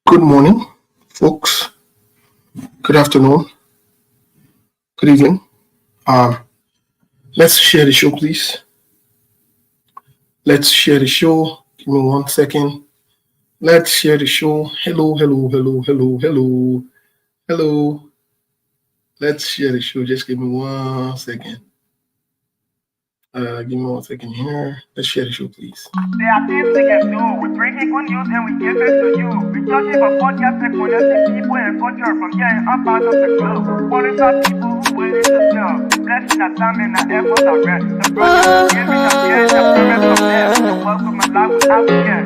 Good morning, folks. Good afternoon. Good evening. Um, let's share the show, please. Let's share the show. Give me 1 second. Let's share the show. Hello, hello, hello, hello, hello, hello. Let's share the show. Just give me 1 second. Give me 1 second here. Let's share the show, please. There are things we can do. We bring in good news and we give it to you. We talking about podcast and connecting people and culture from here and up out of the globe. Calling out people who willing to serve. Blessing our time and our efforts are rest. The brothers giving us here the promise of them. The work of my life without fear.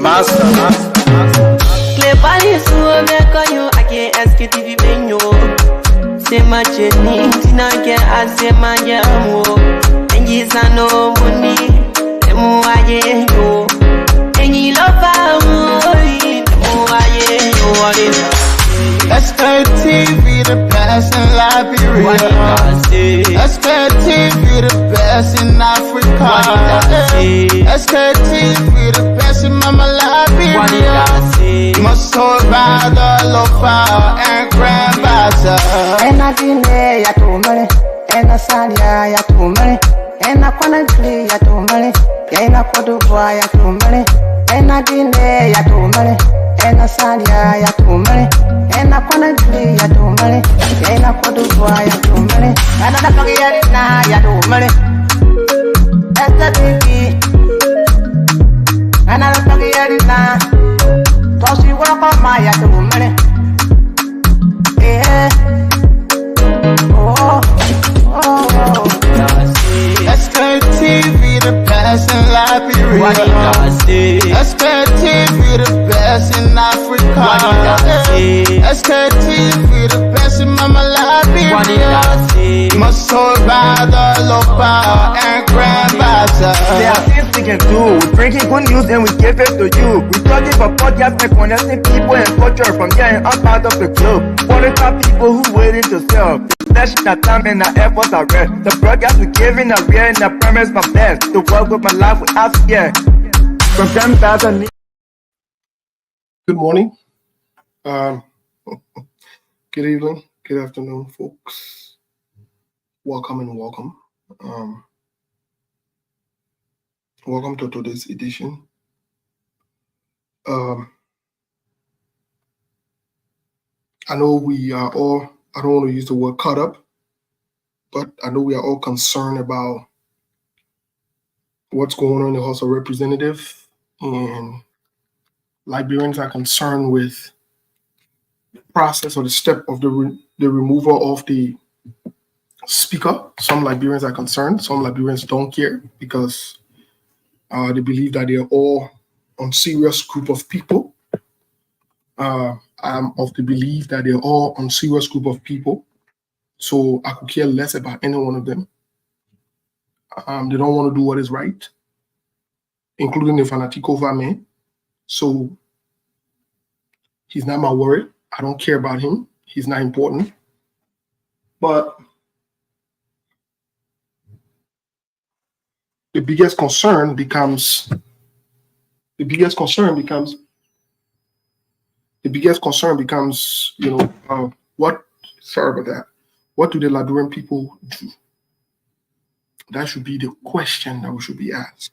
Master. Clepali suo me konyo ake SKTV benyo. Sema cheni tina ke asema jamu. Enji sano muni emu aye yo. Enji lofa mui emu aye yo. SKTV the best in Liberia. SKTV the best in Africa. SKTV the best in Mama Liberia. Must hold by the lofa and grandfather. Ena dine ya tumale, ena salia ya tumale, ena kwanakli ya tumale, ena kodubwa ya tumale, ena dine ya tumale, ena salia ya tumale, ena kwanakli ya tumale, ena kodubwa ya tumale, ena nakagi ya dina ya tumale, esta tiki, ena nakagi ya dina, tosi wako maya tumale. SKTV the best in Liberia. SKTV the best in Africa. SKTV the best in Mama Liberia. Must hold by the lofa and grandfather. There are things we can do. We bring in good news and we give it to you. We talking about podcast and connecting people and culture from here and up out of the globe. Calling out people who willing to serve. Blessing our time and our efforts are rest. The broadcast we giving are real and the promise my best. The work with my life without fear. From 10,000. Good morning. Good evening. Good afternoon, folks. Welcome and welcome. Welcome to today's edition. I know we are all, I don't want to use the word caught up, but I know we are all concerned about what's going on in the House of Representatives, and Liberians are concerned with the process or the step of the removal of the speaker. Some Liberians are concerned, some Liberians don't care because they believe that they are all unserious group of people. I'm of the belief that they're all unserious group of people, so I could care less about any one of them. They don't want to do what is right, including the Fanatico man. So he's not my worry. I don't care about him. He's not important. But the biggest concern becomes what do the Liberian people do? That should be the question that we should be asked.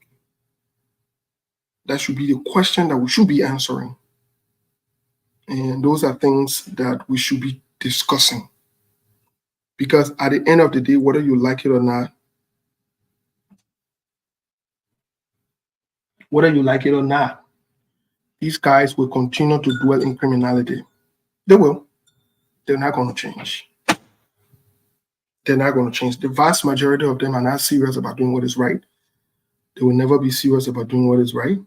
That should be the question that we should be answering. And those are things that we should be discussing. Because at the end of the day, whether you like it or not, these guys will continue to dwell in criminality. They will. They're not going to change. They're not going to change. The vast majority of them are not serious about doing what is right. They will never be serious about doing what is right.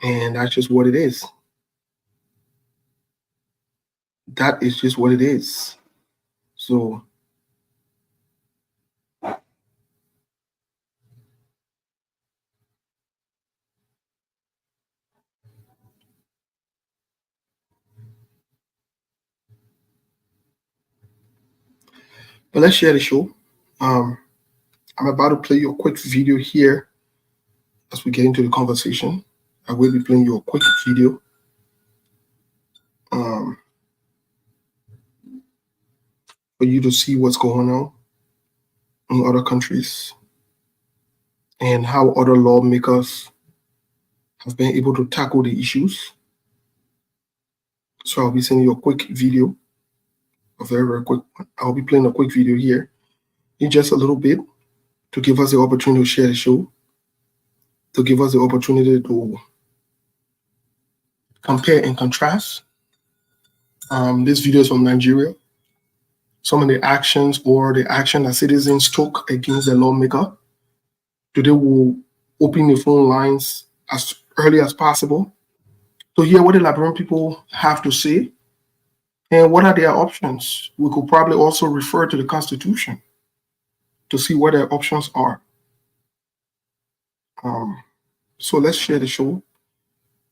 And that's just what it is. That is just what it is. So but let's share the show. I'm about to play you a quick video here as we get into the conversation. I will be playing you a quick video. For you to see what's going on in other countries and how other lawmakers have been able to tackle the issues. So I'll be sending you a quick video, a very, very quick one. I'll be playing a quick video here in just a little bit to give us the opportunity to share the show, to give us the opportunity to compare and contrast. This video is from Nigeria. Some of the actions or the action that citizens took against the lawmaker. Today we'll open the phone lines as early as possible to hear what the Liberian people have to say and what are their options. We could probably also refer to the Constitution to see what their options are. So let's share the show.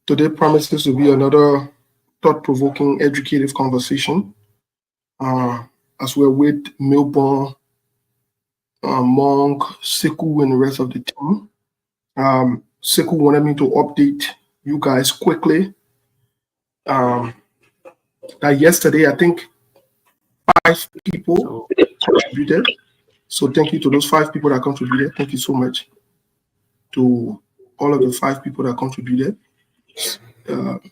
Today promises to be another thought-provoking, educative conversation. As we're with Melbourne, Monk, Sekou, and the rest of the team. Sekou wanted me to update you guys quickly. That yesterday, I think 5 people contributed. So thank you to those 5 people that contributed. Thank you so much to all of the 5 people that contributed.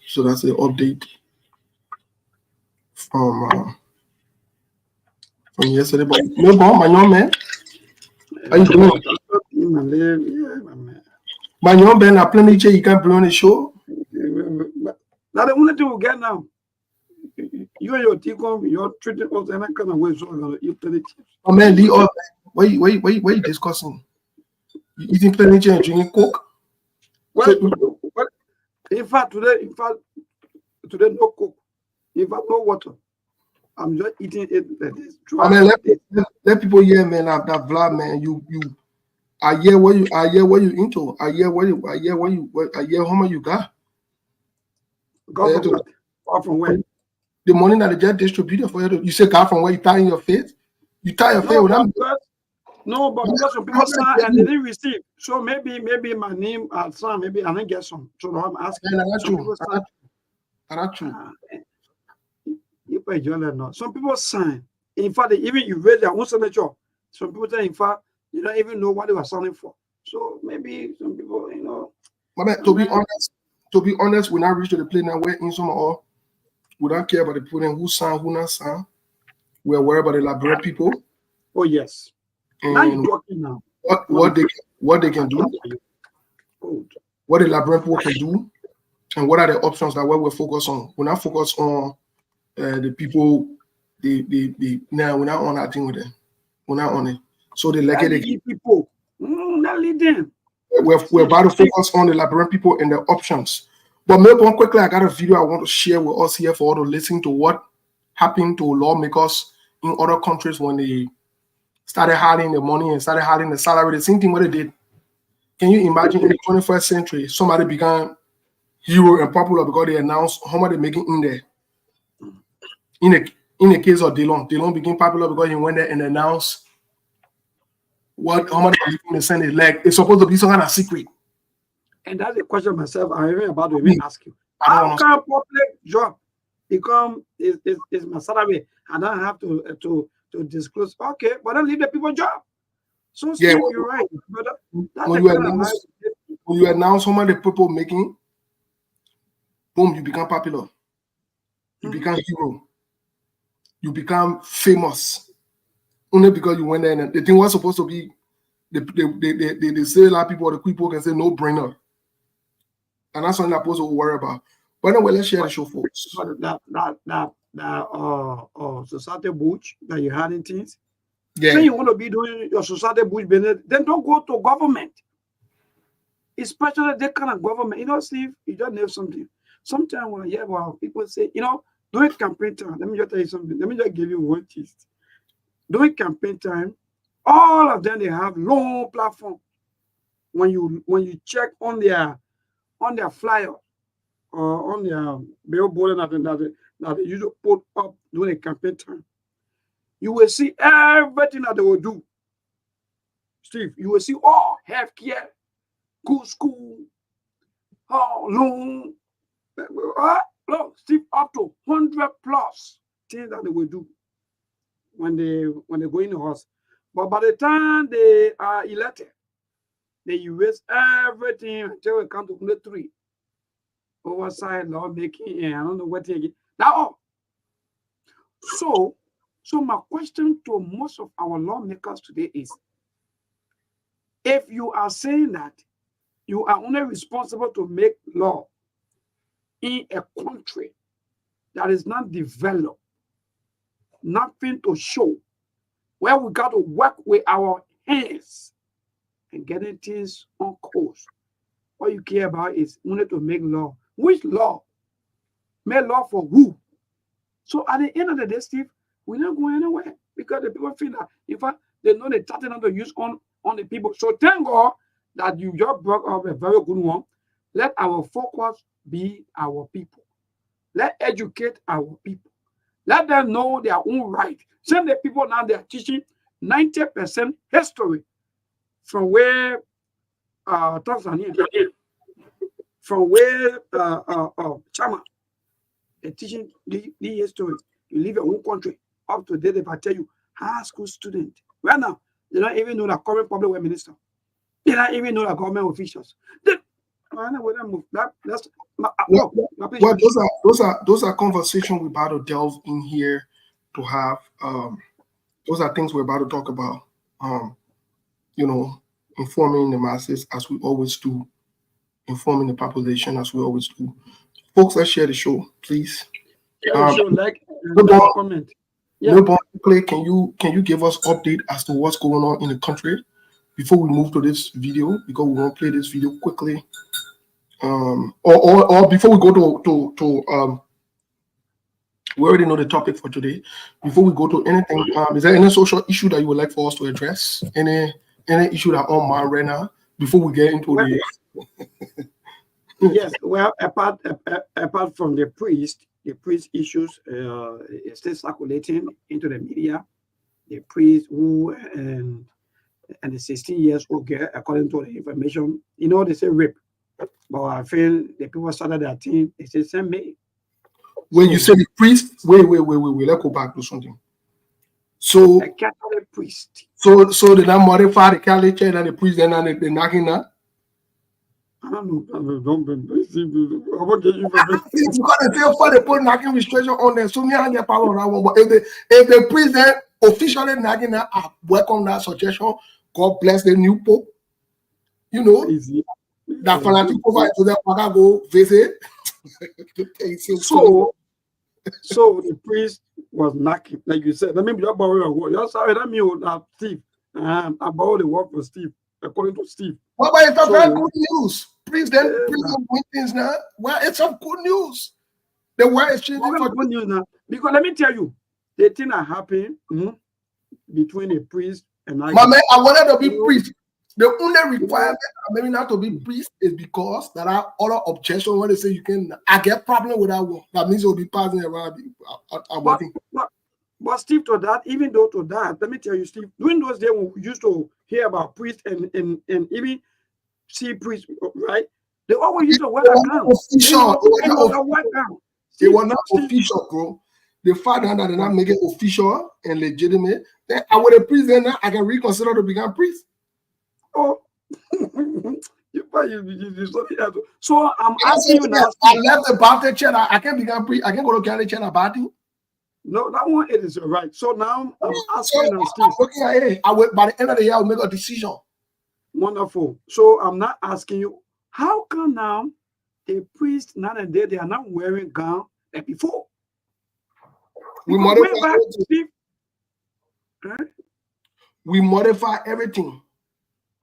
So that's the update from yesterday. But Melbourne, my young man, how you doing? My young man, I plenty of you can bring on the show. Now the only thing we get now, you and your team, you're treating us in that kind of way. So you play the chips. Oh man, Lee, what you discussing? You eating plenty of and drinking Coke? Well, in fact, today no Coke. In fact, no water. I'm just eating it like this. I mean, let people hear, man. That vlog, man. You. I hear what you into. I hear how much you got. Got from where? The money that they just distributed for you. You say got from where? You tie in your face. You tie your face. No, but because some people signed and they didn't receive. So maybe my name at some, maybe I didn't get some. So I'm asking. That's true. Some people sign. In fact, even you read their own signature. Some people say, in fact, you don't even know what they were signing for. So maybe some people, you know. But to be honest, when I reach to the place now, we're in some all, we don't care about the people who sign, who not sign. We're worried about the Liberian people. Oh yes. And now you're talking now. What they can do, what the Liberian people can do, and what are the options that we're focused on. We're not focused on the people. Now we're not on that thing with them. We're not on it. So the people, not lead them. We're about to focus on the Liberian people and their options. But maybe quickly, I got a video I want to share with us here for all to listen to what happened to lawmakers in other countries when they started hiding the money and started hiding the salary. The same thing what they did. Can you imagine in the 21st century, somebody became hero and popular because they announced how much they're making in there? In the case of Delon became popular because he went there and announced how much they're making in the Senate. Like it's supposed to be some kind of secret. And that's a question myself I'm even about to even ask you. How can public job become is my salary? And I have to disclose. Okay, but then leave the people job. So yeah, you're right. But when you announce how much the people making, boom, you become popular. You become hero. You become famous. Only because you went there and the thing was supposed to be they say a lot of people can say no brainer. And that's something I'm supposed to worry about. But anyway, let's share the show, folks. That society butch that you had in things. Yeah. When you want to be doing your society butch business, then don't go to government. Especially that kind of government. You know, Steve, you just know something. Sometimes when I hear about people say, you know, during campaign time, let me just tell you something. Let me just give you one gist. During campaign time, all of them they have long platform. When you check on their flyer or on their billboard that they usually put up during the campaign time, you will see everything that they will do. Steve, you will see all healthcare, good school, loan. Look, Steve, up to 100 plus things that they will do when they go in the house. But by the time they are elected, they erase everything until we come to 103. Oversight, lawmaking, and I don't know what they get. That all. So my question to most of our lawmakers today is, if you are saying that you are only responsible to make law in a country that is not developed, nothing to show, where we got to work with our hands and getting things on course, what you care about is only to make law. Which law? Make law for who? So at the end of the day, Steve, we're not going anywhere because the people feel that, in fact, they know they're starting to use on the people. So thank God that you just brought up a very good one. Let our focus be our people. Let educate our people. Let them know their own right. Send the people now they are teaching 90% history from where Tanzania, from where Chama, they're teaching the history. You leave your own country up to date. If I tell you, high school student, right now, they don't even know the current public works minister. They don't even know the government officials. Those are conversations we're about to delve in here to have. Those are things we're about to talk about. Informing the masses as we always do, informing the population as we always do. Folks, let's share the show, please. Comment. Yeah. Can you give us update as to what's going on in the country before we move to this video? Because we want to play this video quickly. Or before we go to we already know the topic for today. Before we go to anything, is there any social issue that you would like for us to address? Any issue that on mind right now before we get into the Yes, well, apart from the priest issues is still circulating into the media. The priest who and the 16 years old girl, according to the information, they say rape. But I feel the people started their team, they say same me. When you say the priest, wait, let's go back to something. So the Catholic priest. So did that modify the Catholic church and the priest and the knocking that? I don't know. Don't be I won't get you for it's because they feel they put knocking restriction on them. So me I get power on that one. But if the priest then officially knocking that, I welcome that suggestion. God bless the new pope. Easy. That fanatic over to them go visit. So the priest was knocking, like you said. Let me be about work. You're sorry, that means Steve. About the work for Steve, according to Steve. Well, but it's a very good news. Priest then win things now. Well, it's some good news. The world is changing for good news now. Because let me tell you, the thing that happened between a priest and my man, I wanted to be priest. The only requirement maybe not to be priest is because there are other objections when they say you can. I get problem with that one. That means you'll be passing around. But Steve, to that, even though to that, let me tell you, Steve, during those days when we used to hear about priests and even see priests, right? They always used to wear a gown. They were not official, bro. The fact that they're not making it official and legitimate, then I would a priest then I can reconsider to become priest. Oh, so I'm asking you now. I left the Baptist church. I can't become priest. I can't go to Catholic church about it. No, that one it is right. So now I'm asking you, Steve. Looking at it, I will, by the end of the year, I'll make a decision. Wonderful. So I'm not asking you, how come now the priest now and then they are not wearing gown like before? We modify everything. Right? We modify everything.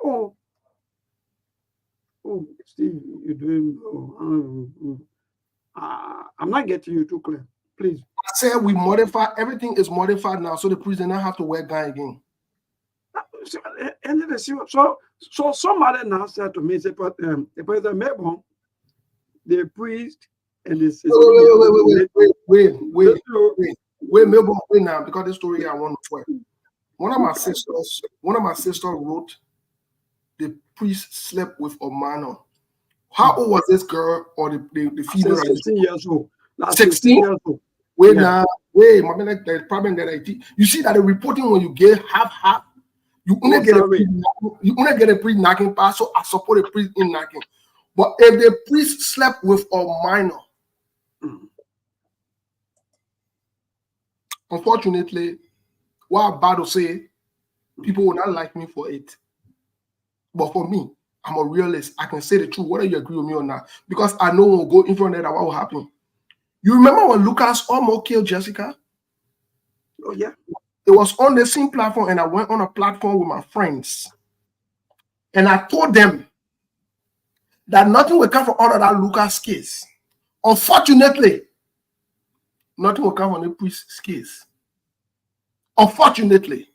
Oh, Steve, you're doing. I'm not getting you too clear. Please. I said we modify everything is modified now, so the priest does not have to wear gown again. So somebody now said to me, the president Melbourne, the priest and the sister. Wait, Melbourne, wait now, because this story I want to tell. One of my sisters wrote the priest slept with a minor. How old was this girl or the female? 16 years old. 16 years old. Wait, now, wait, my man, like the problem that I did. You see that the reporting when you get half, you only get a priest knocking pass, so I support a priest in knocking. But if the priest slept with a minor, unfortunately, what I'm about to say, people will not like me for it. But for me, I'm a realist. I can say the truth, whether you agree with me or not, because I know when we go in front of that, what will happen. You remember when Lucas almost killed Jessica? Oh, yeah. It was on the same platform, and I went on a platform with my friends. And I told them that nothing will come from out of that Lucas case. Unfortunately, nothing will come from the priest's case. Unfortunately,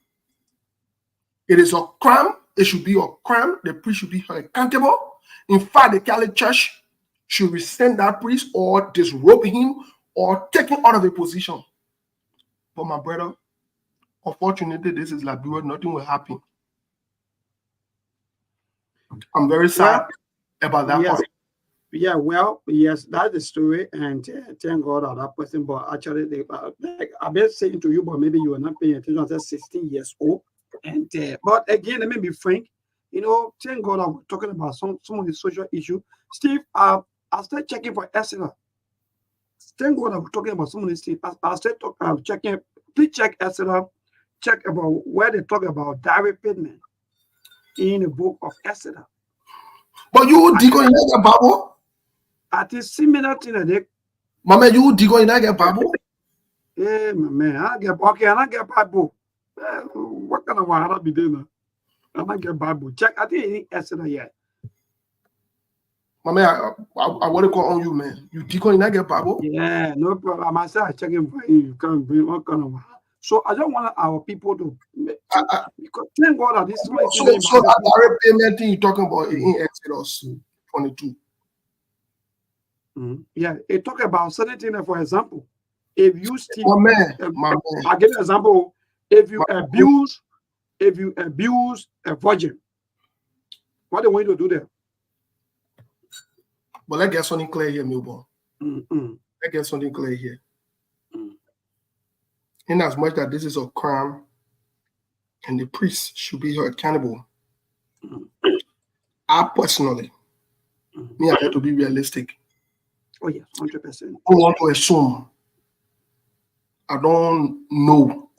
it is a crime. It should be a crime. The priest should be held accountable. In fact, the Catholic Church should rescind that priest or disrobe him or take him out of a position. But my brother, unfortunately, this is Liberia. Nothing will happen. I'm very sad about that part. Yeah, well, yes, that's the story, and thank God of that person. But actually, like I've been saying to you, but maybe you are not paying attention. I said 16 years old, and but again, let me be frank. You know, thank God I'm talking about some of the social issues. Steve, I started checking for Exeter. Thank God I'm talking about some of these things. I started checking. Please check Exeter. Check about where they talk about direct payment in the book of Exeter. But you dig on the Bible? At a similar thing that they, Mama, you dig on the Bible? Hey, my man, I get okay, and I get Bible. What kind of wahala be doing? I get Bible. Check. I think it ain't Exeter yet. Mama, I want to call on you, man. You dig on the Bible? Yeah, no problem. I said I check him for you. You can't bring what kind of wahala. So I don't want our people to because thank God that this so that direct payment thing you're talking about in Exodus 22. Yeah, it talk about certain things. For example, if you steal, I give an example. If you abuse a virgin, what they want you to do there? But let's get something clear here, Milborn. Let's get something clear here. In as much that this is a crime and the priest should be held accountable, I personally, I have to be realistic. Oh, yeah, 100%. I don't want to assume. I don't know.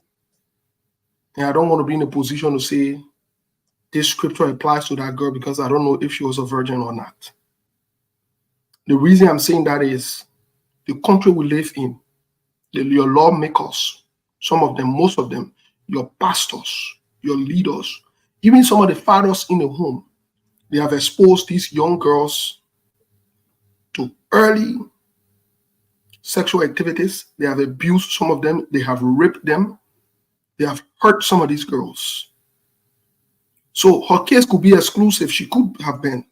And I don't want to be in a position to say this scripture applies to that girl because I don't know if she was a virgin or not. The reason I'm saying that is the country we live in, your lawmakers, some of them, most of them, your pastors, your leaders, even some of the fathers in the home, they have exposed these young girls to early sexual activities. They have abused some of them. They have raped them. They have hurt some of these girls. So her case could be exclusive. She could have been.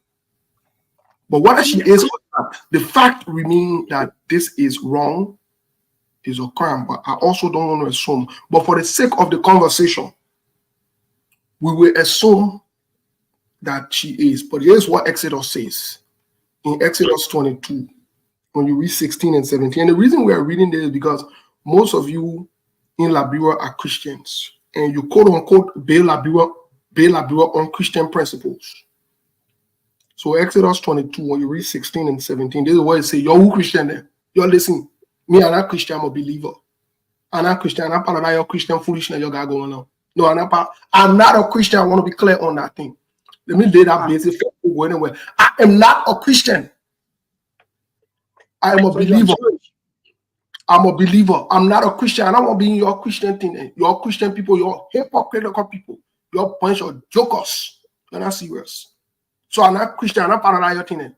But whether she is or not, the fact remains that this is wrong, is a crime. But I also don't want to assume. But for the sake of the conversation, we will assume that she is. But here's what Exodus says in Exodus 22, when you read 16 and 17. And the reason we are reading this is because most of you in Liberia are Christians, and you quote unquote bail Liberia on Christian principles. So Exodus 22, when you read 16 and 17, this is what it says. You're who Christian then? You're listening. Me, I'm not Christian, I'm a believer. I'm not Christian, I'm not part of that your Christian foolishness you got going on. No, I'm not a Christian. I want to be clear on that thing. Let me lay that basic go anywhere. I am not a Christian. I am a believer. I'm a believer. I'm not a Christian. I don't want to be in your Christian thing. Your Christian people, your hypocritical people, your bunch of jokers. You're not serious. So I'm not Christian. I'm not part of that your thing.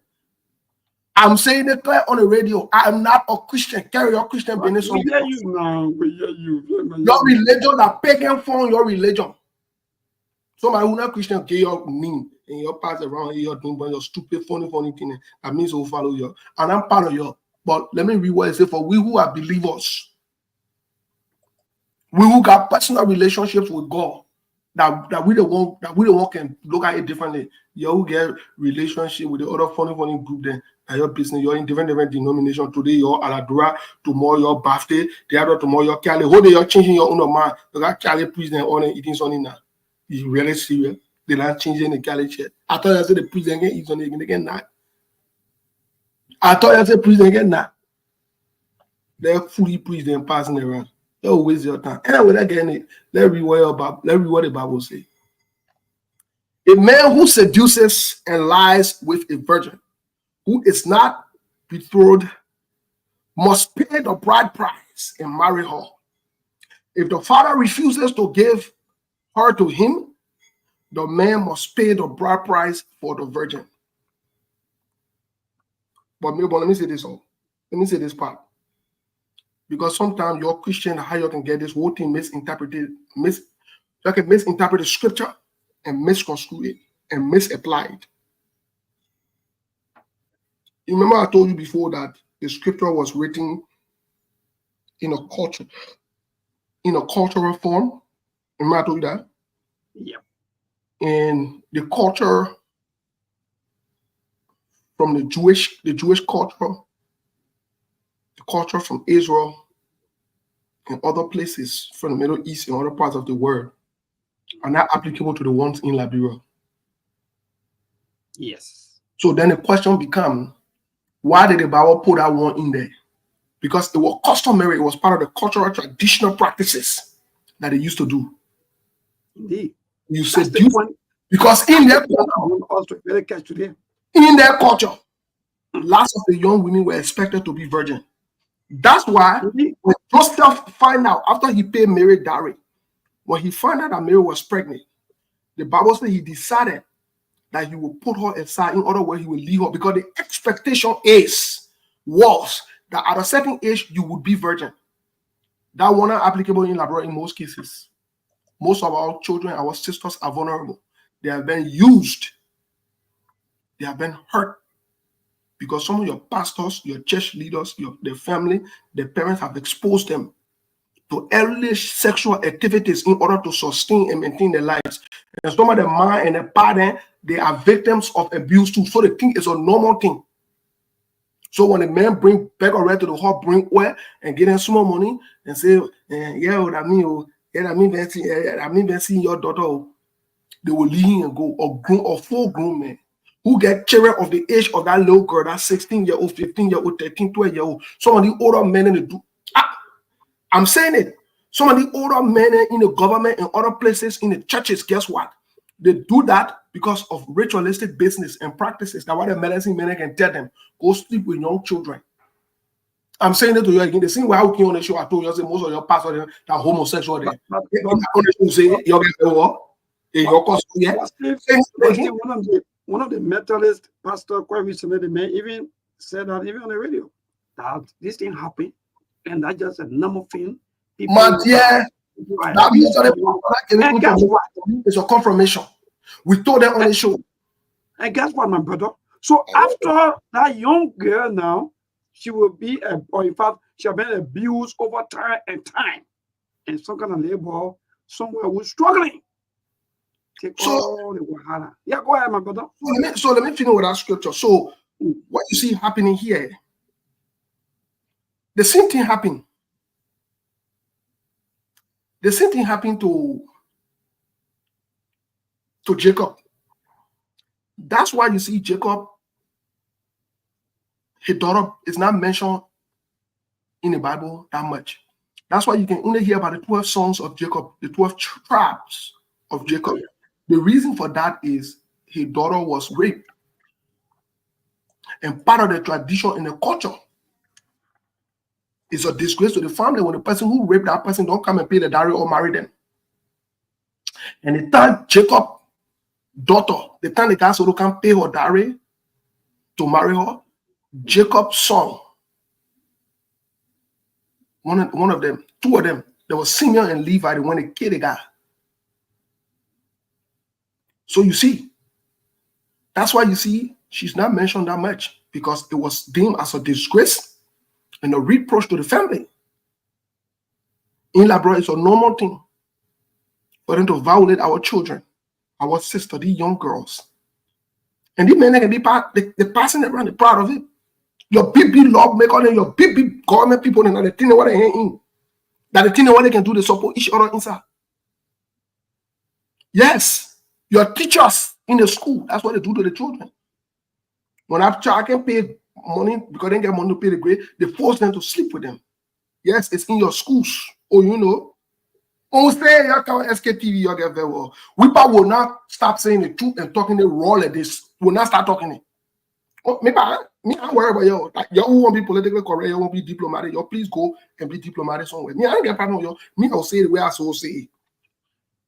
I'm saying it clear on the radio. I am not a Christian. Carry your Christian business on. We hear you now. We hear you. Your religion, that pagan form, your religion. Somebody who not Christian, get your name and your pass around here, you're doing your stupid, funny thing. That means we'll follow you. And I'm part of you. But let me read what it says. For we who are believers, we who got personal relationships with God, that we don't want can look at it differently. You get relationship with the other funny group then your business, you're in different denomination. Today you're Aladura, tomorrow you're birthday, the other tomorrow you're Cali. Whole day you're changing your own man. You got Cali president on eating something now. It's really serious. They're not changing the Cali shit. I thought I said the president eat something again now. I thought I said president again now. They're fully president passing around. Don't waste your time. Anyway, without getting it, let's read what the Bible says. A man who seduces and lies with a virgin who is not betrothed must pay the bride price and marry her. If the father refuses to give her to him, the man must pay the bride price for the virgin. But let me say this all. Let me say this part. Because sometimes you're Christian, how you can get this whole thing misinterpreted. You can misinterpret the scripture and misconstrue it and misapply it. You remember I told you before that the scripture was written in a cultural form. Remember I told you that? Yeah. And the culture from the Jewish culture, the culture from Israel and other places from the Middle East and other parts of the world are not applicable to the ones in Liberia. Yes. So then the question becomes, why did the Bible put that one in there? Because it was customary, it was part of the cultural traditional practices that they used to do. Indeed. You said because in their culture, lots of the young women were expected to be virgin. That's why when Joseph find out after he paid Mary dowry, when he found out that Mary was pregnant, the Bible says he decided that he will put her aside. In other words, he will leave her because the expectation was that at a certain age you would be virgin. That one not applicable in Liberia in most cases. Most of our children, our sisters are vulnerable. They have been used. They have been hurt because some of your pastors, your church leaders, their family, their parents have exposed them to early sexual activities in order to sustain and maintain their lives. And some of the man and the partner, they are victims of abuse too. So the thing is a normal thing. So when a man bring back or red to the heart, bring oil and get them small money and say, I mean, seeing your daughter, they will leave him and go. Or full grown men who get children of the age of that little girl, that 16-year-old, 15-year-old, 13, 12-year-old. Some of the older men in the I'm saying it. Some of the older men in the government and other places in the churches, guess what? They do that because of ritualistic business and practices. That's why the medicine men can tell them, go sleep with young children. I'm saying it to you again. The same way I came on the show, I told you, I said most of your pastors are homosexual. One of the Methodist pastors quite recently, the man even said that even on the radio, that this thing happened, and that's just a normal thing. It's a confirmation. We told them on the show. And guess what, my brother? So after that young girl now, she will be, or in fact, she has been abused over time and time. And some kind of labor, somewhere who's struggling. Take all the wahala. Yeah, go ahead, my brother. So let me finish with that scripture. So what you see happening here, the same thing happened. The same thing happened to Jacob. That's why you see Jacob, his daughter is not mentioned in the Bible that much. That's why you can only hear about the 12 sons of Jacob, the 12 tribes of Jacob. The reason for that is his daughter was raped. And part of the tradition in the culture is a disgrace to the family when the person who raped that person don't come and pay the dowry or marry them. And the time Jacob daughter, the time the guy so can pay her dowry to marry her, Jacob's son, one of them, two of them, there was Simeon and Levi, when they killed the guy. So you see, that's why you see she's not mentioned that much, because it was deemed as a disgrace and a reproach to the family. In Liberia, it's a normal thing for them to violate our children, our sister, these young girls. And these men they can be they're passing it around, they're proud of it. Your big lawmaker and your big government people and the thing what they ain't in. That the thing what they can do, they support each other inside. Yes, your teachers in the school, that's what they do to the children. When a child can pay money because they get money to pay the grade, they force them to sleep with them. Yes, it's in your schools. Oh, you know. Oh, say you can SKTV, you get very well. We will not stop saying the truth and talking the raw like this. We'll not start talking it. Oh, me, I'm worried about you. Like, you won't be politically correct, you won't be diplomatic. You please go and be diplomatic somewhere. Me, I don't get problem with you. Me, I'll say it the way I so say it.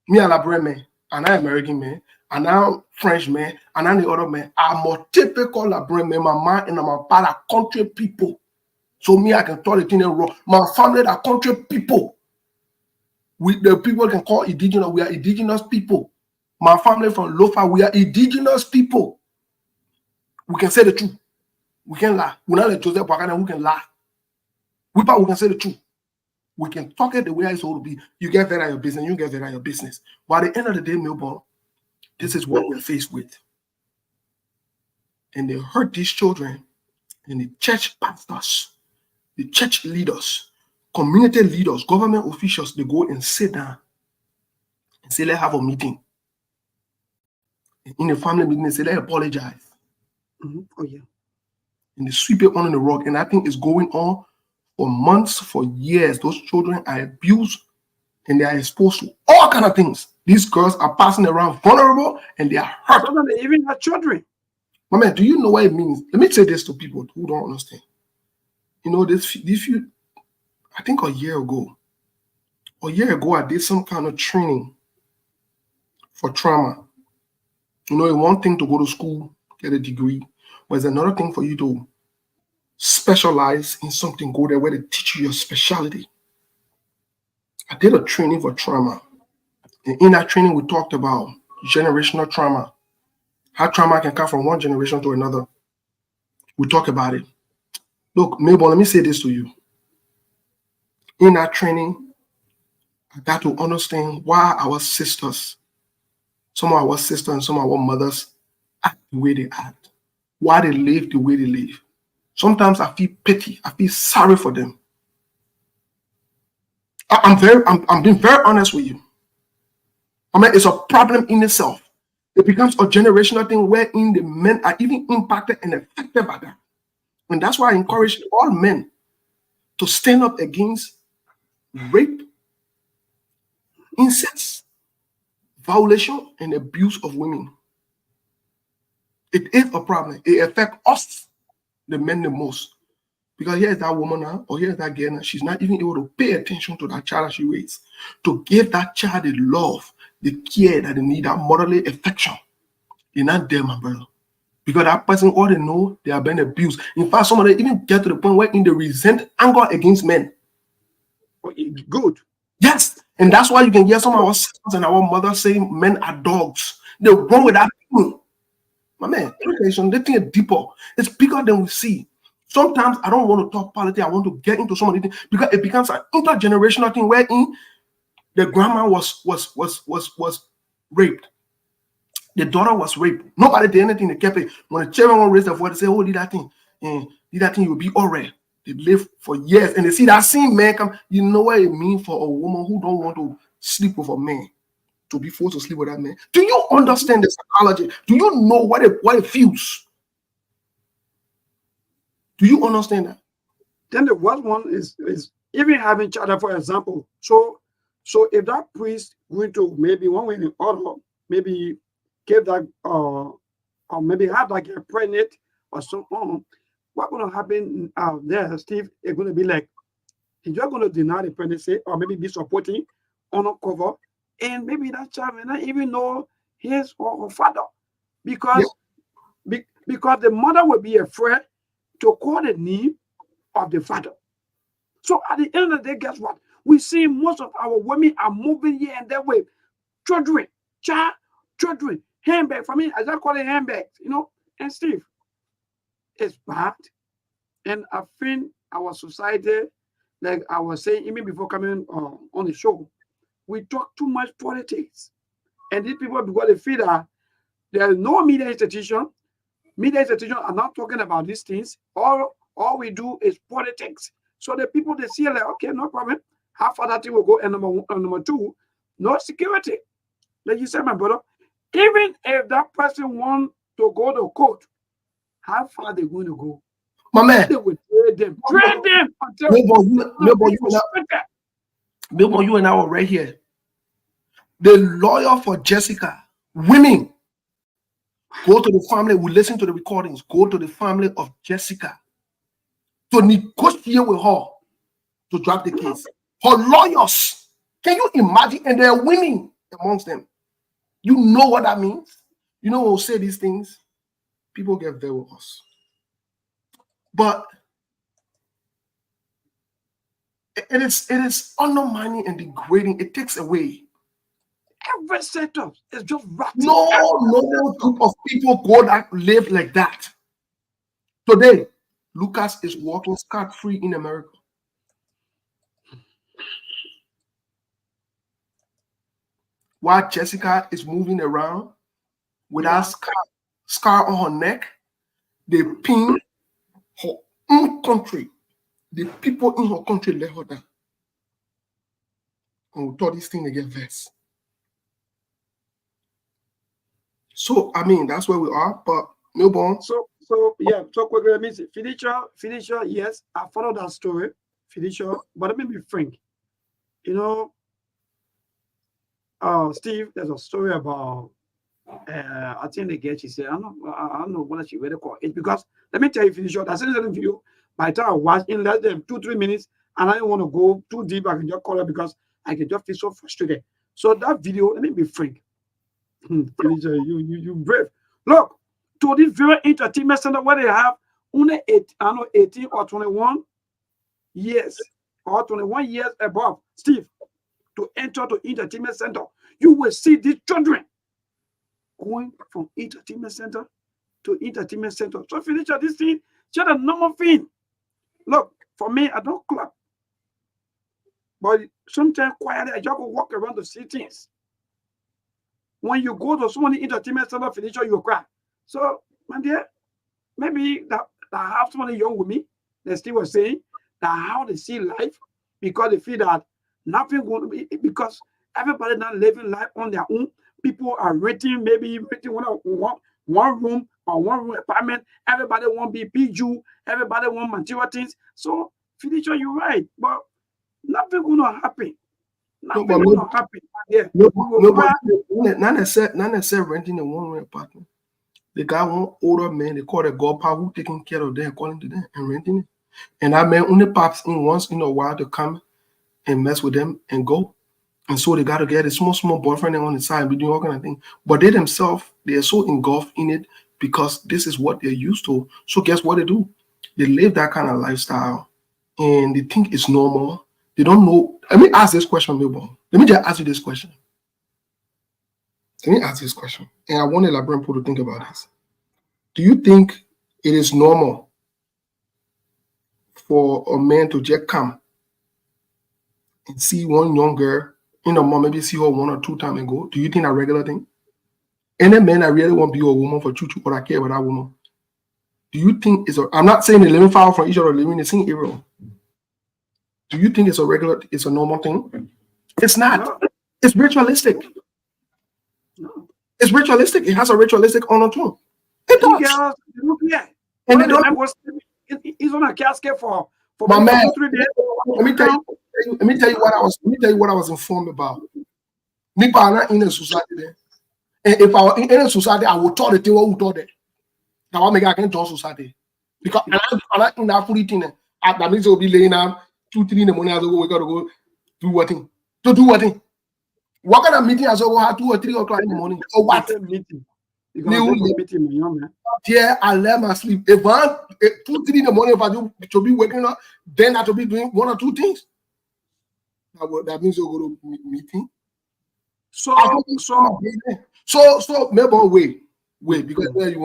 Me, I'm a Liberian man, and I'm American man, and I'm French man, and I'm the other man. I'm a typical Liberian man, my man, and I'm a part of country people. So me, I can talk the thing wrong. My family are country people. The people can call indigenous. We are indigenous people. My family from Lofa, we are indigenous people. We can say the truth. We can lie. We're not like Joseph Wakana, we can lie. We can say the truth. We can talk it the way it's supposed to be. You get better at your business, you get better at your business. But at the end of the day, Melbourne, this is what we're faced with. And they hurt these children, and the church pastors, the church leaders, community leaders, government officials, they go and sit down and say, let's have a meeting. In the family meeting, they say, let's apologize. Oh, yeah. And they sweep it under the rug. And I think it's going on for months, for years. Those children are abused and they are exposed to all kinds of things. These girls are passing around vulnerable and they are hurt. Sometimes they even have children. My man, do you know what it means? Let me say this to people who don't understand. You know, I think a year ago, I did some kind of training for trauma. You know, it's one thing to go to school, get a degree, but it's another thing for you to specialize in something, go there where they teach you your specialty. I did a training for trauma. And in that training, we talked about generational trauma, how trauma can come from one generation to another. We talk about it. Look, Mabel, let me say this to you. In that training, I got to understand why our sisters, some of our sisters and some of our mothers act the way they act, why they live the way they live. Sometimes I feel pity. I feel sorry for them. I'm being very honest with you. I mean, it's a problem in itself. It becomes a generational thing wherein the men are even impacted and affected by that. And that's why I encourage all men to stand up against rape, incest, violation, and abuse of women. It is a problem. It affects us, the men, the most. Because here's that woman now, or here's that girl now, she's not even able to pay attention to that child that she raised, to give that child the love, the care that they need, that motherly affection. They're not there, my brother. Because that person, all they know, they are being abused. In fact, some of them even get to the point where they resent anger against men. Good. Yes. And that's why you can hear some of our sisters and our mothers saying men are dogs. They're wrong with that thing. My man, education, they think it's deeper. It's bigger than we see. Sometimes I don't want to talk politics. I want to get into some of the things because it becomes an intergenerational thing wherein the grandma was raped. The daughter was raped. Nobody did anything. They kept it. When the children raised their voice, they say, "Oh, did that thing, you'll be all right." They live for years, and they see that same man come. You know what it means for a woman who don't want to sleep with a man, to be forced to sleep with that man. Do you understand the psychology? Do you know what it feels? Do you understand that? Then the worst one is even having child, for example. So if that priest going to maybe one way or the other, maybe give that or maybe have that get pregnant or something, what's going to happen there, Steve? It's going to be like, he's just going to deny the pregnancy or maybe be supporting undercover, and maybe that child may not even know his or her father because the mother will be afraid to call the name of the father. So at the end of the day, guess what? We see most of our women are moving here and there with children, handbag. For me, I just call it handbags, And Steve, it's bad. And I think our society, like I was saying even before coming on the show, we talk too much politics. And these people, because they feel that there is no media institutions are not talking about these things. All we do is politics. So the people, they see like, okay, no problem. How far that thing will go. And number two, no security. Like you said, my brother, even if that person wants to go to court, how far they going to go? My man, they will trade them until Milbo, you and I were right here. The lawyer for Jessica, women, go to the family. We listen to the recordings. Go to the family of Jessica to negotiate with her to drop the case. Her lawyers, can you imagine? And there are women amongst them. You know what that means? You know when we say these things, people get there with us. But it is undermining and degrading. It takes away. Every setup is just rotten. No group of people go that live like that. Today, Lucas is walking scot-free in America. While Jessica is moving around with that scar on her neck, they pin her own country. The people in her country let her down. And we thought this thing again vexed. So I mean that's where we are, but Milborn. So quickly, let me see. Felicia, yes, I followed that story, Felicia, but let me be frank. You know, Steve, there's a story about I think the girl, she said, I don't know what she really call it, because let me tell you, Felicia, that's in the video. By the time I watch in less than 2-3 minutes, and I don't want to go too deep, I can just call her because I can just feel so frustrated. So that video, let me be frank. Felicia, you brave. Look, to this very entertainment center where they have only 18 or 21 years or 21 years above, Steve, to enter to entertainment center, you will see these children going from entertainment center to entertainment center. So Felicia, this thing, just a normal thing. Look, for me, I don't clap. But sometimes quietly, I just go walk around to see things. When you go to so many entertainment center, Felicia, you cry. So, my dear, maybe that I have somebody young with me, they still was saying that how they see life, because they feel that nothing going to be, because everybody not living life on their own. People are renting one room or one room apartment. Everybody want to be PG. Everybody want material things. So, Felicia, you're right, but nothing going to happen. Nothing going to happen. Yeah. Not necessarily renting a one-room apartment. They got one older man, they call the godpa, who taking care of them, calling to them and renting it. And that man only pops in once in a while to come and mess with them and go. And so they got to get a small boyfriend on the side, be doing all kind of things. But they themselves, they are so engulfed in it because this is what they're used to. So guess what they do? They live that kind of lifestyle and they think it's normal. They don't know. Let me ask this question, Milbo. Let me just ask you this question. Let me ask this question. And I want Liberian people to think about this. Do you think it is normal for a man to just come and see one young girl in a month, maybe see her 1 or 2 times and go? Do you think that's a regular thing? Any man that really want to be a woman for choo-choo, but I care about that woman. Do you think I'm not saying they're living far from each other, living in the same area. Do you think it's a normal thing? It's not. No. It's ritualistic. No. It's ritualistic. It has a ritualistic honor too. It does. And they don't. He's on a casket for my man. 2-3 days. Let me tell you what I was informed about. Me not in a society there. And if I were in a society, I would tell the thing what we told it. That what make I can join society. Because I'm not in that fully thing. That means you'll be laying down 2-3 in the morning. We gotta go do what thing? To do what thing? What kind of meeting as well have 2 or 3 o'clock in the morning? Or what? Meeting. Meeting, yeah, I let my sleep. If 2-3 in the morning, if I do to be waking up, then I have to be doing 1 or 2 things. That means you'll go to meeting. So maybe wait, because where you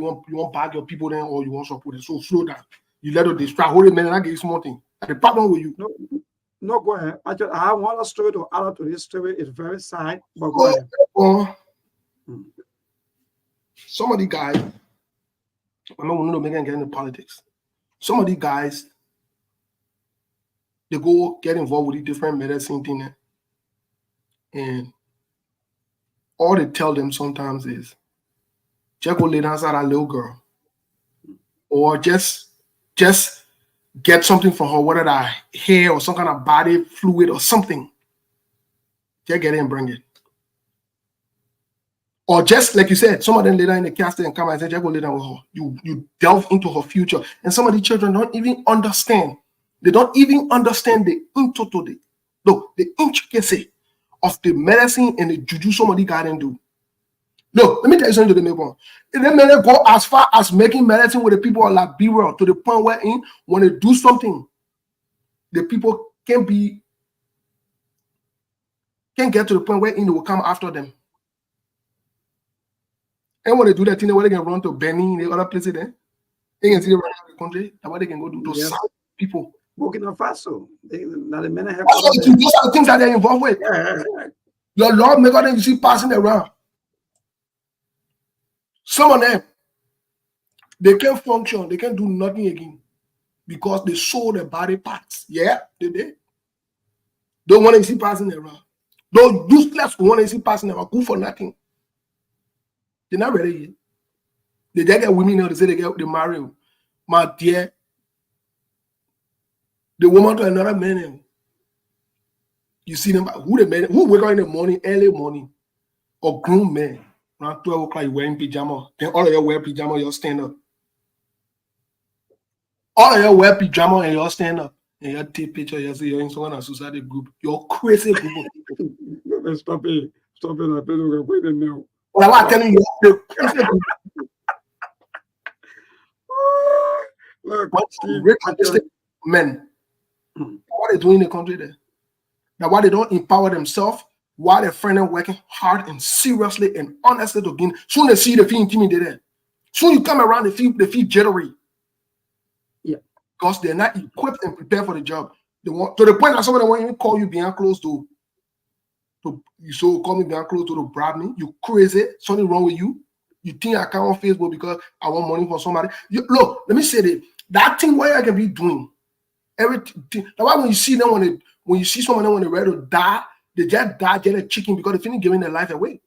want bag your people then, or you want support it. So slow down. You let it distract. Hold it, man. I give you small thing. The problem with you. No, go ahead. Actually, I have one story to add to this story. It's very sad, but go ahead. Some of the guys, I know we're not making get into politics. Some of the guys, they go get involved with the different medicine thing, and all they tell them sometimes is, just go lay down inside that little girl, or just get something from her, whether that hair or some kind of body fluid or something. Just get it and bring it. Or just like you said, some of them lay down in the casket and come and say, just go lay down with her. You delve into her future. And some of the children don't even understand. They don't even understand the intricacy of the medicine and the juju somebody got and do. Look, let me tell you something to the neighbor. If they may go as far as making medicine with the people of Liberia to the point where when they do something, the people can get to the point where they will come after them. And when they do that thing, they can run to Benin, the other places there. They can see around the country, and what they can go do to South people. Burkina Faso. Those are the things that they're involved with. Yeah. Your lawmaker, then you see passing around. Some of them, they can't function, they can't do nothing again because they sold their body parts. Yeah, they did. Don't want to see passing around. Those useless want to see passing around, good for nothing. They're not ready yet. They get women now, they say they marry. My dear, the woman to another man. You see them, who wake up in the morning, early morning, or grown men, around 12 o'clock, you wearing pajama. Then all of you wear pajama, you stand up. All of you wear pajama and you stand up. And you take picture, you see you're in someone society group. You're crazy group of people. Stop it. I don't wait now. Well, I'm telling you, the crazy group. Look, ritualistic men. What they doing in the country there? Now, why they don't empower themselves, while they're friendly working hard and seriously and honestly to gain. Soon they see the feel intimidated. Soon you come around, they feel jittery. Yeah. Because they're not equipped and prepared for the job. They want to the point that somebody won't even call you behind close to you so call me behind close to bribe me. You crazy, something wrong with you. You think I come on Facebook because I want money for somebody. Look, let me say that thing where I can be doing everything. That's why when you see them when you see someone when they're ready to die, they just die, get a chicken because they finish giving their life away.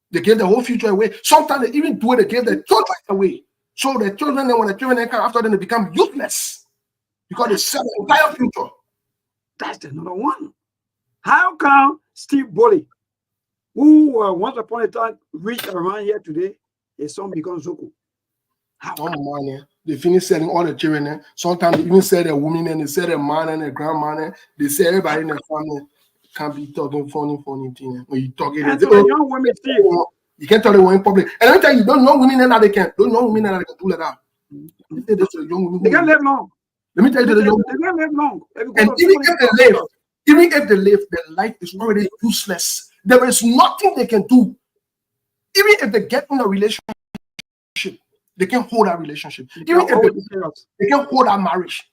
They give their whole future away. Sometimes they even do it, they give their children away. So the children, then when the children come after them, they become useless because they sell their entire future. That's another one. How come Steve Boley, who once upon a time reached around here today, his son becomes Zoko? Oh man, they finish selling all the children. Sometimes they even sell their women and they sell their man and their grandma. They sell everybody in their family. Can't be talking funny thing. When you talk, young women, Steve. You can't tell them in public. And let me tell you, don't know women that they can. Don't know women that they can do that. They can't live long. Let me tell you, they can't live long. And even if they live, their life is already useless. There is nothing they can do. Even if they get in a relationship, they can't hold that relationship. Even if they can't hold that marriage.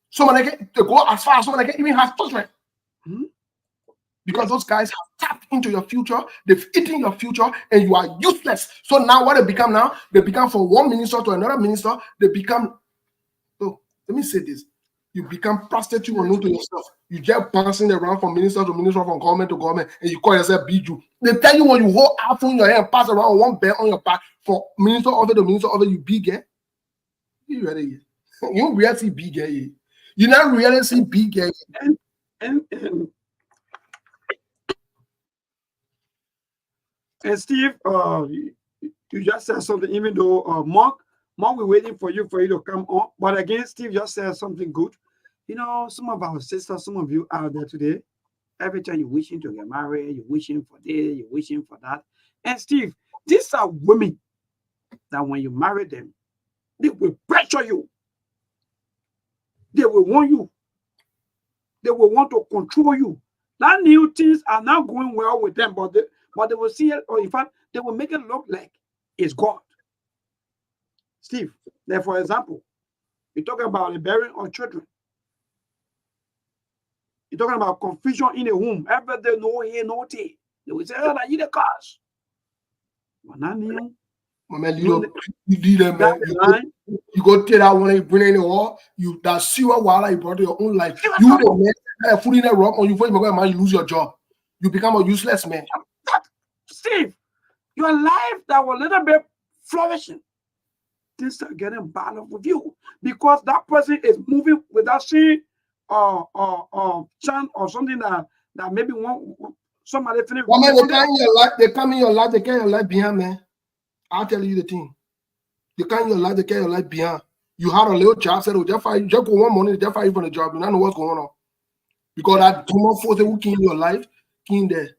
Someone can go as far as someone can even have children. Because those guys have tapped into your future, they've eaten your future, and you are useless. So now what they become now, they become from one minister to another minister, they become, so let me say this, you become prostitute unknown to yourself. You just bouncing around from minister to minister, from government to government, and you call yourself Biju. They tell you when you hold apple in your hand and pass around one belt on your back for minister over to minister over, you big guy. You ready? You don't really see big guy. You not really see big guy. And Steve, you just said something, even though Mark, we're waiting for you to come on. But again, Steve just said something good. You know, some of our sisters, some of you out there today, every time you're wishing to get married, you're wishing for this, you're wishing for that. And Steve, these are women that when you marry them, they will pressure you. They will want you. They will want to control you. That new things are not going well with them, but they will see it, or in fact, they will make it look like it's God. Steve, there, for example, we're talking about Liberian or children. You're talking about confusion in the home. Every day, no here, no tea. They will say, oh, you the cause. But not new. My man, you do that, That's man. the line. You go tell that one you bring in the war, you that see what while you brought to your own life. Yeah, You the man food in that rock on you for man, you lose your job. You become a useless man. Steve, your life that was a little bit flourishing, things are getting bad off with you because that person is moving without seeing chance or something that maybe somebody finish. Well, man, they come in your life, they carry your life behind, man. I'll tell you the thing. They carry your life, they carry your life behind. You had a little job, said, oh, just go one morning, just fire you from the job. You don't know what's going on. Because that human force who came in your life, came there,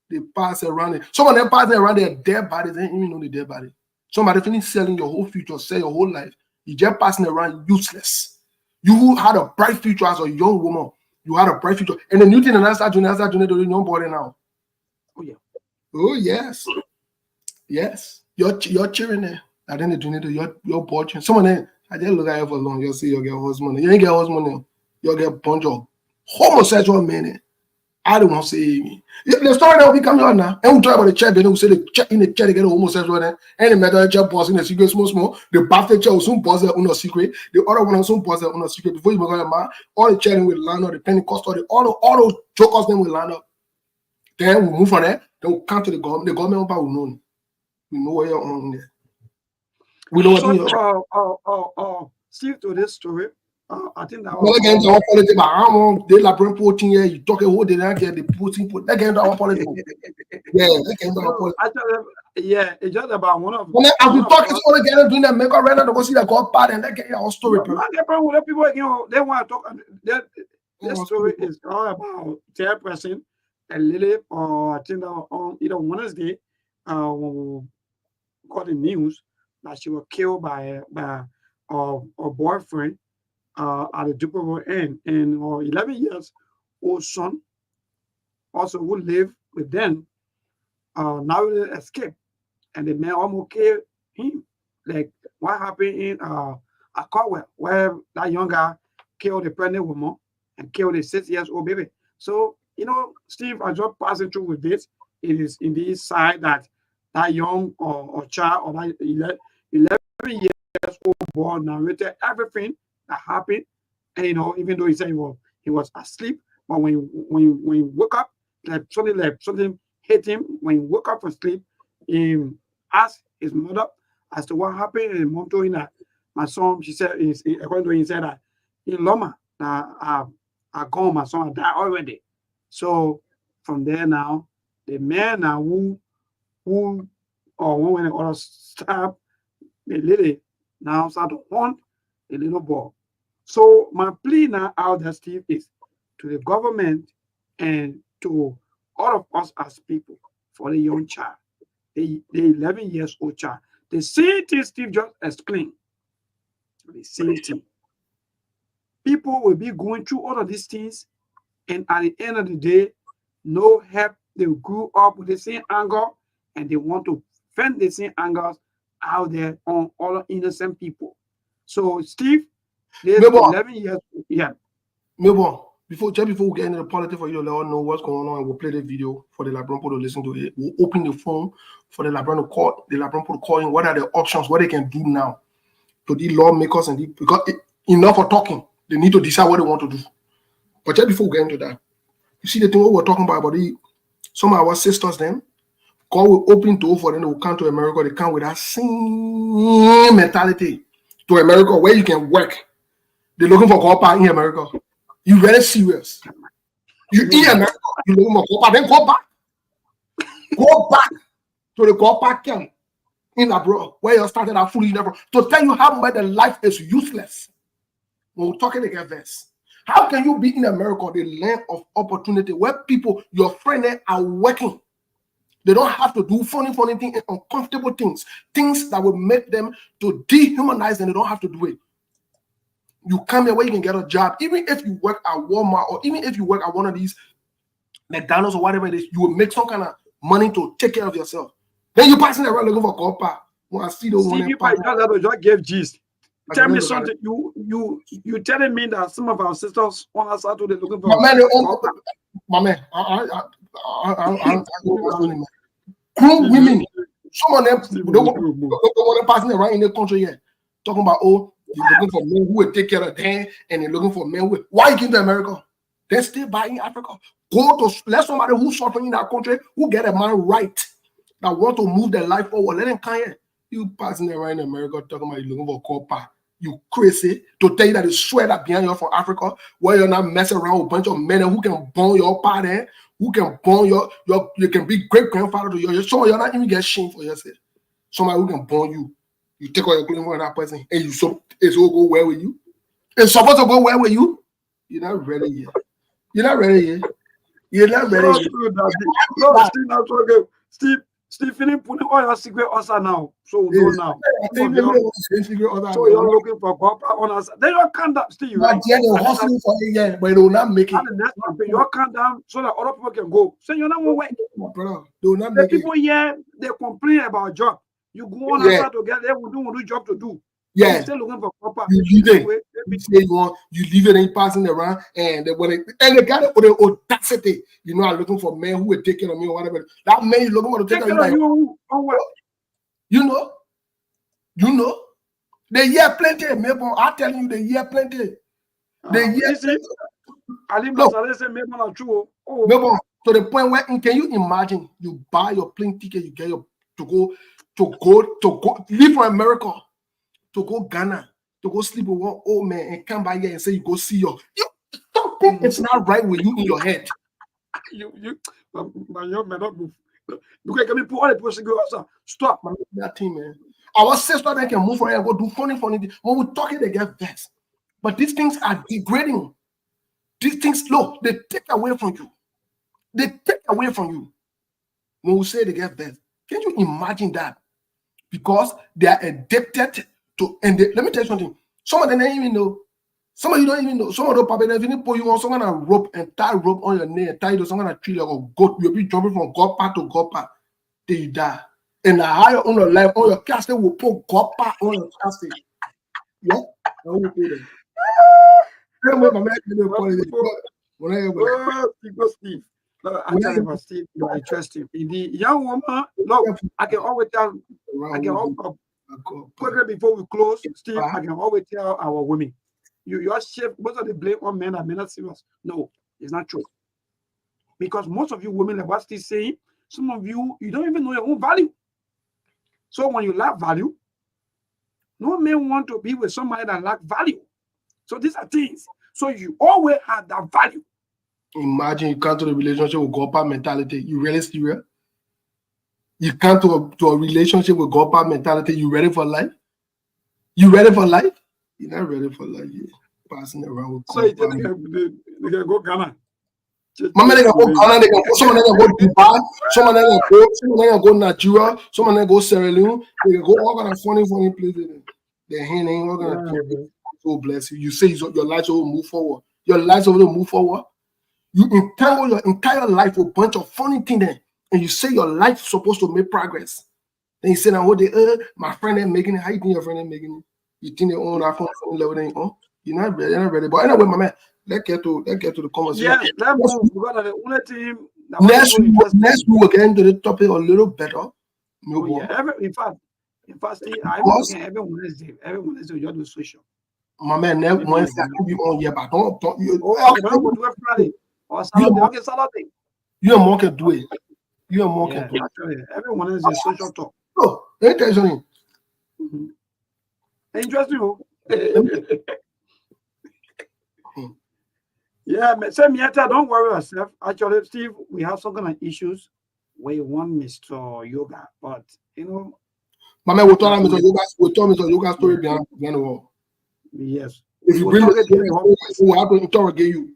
they pass around it. Some of them passing around their dead bodies, they didn't even know the dead body. Somebody finish selling your whole future, sell your whole life. You just passing around useless. You who had a bright future as a young woman, you had a bright future. And the new thing, and I start doing the young boy now. Oh, yeah. Oh, yes. Yes. Your children there. I didn't do it. Your boy. Some of them, I just look at you for long. You'll see you get husband. You ain't get husband. You'll get a bunch of homosexual men. I don't want to say me. The story that will become your now. And we talk about the church, then we say the church in the church, they get a homosexual there. And the metal church boss in the secret, small. The Baptist church will soon boss there on a secret. The other one will soon boss there on a secret. Before you go to man, all the church will land up, the Pentecostal, all those jokers then will land up. Then we move from there. Then we come to the government. The government will know. We know where you're on there. We know what Steve, to this story, I think that was. Again, our politics, but I want they like bring 14 here. You talk a whole day, I get the putting put. Again, our politics. Yeah, again, our politics. Yeah, it's just about one of. When I was talking to all again, doing that make right now to go see that God part and that get our story. With people, they want to talk. This story is all about chairperson and Lily, or I think that on either Wednesday, when we got the news that she was killed by her boyfriend at the Dupero end, and her 11 years old son also who lived with them now escaped, and the man almost killed him. Like what happened in Caldwell, where that young guy killed the pregnant woman and killed a 6 years old baby. So Steve, I just passing through with this. It is in this side that young or child or that 11 years old boy narrated everything that happened, and even though he said he was asleep, but when he woke up, something hit him when he woke up from sleep. He asked his mother as to what happened, and the mom told him that my son, she said, according to him, he said that in Loma, I gone, my son died already. So from there now, the man now who when the other stabbed the lady now start to hunt the little boy. So my plea now out there, Steve, is to the government and to all of us as people for the young child, the 11 years old child. The same thing Steve just explained. The same thing. People will be going through all of these things, and at the end of the day, no help. They grew up with the same anger, and they want to vent the same anger out there on all innocent people. So, Steve, there's 11 years. Yeah. Maybe before we get into the politics, for you to let us know what's going on, and we'll play the video for the Liberian people to listen to it. We'll open the phone for the Liberian people to call in. What are the options? What they can do now to the lawmakers because enough of talking. They need to decide what they want to do. But just before we get into that, you see the thing we're talking about some of our sisters, them, God will open door for them. They will come to America. They come with that same mentality to America where you can work. They're looking for God in America. You very serious. You in America, you looking for God, then go back. Go back to the God camp in abroad where you started out fully never to tell you how much the life is useless. When we're talking against this, how can you be in America, the land of opportunity, where people, your friends are working? They don't have to do funny things and uncomfortable things that will make them to dehumanize, and they don't have to do it. You come here where you can get a job, even if you work at Walmart or even if you work at one of these McDonald's or whatever it is, you will make some kind of money to take care of yourself. Then you're passing around looking for copper. When I see those people just give gist. Tell me something. You telling me that some of our sisters on our side they're looking for my man, women, some of them don't want to pass around in the country yet. Talking about they're looking for men who will take care of them, and they're looking for men who. Why you came to America? They stay by in Africa. Go to let somebody who's suffering in that country who get a man right that want to move their life forward. Let them come here. You passing around in America talking about you looking for copper. You crazy to tell you that you swear that behind you from Africa, where you're not messing around with a bunch of men who can burn your party, who can burn you can be great grandfather to your. Some of you not even get shame for yourself. Somebody who can burn you. You take all your clothing from that person, and it's all go well with you. It's supposed to go well with you. You're not ready yet. You're not ready yet. You're not ready yet. Steve, putting all your secret also now. So we go now. So you're looking for copper on us. They don't count that, Steve. Right? They're hustling for it, yeah, but they will not make it. You count down so that other people can go. So you're not going to wait. Brother, they will not the make people it. Here, they complain about job. You go on outside to get there, we do job to do. Yeah. You're still looking for copper. You leave it. You leave it and passing around, and they got it with the audacity. You know, I'm looking for men who will take care of me or whatever. That man is looking for to take care of you. You know. They hear plenty. I'm telling you, they hear plenty. They hear plenty. To the point where can you imagine you buy your plane ticket, you get your to go leave from America to go Ghana to go sleep with one old man and come back here and say you go see you don't think it's not right with you in your head. My young man not move. You can put all the person go outside. Stop, man. That thing, man. Our sister they can move from here and go do funny things. When we talking, they get vexed. But these things are degrading. These things, look, they take away from you. They take away from you. When we say they get vexed, can you imagine that? Because they are addicted to, and let me tell you something. Some of them don't even know. Some of you don't even know. Some of those people, if you put you on some kind of rope and tie rope on your neck, tie you to some kind of tree like a goat, you'll be jumping from God part to God part till you die. And the higher on your life, on your casket will put God part on your casket. Yeah? I will put it. Steve. I tell you, Steve, you are interesting. In the young woman, look, I can always tell, before we close, Steve, I can always tell our women, your chef, most of the blame on men are not serious. No, it's not true. Because most of you women, like what Steve saying, some of you, you don't even know your own value. So when you lack value, no man want to be with somebody that lack value. So these are things. So you always have that value. Imagine you come to the relationship with God mentality. You really serious? You come to a relationship with God mentality. You ready for life? You ready for life? You're not ready for life. You're passing around with God. So they can go Ghana. Mama, they can go Ghana. They can go. Some of them go Dubai. Some of them can go Nigeria. Some of them go Sierra Leone. They can go all kind of funny places. They're handing all kind of so bless you. You say your life will move forward. Your life will move forward. You entangle your entire life with a bunch of funny things there, and you say your life is supposed to make progress. Then you say, now what my friend ain't making it. How you think your friend ain't making it? You think they own that phone level ain't on? You're not ready. But anyway, my man, let's get to the conversation. Yeah, let's move. Because the only team next we will get into the topic a little better. In fact, Steve, I work every Wednesday. Every Wednesday you do social. My man, next Wednesday I can be on here, but don't you Friday. Or Saturday. You and Mark can do it. You and Mark can do it. Actually, everyone is a social talk. Oh, interesting. Interesting. Yeah, don't worry yourself. Actually, Steve, we have some kind of issues where you want Mr. Yoga, but you know. My man, we'll talk Mr. Yoga story behind the wall. Yes. If you bring the we'll have to interrogate you.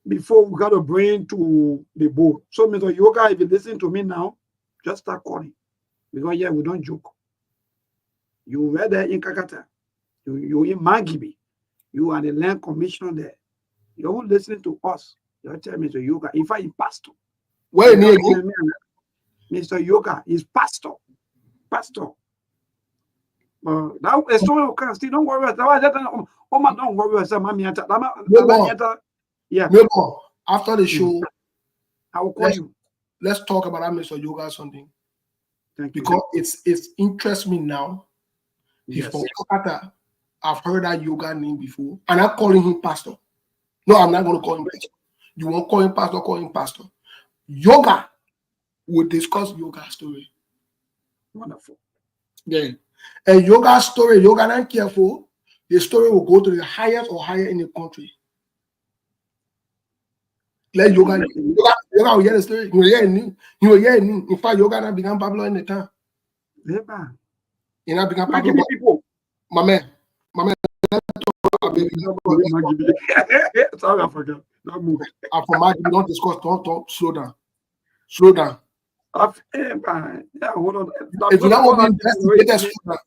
Before we got to bring to the board. So, Mr. Yoga, if you listen to me now, just start calling. Because, yeah, we don't joke. You were there in Kakata. You in Magibi. You are the land commissioner there. You're listening to us. You're telling Mr. Yoga. In fact, he's pastor. Where is Mr. Yoga is pastor. Pastor. Now a story will come. Still, don't worry about that. Oh my, don't worry about mommy. Yeah. After the show, I will call you. Let's talk about that Mr. Yoga something. Thank you. Because it's interests me now. He's Yes. from Kolkata. I've heard that yoga name before, and I'm calling him pastor. No, I'm not going to call him pastor. You won't call him pastor, call him pastor. Yoga. We'll discuss yoga story. Wonderful. Yeah. And yoga story, yoga not careful, the story will go to the highest or higher in the country. Let yoga will hear the story. You will hear it. In fact, yoga not become popular in the town. Yeah. You not become popular. People. My man. Sorry, I forgot. Don't move. I'm from Maggie. Don't discuss. Don't slow down. Slow down. Yeah, hold on. If you don't want to investigate, slow down.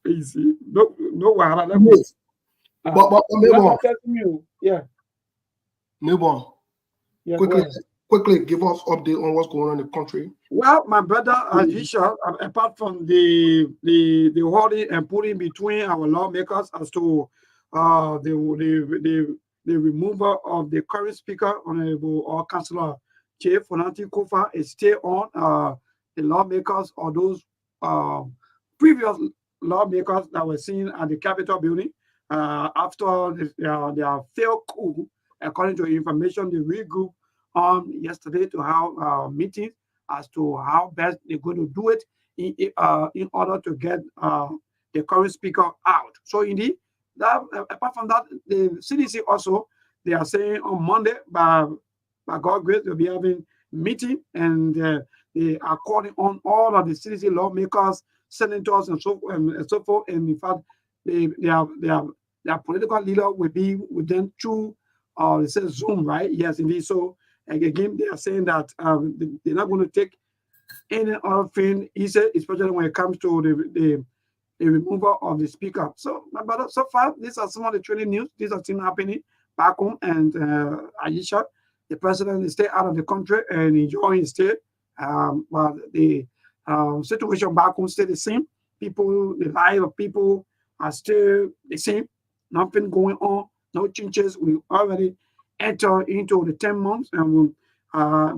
Easy. No, Yeah. Newborn. Yeah, Quickly give us update on what's going on in the country. Well, my brother, as usual, apart from the holding and putting between our lawmakers as to the removal of the current speaker, Honorable or Councillor Chief Fonanti Kofa, is still on. The lawmakers or those previous lawmakers that were seen at the Capitol building after their failed coup, according to information they regrouped on yesterday to have meetings as to how best they're going to do it in order to get the current speaker out. So indeed, that, apart from that, the CDC also, they are saying on Monday, by God's grace, they'll be having meeting, and they are calling on all of the CDC lawmakers, senators, and so forth. And in fact, their political leader will be with them through they say Zoom, right? Yes, indeed. So again, they are saying that they're not going to take any other thing easy, especially when it comes to the removal of the speaker. So, but so far, these are some of the training news. These are things happening back home, and Aisha, the president, is still out of the country and enjoying his stay. But the situation back home still the same. People, the life of people are still the same. Nothing going on. No changes. We already enter into the 10 months, and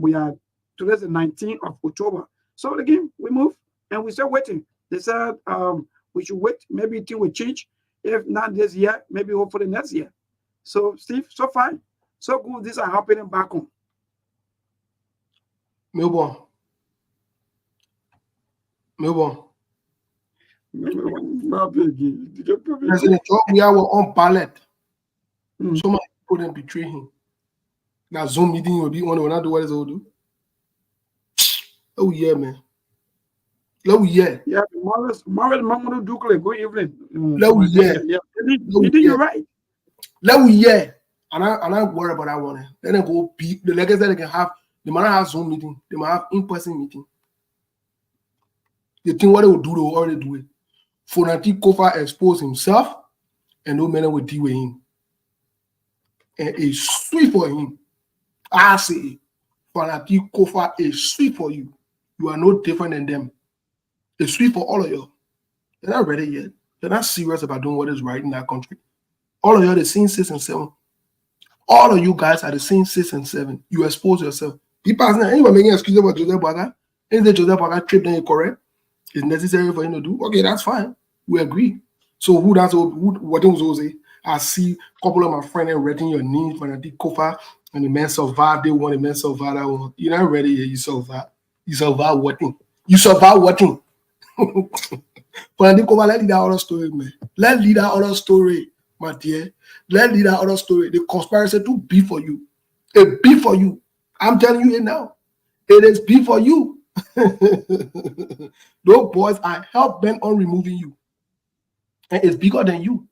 we are today's the 19th of October. So again, we move and we start waiting. They said we should wait. Maybe things will change. If not this year, maybe hopefully next year. So Steve, so fine, so good. These are happening back home. Melbourne. President Trump, we are on ballot. So many people didn't betray him. That Zoom meeting will be one will not do what is all do. Oh yeah, man. Oh yeah. Yeah, Morris Mamadou Dukle, good evening. Oh yeah. You're right. Oh yeah. And I worry about that one. Then they go beat the legacy that they can have. They might not have Zoom meeting. They might have in-person meeting. You think what they will do, they will already do it. Fonanti Kofa exposed himself, and no man will deal with him. And it's sweet for him. I say, Fonanti Kofa is sweet for you. You are no different than them. It's sweet for all of you. They're not ready yet. They're not serious about doing what is right in that country. All of you are the same 6 and 7. All of you guys are the same 6 and 7. You expose yourself. People are saying, anyone making excuses about Joseph Baga? Anything Joseph Baga trip then you correct? It's necessary for him to do. Okay, that's fine. We agree. So what was say? I see a couple of my friends reading your name for the Kofa and the men survive. They want the men survive that one. You're not ready yet. You survive. You survive what thing? You survive what thing? But let lead that other story, man. Let lead that other story, my dear. Let lead that other story. The conspiracy to be for you. It be for you. I'm telling you it now. It is be for you. Those boys are hell bent on removing you. And it's bigger than you.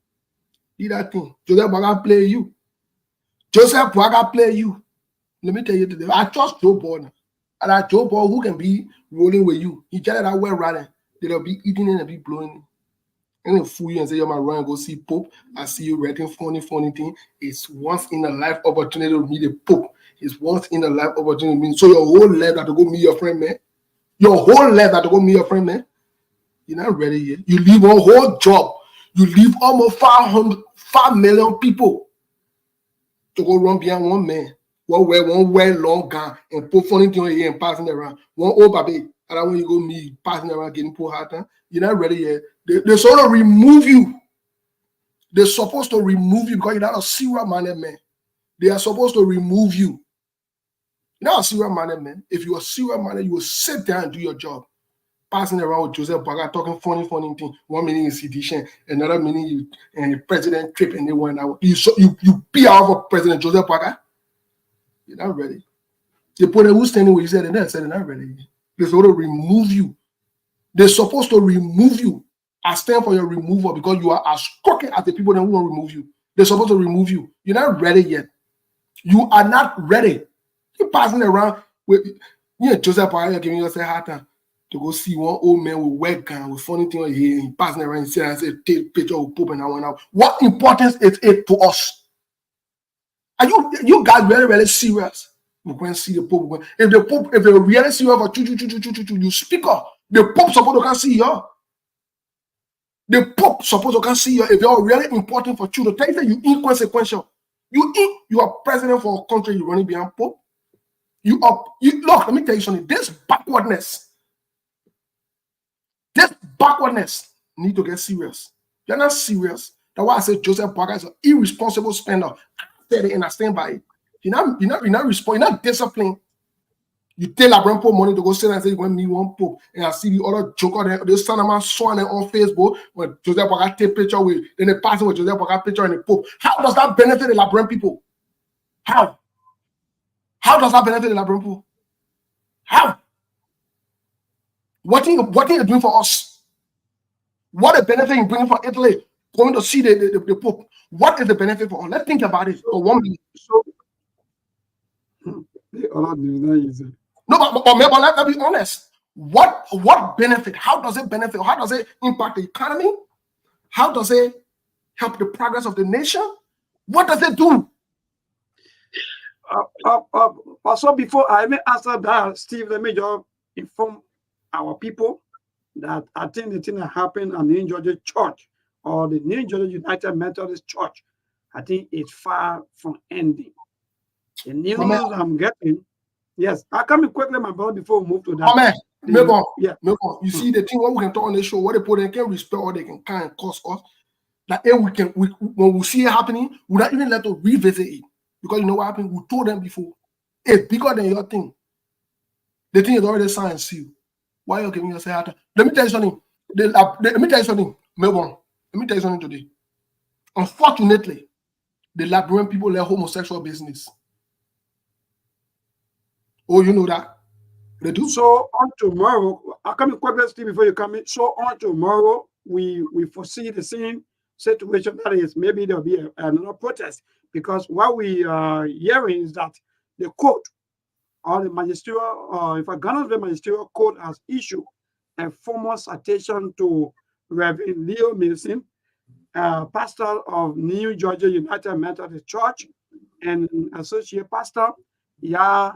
See that thing. Joseph Baga play you. Joseph Baga play you. Let me tell you today. I trust Joe Ball now. And that Joe Ball who can be rolling with you. He just that well running. They'll be eating and be blowing. And then fool you and say, you're my run and go see Pope. I see you writing funny thing. It's once in a life opportunity to meet the Pope. It's once in a life opportunity to meet. So your whole life that to go meet your friend, man. Your whole life that to go meet your friend, man. You're not ready yet. You leave a whole job. You leave almost 5 million people to go run behind one man. One wear long gown and put funny thing on your ear and passing around. One old baby. And then when you go meet passing around getting pulled hard, you're not ready yet. They sort of remove you. They're supposed to remove you because you're not a serious-minded man. They are supposed to remove you. You're not a serious-minded man. If you're a serious-minded, you will sit down and do your job. Passing around with Joseph Baga talking funny thing. 1 minute in sedition, another minute you and the president trip and they went out. You be out of President Joseph Baga. You're not ready. The point who's standing where you said they're not ready. They're supposed to remove you. They're supposed to remove you. I stand for your removal because you are as crooked as the people that will remove you. They're supposed to remove you. You're not ready yet. You are not ready. You're passing around with Joseph Baga giving you a hard time to go see one old man with wet gun with funny thing on his head and passing around and say, take picture of Pope and I went out. What importance is it to us? Are you guys really serious? We go and see the Pope. If they're really serious for you speak up. The Pope supposed to can see you. The Pope supposed to can see you if you're really important for you to tell you that you inconsequential. You are president for a country, you're running behind Pope. Look, let me tell you something. This backwardness need to get serious. You're not serious. That's why I said Joseph Baga is an irresponsible spender. I said it and I stand by it. You're not disciplined. You tell LeBron Pope money to go sit and say, when me one Pope, and I see the other joker there, they send them swan on Facebook when Joseph Baga take picture with, then they pass it with Joseph Baga picture and the Pope. How does that benefit the LeBron people? How? How does that benefit the LeBron people? How? What are you doing for us? What a benefit you bringing for Italy? Going to see the Pope. What is the benefit for us? Let's think about it for 1 minute. No, but let's be honest. What benefit? How does it benefit? How does it impact the economy? How does it help the progress of the nation? What does it do? Also, before I may answer that, Steve, let me just inform our people that I think the thing that happened at the New Georgia Church or the New Georgia United Methodist Church, I think it's far from ending. The news I'm getting, yes, I come in quickly, my brother, before we move to that. You see the thing what we can talk on the show, what they put, they can respect or they can kind of cost us. That when we see it happening, we're not even let to revisit it. Because you know what happened? We told them before. It's bigger than your thing. The thing is already signed and sealed. Why are you giving us a hard time? Let me tell you something. Let me tell you something, Melbourne. Let me tell you something today. Unfortunately, the Liberian people let homosexual business. Oh, you know that? They do. So on tomorrow, I'll come in quickly, Steve, before you come in. So on tomorrow, we foresee the same situation that is maybe there'll be another protest. Because what we are hearing is that the court or the magisterial, if I Ghana's the magisterial court has issued a formal citation to Reverend Leo Mason, pastor of New Georgia United Methodist Church, and associate pastor Ya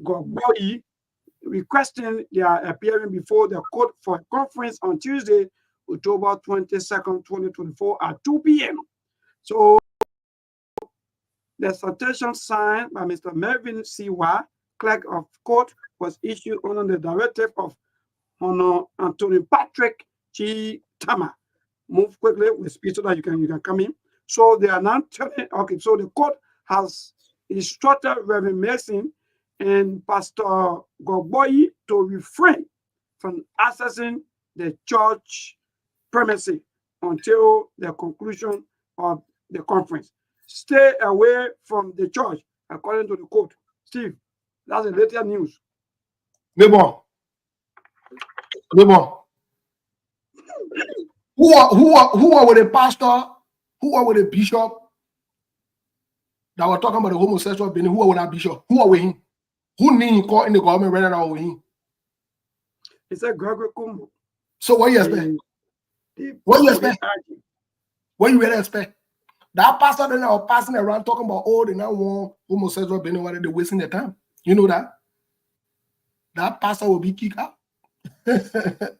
Gogboyi, requesting their appearing before the court for a conference on Tuesday, October 22nd, 2024 at 2 p.m. So the citation signed by Mr. Melvin Siwa, clerk of court, was issued under the directive of Honor Anthony Patrick G. Tama. Move quickly with speed so that you can come in. So they are now telling, okay, so the court has instructed Reverend Mason and Pastor Gogboyi to refrain from accessing the church premises until the conclusion of the conference. Stay away from the church, according to the court. Steve, that's the latest news. Who are with the pastor? Who are with the bishop that were talking about the homosexual business? Who are with that bishop? Who are with him? Who need him call in the government right now with him? It's a Gregory Kumbo. So what you expect? What you expect? What you really expect? That pastor then are passing around talking about, oh, they now want homosexual business, why they're wasting their time. You know that? That pastor will be kicked out.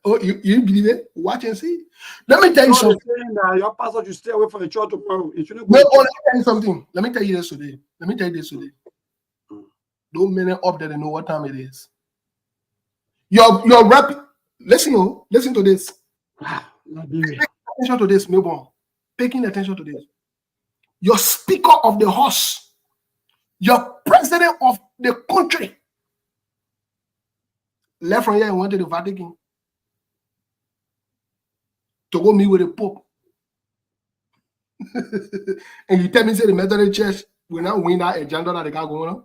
Oh, you believe it? Watch and see. Let me tell you So something. they're saying that your pastor should stay away from the church tomorrow. You shouldn't go No, to oh, let church. me tell you something. Let me tell you this today. Let me tell you this today. Don't many up there know what time it is. Your rep. Listen to this. Liberia. Pay attention to this, Melbourne. Paying attention to this. Your speaker of the house, your president of the country, left from here and went to the Vatican to go meet with the Pope. And you tell me, say the Methodist Church will not win that agenda that they got going on.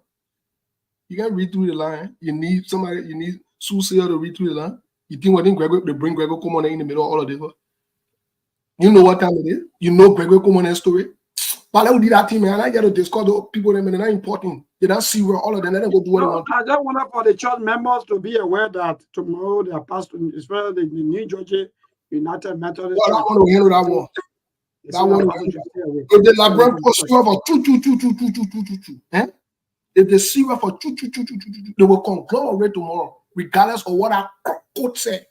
You can read through the line. You need somebody, you need soothsayer to read through the line. You think when they bring Gregor Common in the middle of all of this? You know what time it is. You know Gregor Common story. But I would do that thing, man. I get to discuss the people, they're not important. They don't see where all of them, they don't go do what they want. I just want for the church members to be aware that tomorrow their pastor, especially the New Georgia United Methodist Well, I Church. want to handle that one. That one. If the Labrador posture for two, if they see her for two, they will conglomerate tomorrow, regardless of what our court said.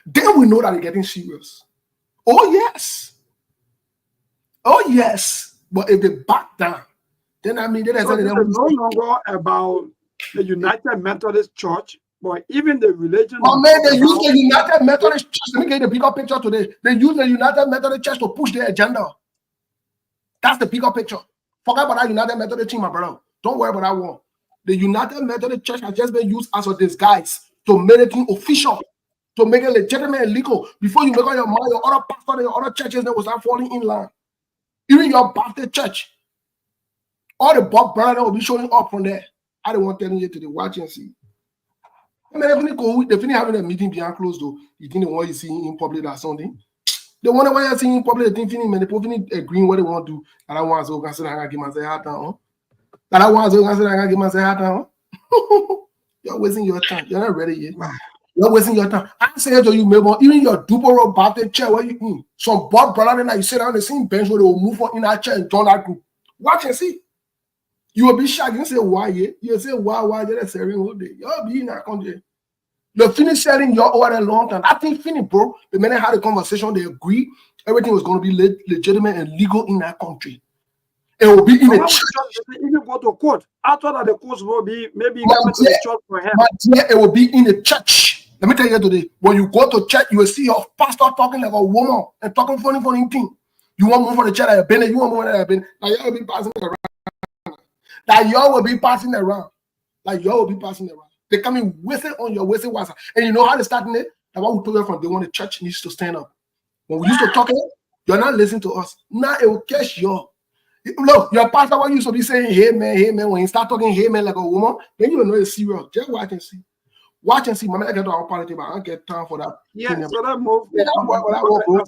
Then we know that they're getting serious. Oh yes. Oh yes. But if they back down, then I mean, so this is no longer about the United Methodist Church, but even the religion. But man, they use the United Methodist Church. Let me get the bigger picture today. They use the United Methodist Church to push their agenda. That's the bigger picture. Forget about that United Methodist team, my brother. Don't worry about that one. The United Methodist Church has just been used as a disguise to make it official, to make it legitimate and legal. Before you make up your mind, your other pastors and your other churches, they will start falling in line. Even your Baptist church, all the Bob brothers will be showing up from there. I don't want telling you to the watch and see. I mean, they finish having a meeting behind closed door. You think the one you see in public or something? The one that you're seeing in public, they think finish, they finish agreeing what they want to do. And I want to consider I give myself hard time. And I want to consider I give myself hard time. You're wasting your time. You're not ready yet. You're wasting your time. I say to you, maybe even your Duporo Baptist chair where you some Bob brother that you sit down the same bench where they will move on in that chair and join that group. Watch and see. You will be shocked. You say, why? You say, why? You're serving all day. You'll be in that country. They finish selling your over a long time. That thing finished, bro. The minute had a conversation, they agree everything was going to be legitimate and legal in that country. It will be in a church. Even go to court. After that, the court will be maybe coming to the church for help. But yeah, it will be in the church. Let me tell you today, when you go to church, you will see your pastor talking like a woman and talking funny thing. You want more for the church that you've been, you want more that you've been. Now y'all will be passing around. Like y'all will be passing around. They come in with it on your wasted water. And you know how they starting it? That's what we told you from day one, the church needs to stand up. When we used to talk, you're not listening to us. Now it will catch you. Look, your pastor what used to be saying, hey man. When you start talking hey man like a woman, then you will know it's serious. Just watch and see. Watch and see. My man, I get to our politics, but I don't get time for that. Yeah, so that move. Yeah, don't worry about that one, bro.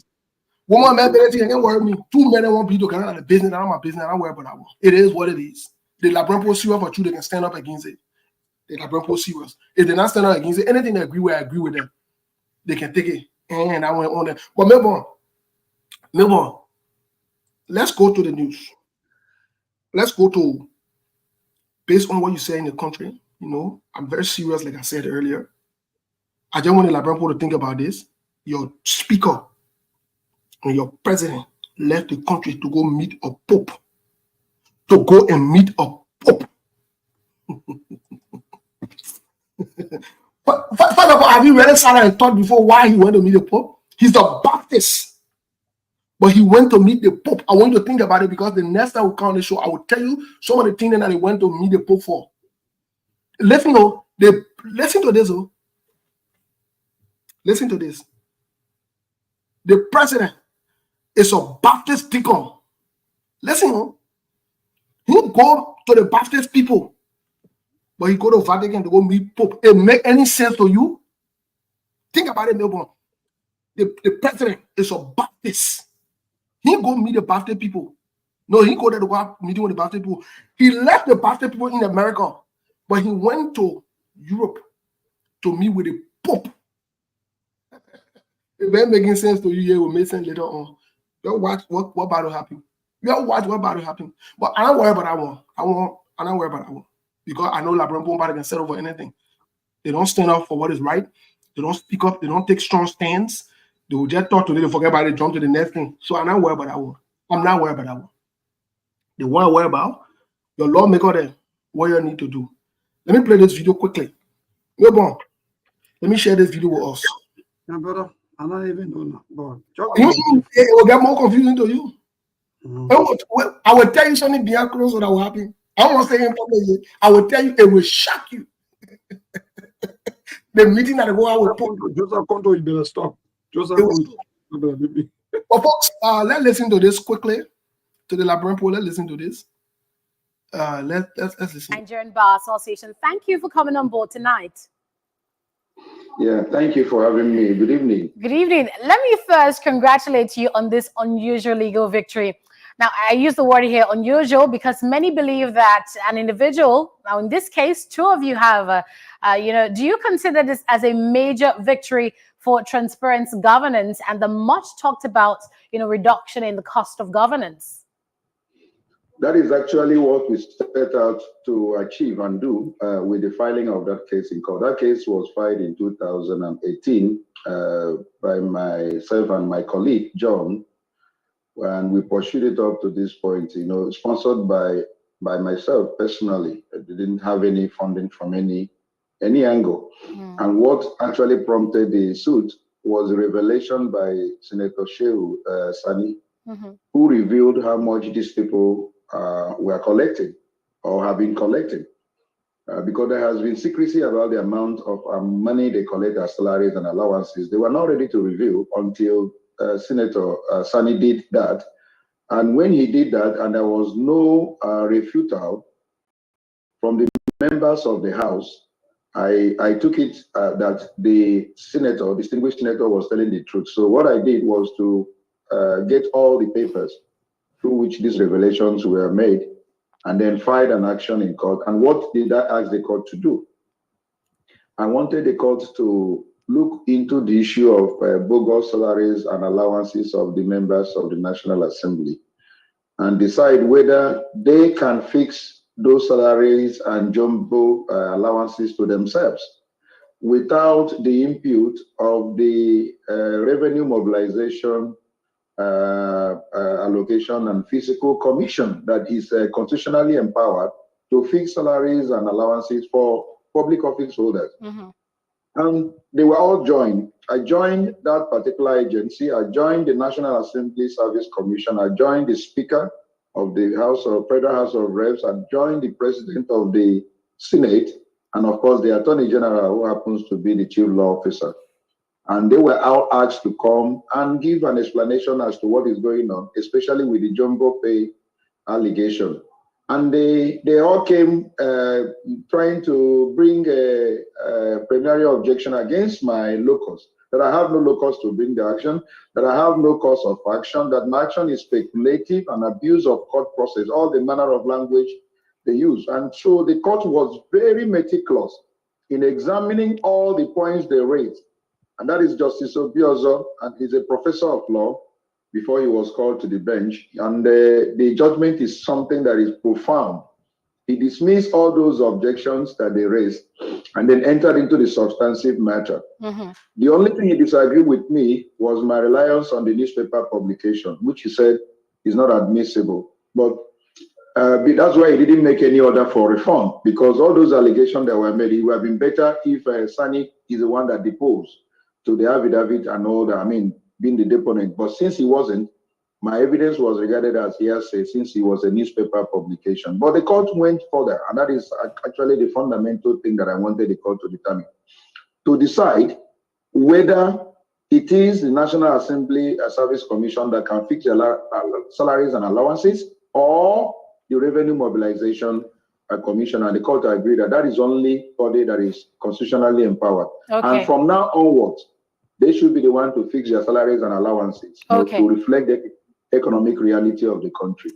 Woman, man, you can't worry me. 2 men and 1 people can run the business. I don't my business. I don't worry about that one. It is what it is. The Labrampo serious for you, they can stand up against it. The Labrampo serious. If they're not standing up against it, anything they agree with, I agree with them. They can take it. And I went on there. But Melbourne, let's go to the news. Let's go to, based on what you say in the country, you know, I'm very serious, like I said earlier. I just want the Labrampo to think about this. Your speaker and your president left the country to go meet a pope. To go and meet a pope. First of all, have you really sat and thought before why he went to meet the pope? He's a Baptist. But he went to meet the Pope. I want you to think about it because the next time we come on the show, I will tell you some of the things that he went to meet the Pope for. Listen to this. Listen to this. The president is a Baptist deacon. Listen. He go to the Baptist people, but he go to Vatican to go meet Pope. It make any sense to you? Think about it, Melbourne. The president is a Baptist. He go meet the Baptist people. No, he go there to go meeting with the Baptist people. He left the Baptist people in America, but he went to Europe to meet with the Pope. If that making sense to you, it will make sense later on. You'll watch what about to happen. You'll watch what about to happen. But I don't worry about that one. I don't worry about that one. Because I know Labrampo can settle for anything. They don't stand up for what is right. They don't speak up. They don't take strong stands. They will just talk today, they forget about it, jump to the next thing. So I'm not worried about that one. I'm not worried about that one. The one I worry about, your lawmaker there, what you need to do. Let me play this video quickly. Yo, bon. Let me share this video with us. Yeah, brother, I don't even know now. It will get more confusing to you. I will tell you something behind closed door that will happen. I don't want to say in public. I will tell you, it will shock you. The meeting that go out will put Joseph Konto, you better stop. Joseph Konto. But folks, let's listen to this quickly. To the Liberian poll, let's listen to this. Let's listen. Nigerian Bar Association, thank you for coming on board tonight. Yeah, thank you for having me. Good evening. Good evening. Let me first congratulate you on this unusual legal victory. Now, I use the word here unusual because many believe that an individual, now in this case, two of you have, do you consider this as a major victory for transparent governance and the much talked about, reduction in the cost of governance? That is actually what we set out to achieve and do with the filing of that case in court. That case was filed in 2018 by myself and my colleague, John, and we pursued it up to this point, sponsored by myself personally. I didn't have any funding from any angle. And what actually prompted the suit was a revelation by Senator Shehu Sani, who revealed how much these people were collecting or have been collecting. Because there has been secrecy about the amount of money they collect as salaries and allowances. They were not ready to reveal until Senator Sani did that. And when he did that, and there was no refutal from the members of the House, I took it that the distinguished senator, was telling the truth. So what I did was to get all the papers through which these revelations were made, and then filed an action in court. And what did I ask the court to do? I wanted the court to look into the issue of bogus salaries and allowances of the members of the National Assembly and decide whether they can fix those salaries and jumbo allowances to themselves without the input of the revenue mobilization allocation and fiscal commission that is constitutionally empowered to fix salaries and allowances for public office holders. And they were all joined. I joined that particular agency. I joined the National Assembly Service Commission. I joined the Speaker of the Federal House of Reps. I joined the President of the Senate, and of course the Attorney General, who happens to be the Chief Law Officer. And they were all asked to come and give an explanation as to what is going on, especially with the jumbo pay allegation. And they all came trying to bring a plenary objection against my locus, that I have no locus to bring the action, that I have no cause of action, that my action is speculative and abuse of court process, all the manner of language they use. And so the court was very meticulous in examining all the points they raised. And that is Justice Obiozo, and he's a professor of law before he was called to the bench. And the judgment is something that is profound. He dismissed all those objections that they raised and then entered into the substantive matter. The only thing he disagreed with me was my reliance on the newspaper publication, which he said is not admissible. But that's why he didn't make any order for reform, because all those allegations that were made, it would have been better if Sani is the one that deposed to the affidavit and all that, being the deponent. But since he wasn't, my evidence was regarded as hearsay since he was a newspaper publication. But the court went further, and that is actually the fundamental thing that I wanted the court to determine. To decide whether it is the National Assembly Service Commission that can fix the salaries and allowances, or the Revenue Mobilization Commission. And the court agreed that that is only body that is constitutionally empowered. And from now onwards, they should be the one to fix their salaries and allowances to reflect the economic reality of the country.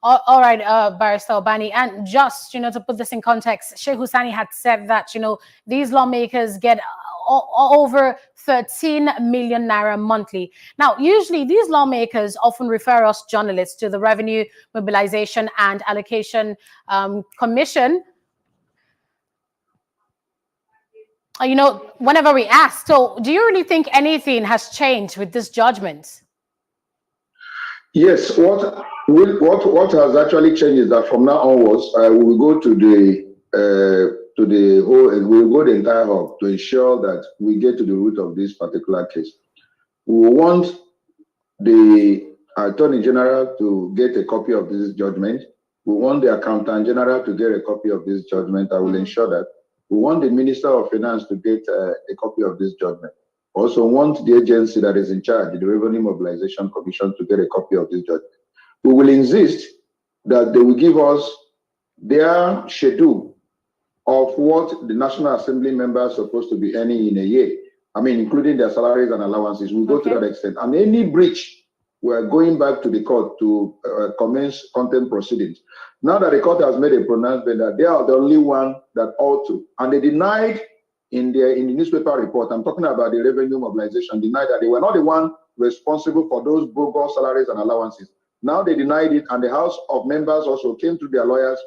All right, Barrister Obani, and just to put this in context, Shehu Sani had said that these lawmakers get over 13 million naira monthly. Now, usually these lawmakers often refer us journalists to the Revenue Mobilization and Allocation Commission. you know, whenever we ask. So do you really think anything has changed with this judgment? Yes, what has actually changed is that from now onwards, we will go to the whole, we will go the entire hub to ensure that we get to the root of this particular case. We want the Attorney General to get a copy of this judgment. We want the Accountant General to get a copy of this judgment. I will ensure that. We want the Minister of Finance to get a copy of this judgment. Also want the agency that is in charge, the Revenue Mobilization Commission, to get a copy of this judgment. We will insist that they will give us their schedule of what the National Assembly members are supposed to be earning in a year. I mean, including their salaries and allowances. We'll go to that extent. And any breach, we're going back to the court to commence contempt proceedings. Now that the court has made a pronouncement that they are the only one that ought to, and they denied in the newspaper report, I'm talking about the Revenue Mobilization, denied that they were not the one responsible for those bogus salaries and allowances. Now they denied it, and the House of Members also came to their lawyers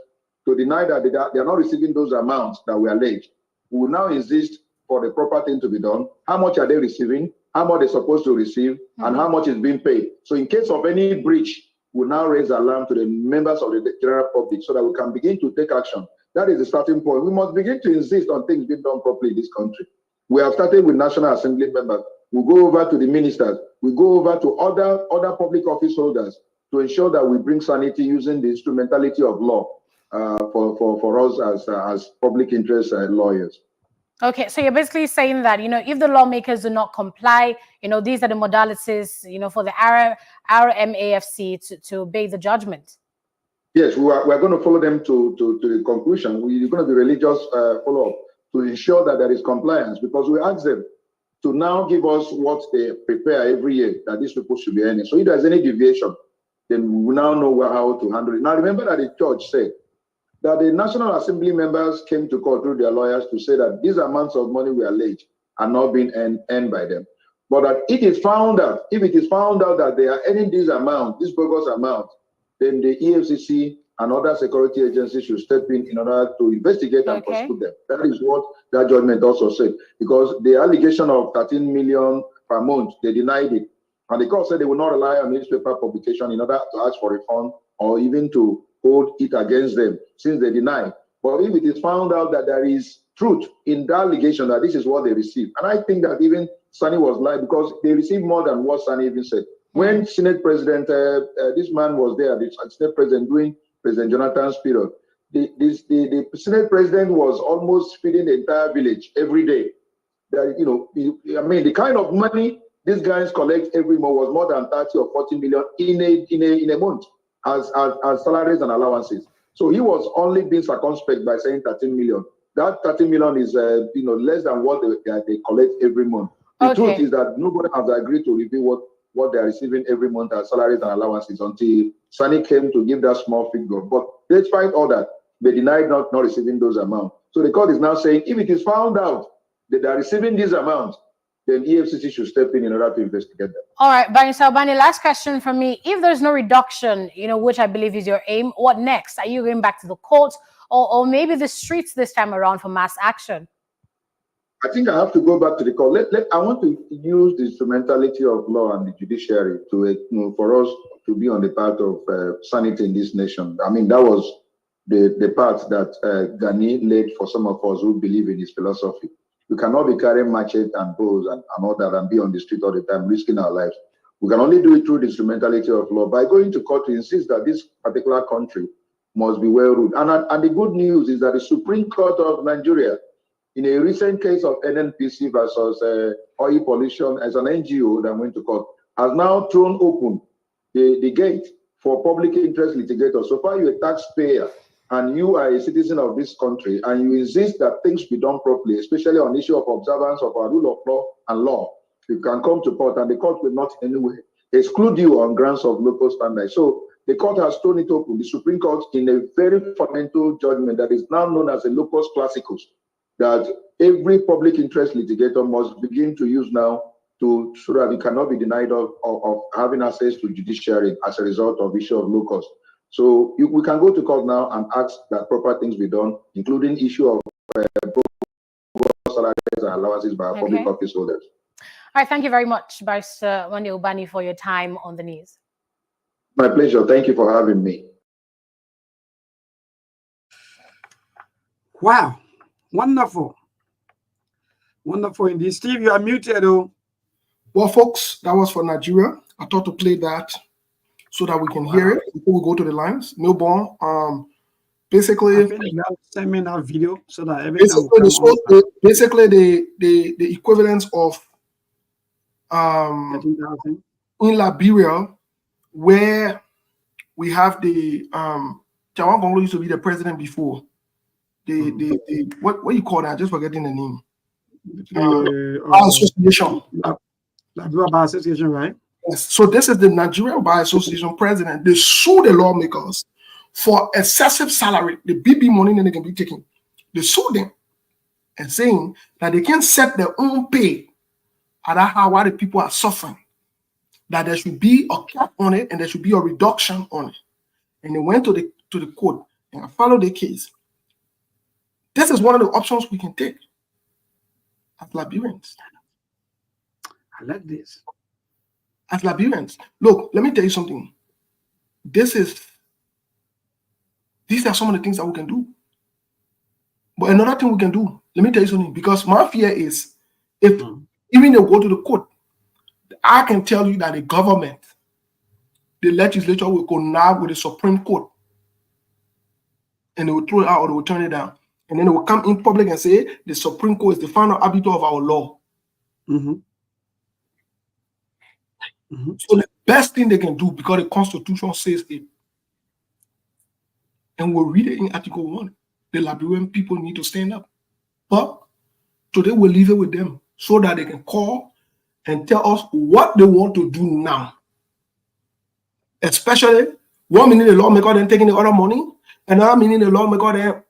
to deny that they are not receiving those amounts that were alleged. We will now insist for the proper thing to be done. How much are they receiving? How much they're supposed to receive? And how much is being paid? So in case of any breach, we'll now raise alarm to the members of the general public so that we can begin to take action. That is the starting point. We must begin to insist on things being done properly in this country. We have started with National Assembly members. We go over to the ministers. We go over to other public office holders to ensure that we bring sanity using the instrumentality of law for us as public interest to Okay, so you're basically saying that, you know, if the lawmakers do not comply, you know, these are the modalities, you know, for the RMAFC to obey the judgment. Yes, we're going to follow them to the conclusion. We're going to be religious follow-up to ensure that there is compliance, because we ask them to now give us what they prepare every year that these people should be earning. So if there's any deviation, then we now know how to handle it. Now, remember that the judge said that the National Assembly members came to court through their lawyers to say that these amounts of money were alleged are not being earned by them. But that if it is found out that they are earning these amounts, this bogus amount, then the EFCC and other security agencies should step in order to investigate and prosecute them. That is what that judgment also said. Because the allegation of 13 million per month, they denied it. And the court said they will not rely on newspaper publication in order to ask for refund or even to hold it against them, since they deny. But if it is found out that there is truth in the allegation that this is what they received, and I think that even Sani was lying, because they received more than what Sani even said. When Senate President, this man was there, the Senate President during President Jonathan's period, the Senate President was almost feeding the entire village every day. That, you know, I mean, the kind of money these guys collect every month was more than 30 or 40 million in a month as salaries and allowances. So he was only being circumspect by saying 13 million. That 13 million is you know, less than what they collect every month. The truth is that nobody has agreed to reveal what they are receiving every month as salaries and allowances until Sani came to give that small figure. But despite all that, they denied not receiving those amounts. So the court is now saying, if it is found out that they are receiving these amounts, then EFCC should step in order to investigate them. All right, Barrister Albani, last question from me. If there's no reduction, you know, which I believe is your aim, what next? Are you going back to the courts or maybe the streets this time around for mass action? I think I have to go back to the court. I want to use the instrumentality of law and the judiciary to, you know, for us to be on the path of sanity in this nation. I mean, that was the path that Gani laid for some of us who believe in his philosophy. We cannot be carrying machete and bows and all that and be on the street all the time, risking our lives. We can only do it through the instrumentality of law by going to court to insist that this particular country must be well ruled. And the good news is that the Supreme Court of Nigeria, in a recent case of NNPC versus oil pollution as an NGO that went to court, has now thrown open the gate for public interest litigators. So far, you're a taxpayer and you are a citizen of this country, and you insist that things be done properly, especially on the issue of observance of our rule of law and law, you can come to court, and the court will not in any way exclude you on grounds of local standards. So the court has thrown it open, the Supreme Court, in a very fundamental judgment that is now known as a locus classicus, that every public interest litigator must begin to use now so that it cannot be denied of having access to judiciary as a result of issue of locus. So we can go to court now and ask that proper things be done, including issue of salaries and allowances by our public office holders. All right, thank you very much, Barrister Wande Ubani, for your time on the news. My pleasure. Thank you for having me. Wow, wonderful. Wonderful indeed. Steve, you are muted, though. Well, folks, that was for Nigeria. I thought to play that so that we can hear it before we go to the lines. Milborn, basically, I think you have to send me that video so that every time basically the equivalence of in Liberia, where we have the Jawan Gonglo used to be the president before. The what you call that? Just forgetting the name. Association. Liberia Bar Association, right? Yes. So this is the Nigerian Bar Association president. They sue the lawmakers for excessive salary, the BB money that they can be taking. They sue them and saying that they can't set their own pay at how why the people are suffering. That there should be a cap on it and there should be a reduction on it. And they went to the court and followed the case. This is one of the options we can take as Liberians. I like this. As Liberians, look, let me tell you something. These are some of the things that we can do. But another thing we can do, let me tell you something, because my fear is if even they go to the court, I can tell you that the government, the legislature will go now with the Supreme Court and they will throw it out or they will turn it down. And then they will come in public and say the Supreme Court is the final arbiter of our law. So the best thing they can do, because the Constitution says it, and we'll read it in Article 1, the Liberian people need to stand up. But today we'll leave it with them so that they can call and tell us what they want to do now. Especially 1 minute the lawmaker then taking the other money, another minute the lawmaker then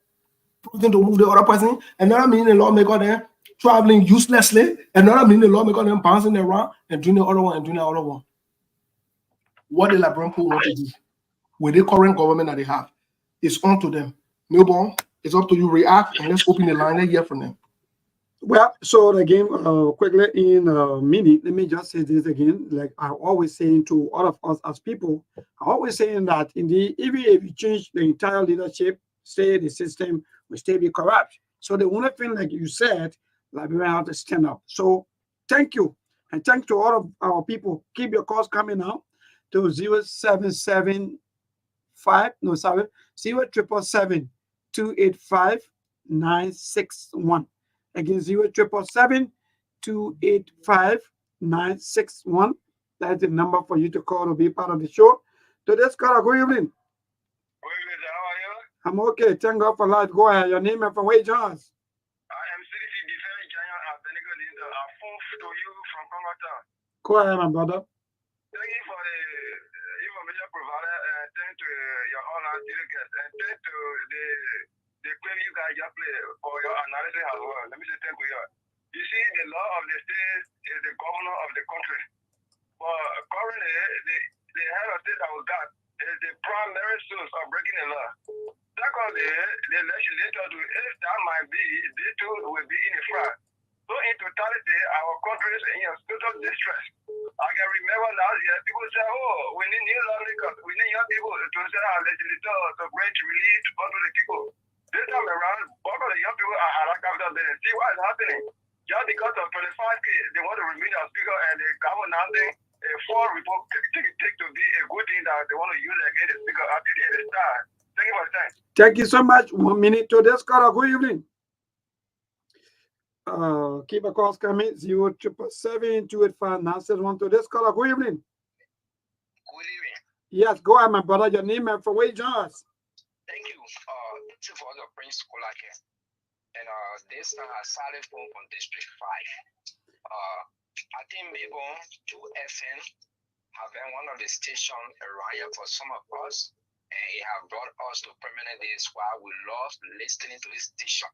putting to move the other person, another minute the lawmaker then traveling uselessly, another minute the lawmaker then bouncing around and doing the other one and doing the other one. What the Liberian people want to do with the current government that they have is on to them. Milborn, it's up to you. React and let's open the line and hear from them. Well, so again, quickly in a minute, let me just say this again. Like I always saying to all of us as people, I always saying that indeed, even if you change the entire leadership, say the system will still be corrupt. So the only thing, like you said, Liberia have to stand up. So thank you. And thanks to all of our people. Keep your calls coming now to 0775-285-961. Again, 0777-285-961. That's the number for you to call to be part of the show. Today's caller, good evening. Good evening, how are you? I'm okay. Thank God for life. Go ahead. Your name and from where you join us? I am CDC Defense Giant and Benego Leader. I'm phone to you from Congo. Go ahead, my brother. Thank you for the information provided and thank to your honor delegates and thank to the claim you guys just play for your analysis as well. Let me say thank you. You see, the law of the state is the governor of the country. But currently, the head of state that we got is the primary source of breaking the law. Secondly, the legislature, if that might be, they too will be in a fraud. So in totality, our country is in a state of distress. I can remember last year, people say, oh, we need new lawmakers, we need young people to send our legislature to bring relief onto the people. This time around, both of the young people are at capital business. See what is happening? Just because of 25K, they want to remain our speaker and the government announcing a full report take to be a good thing that they want to use against the speaker. I think it is time. Thank you for the time. Thank you so much. 1 minute to this caller. Good evening. Keep a calls coming. 0777-285-961 to this caller. Good evening. Good evening. Yes, go ahead, my brother. Your name and from where you join us? Thank you. Thank you for the Prince Scholar here. And this time I started from District 5. I think maybe 2FM have been one of the stations around here for some of us. And it has brought us to permanent days while we love listening to the station.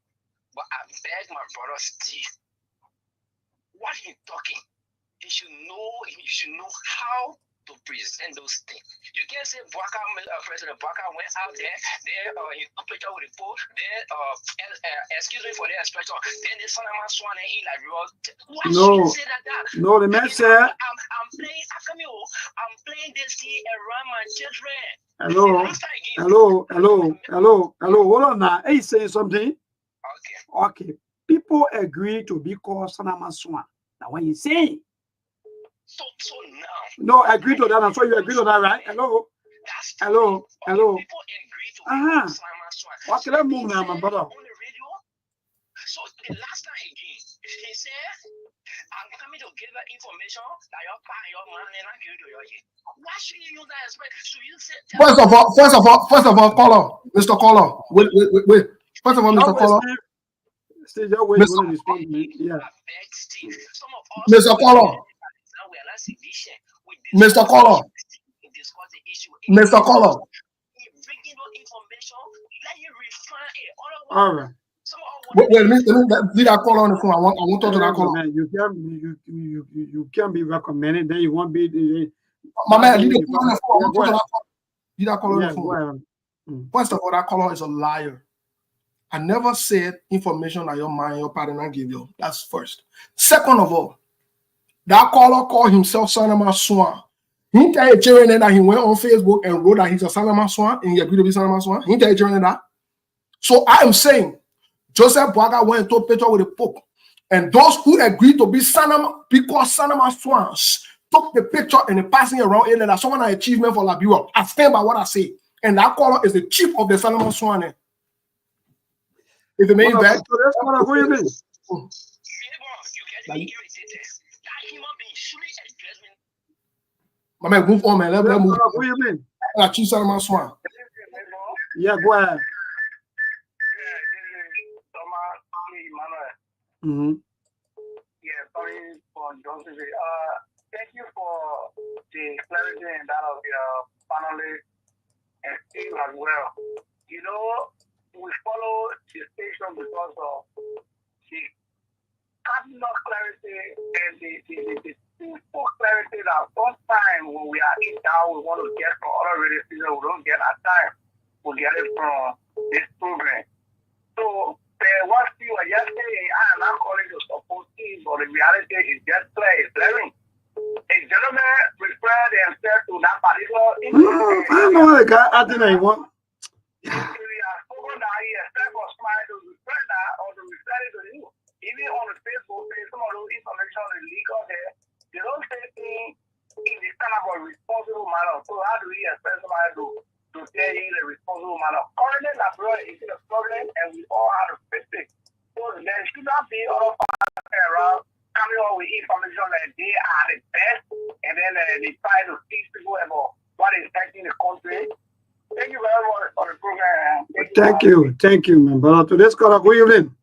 But I beg my brother Steve, what are you talking? You should know how to to present those things. You can't say President Baka went out there, he took picture with the Pope, excuse me for the expression, then the son of my swan and in Liberia. Why should you say that? No, the man said, I'm playing this thing around my children. Hello. Hold on now. Hey, saying something? Okay. People agree to be called Sanama Swan. Now, when you say, so now. No, I agree to that. I'm sure you agree to that, right? Hello. People agree to Sanama Swan. Okay, let's move now, my brother. On the radio. So the last time again, he said, I'm coming to give her information that you're buying your man and I give you your head. Why should you use that aspect? Should you say First of all, caller, Mr. Caller. Wait. First of all, Mr. Caller. Still just wait to respond to me. Yeah. Mr. Caller. Mr. Caller. Mr. Caller. All right. Wait, let me leave that caller on the phone. I want to talk to that caller. Man, you can't be recommended. Then you won't be. My man, leave the caller on the phone. Leave that caller on the phone. First of all, that caller is a liar. I never said information that your man, your partner give you. That's first. Second of all, that caller called himself Sanama Swan. He tell you children that he went on Facebook and wrote that he's a Sanama Swan and he agreed to be Sanama Swan. He tell you children that. So I am saying Joseph Boaga went and took a picture with the Pope. And those who agreed to be Sanama, because Sanama Swans took the picture and the passing around it, that's someone an achievement for Liberia. I stand by what I say. And that caller is the chief of the Sanama Swan. If it means that, who you mean? My man, move on, man. Let move. Who you mean? Chief Sanama Swan. Yeah, go ahead. Yeah, sorry for Joseph. Thank you for the clarity and that of your panelists and Steve as well. You know, we follow the station because of the cardinal clarity and the simple clarity that sometimes when we are in town, we want to get from other radio stations, we don't get at time. We get it from this program. So, what you are just saying, I am not calling to support Steve, but the reality is just clear, it's glaring. A gentleman referred himself to that particular I don't know what the guy acting like what. Even on the Facebook page, some of those information is legal there. They don't say things in this kind of a responsible manner. So how do we expect somebody to tell you in a responsible manner? Currently, Liberia is in a problem and we all have to fix it. So there should not be other parties around coming up with information like they are the best and then they try to teach people about what is affecting the country. Thank you very much for the program. Thank you, man. But today's caller, who you in?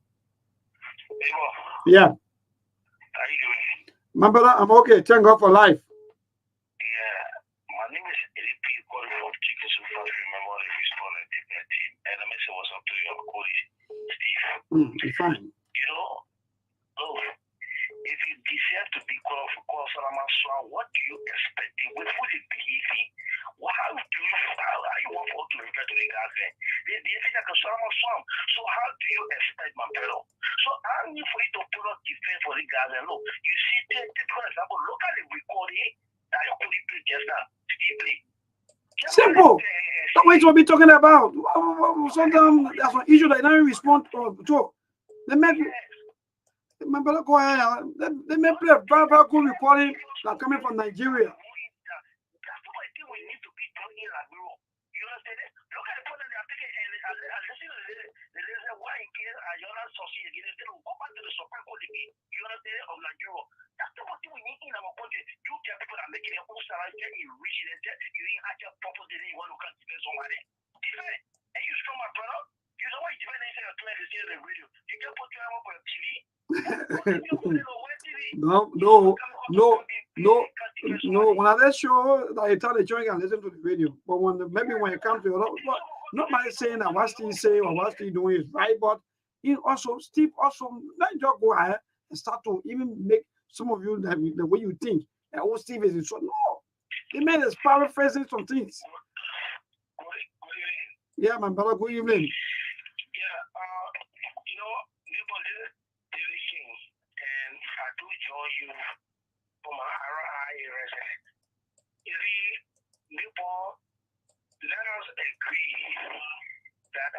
Yeah. How you doing? My brother, I'm okay. Thank God for life. Yeah. My name is LP calling from Chicken Super Memorial Response and team. And the message was up to your colleague, Steve. Fine. You know, if you deserve to be called Sanama Swan, what do you expect? With who they believe in? How you want to refer to the guys there? They think like a Sanama Swan. So how do you expect, my fellow? So I need for you to put up defense for the guys and look, you see, take for example, look at the recording that your colleague played just now. Simple. That's what we'll be talking about. Sometimes there's an issue that I don't respond to. My brother, go ahead. Let me play a very, very good recording that coming from Nigeria. No. When I show that I tell the children can listen to the video, but when it comes to nobody saying that what Steve say or what Steve doing is right, but Steve also let just go ahead and start to even make some of you the way you think. And Steve is so no. The man is paraphrasing some things. Yeah, my brother, good evening. Yeah, you know, neighbor, David King, and I do join you for my RI resident. You see, neighbor, let us agree that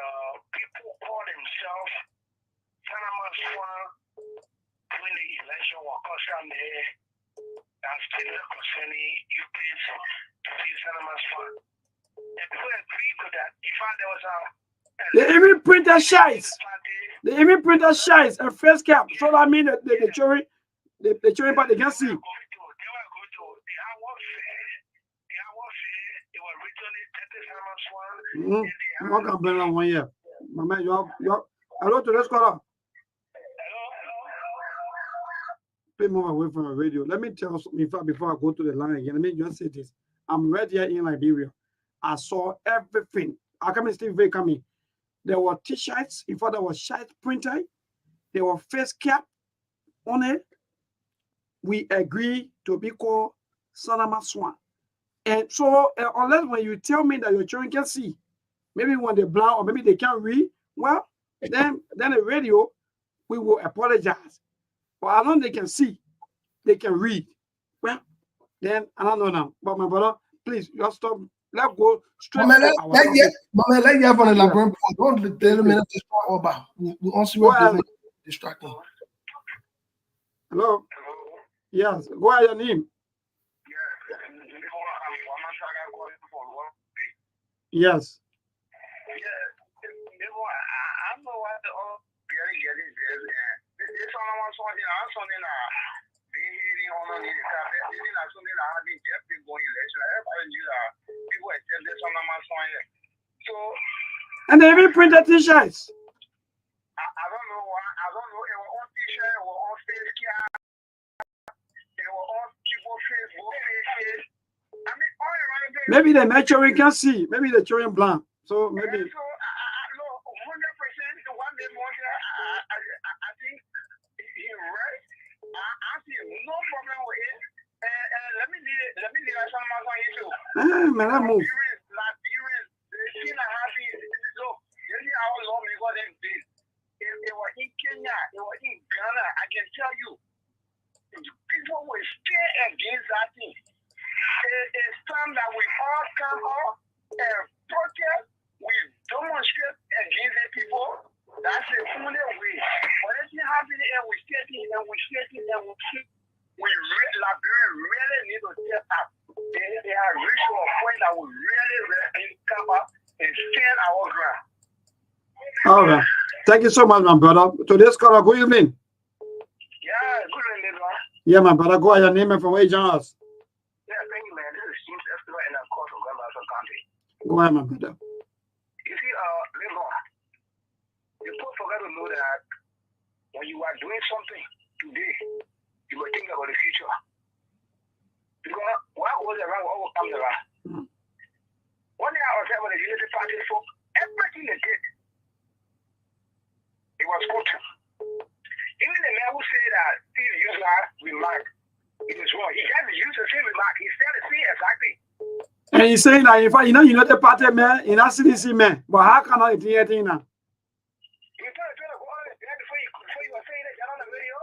people call themselves Panama Swan when the election was concerned there. That's still concerning you please to see Panama Swan. And people agree to that. In fact, there was a they even print the shites. They even print the shites and face cap. So I mean the children, the children, but they can see. They were going to the hour fair. The hour fair, they were ritually tested Panama Swan. What can bring on 1 year? My man, you hello to this caller. Please move away from the radio. Let me tell you something before I go to the line again. Let me just say this. I'm right here in Liberia. I saw everything. I come in Steve Bay coming. There were t-shirts. In fact, there was shirt printer. There were face cap on it. We agree to be called Sanama Swan. And so, unless when you tell me that your children can see, maybe when they're blind or maybe they can't read, well, then the radio, we will apologize. But as long as they can see, they can read. Well, then I don't know now. But my brother, please, just stop. Let's go straight to our topic. Let's get from the Liberian. Don't tell me to distract about. We also want distracting. Hello. Yes. Go ahead, your name. Yes. I know what the all getting there. This one was something else on in and they even print the t-shirts. I don't know why. I don't know. It was on t-shirt. It was on face cap. It was on people Facebook pages. I mean, all around there. Maybe the children can see. Maybe the children blind. So maybe. So, 100% the one they want there. I think he's right. I see no problem with it. Let me leave some of my issue. Man, I move. Liberian, they still happy. Look, really our lawmakers them did. If they were in Kenya, they were in Ghana, I can tell you, people will stay against that thing. It's time that we all come up and protest. We demonstrate against the people. That's the only way. But it's not happening and we stay and we stay and we keep. Liberian really need to step up. They have reached to a point that we really come up and stand our ground. All right. Thank you so much, my brother. Today's caller, good evening. Yeah, good evening, man. Yeah, my brother. Go ahead, your name and from where you join us. Yeah, thank you, man. This is James Escobar in the court of Gambasa County. Go ahead, my brother. You see, Lebron, people forget to know that when you are doing something today, you will think about the future. Because what goes around will come around. One day I was having a unity party for everything they did. It was good. Even the man who said that Steve used that remark, it was wrong. He had to use the same remark. He said the same exactly. And he's saying that if you know United Party man, in a CDC man, but how can I do anything now? You trying to go on before you were saying that on the video.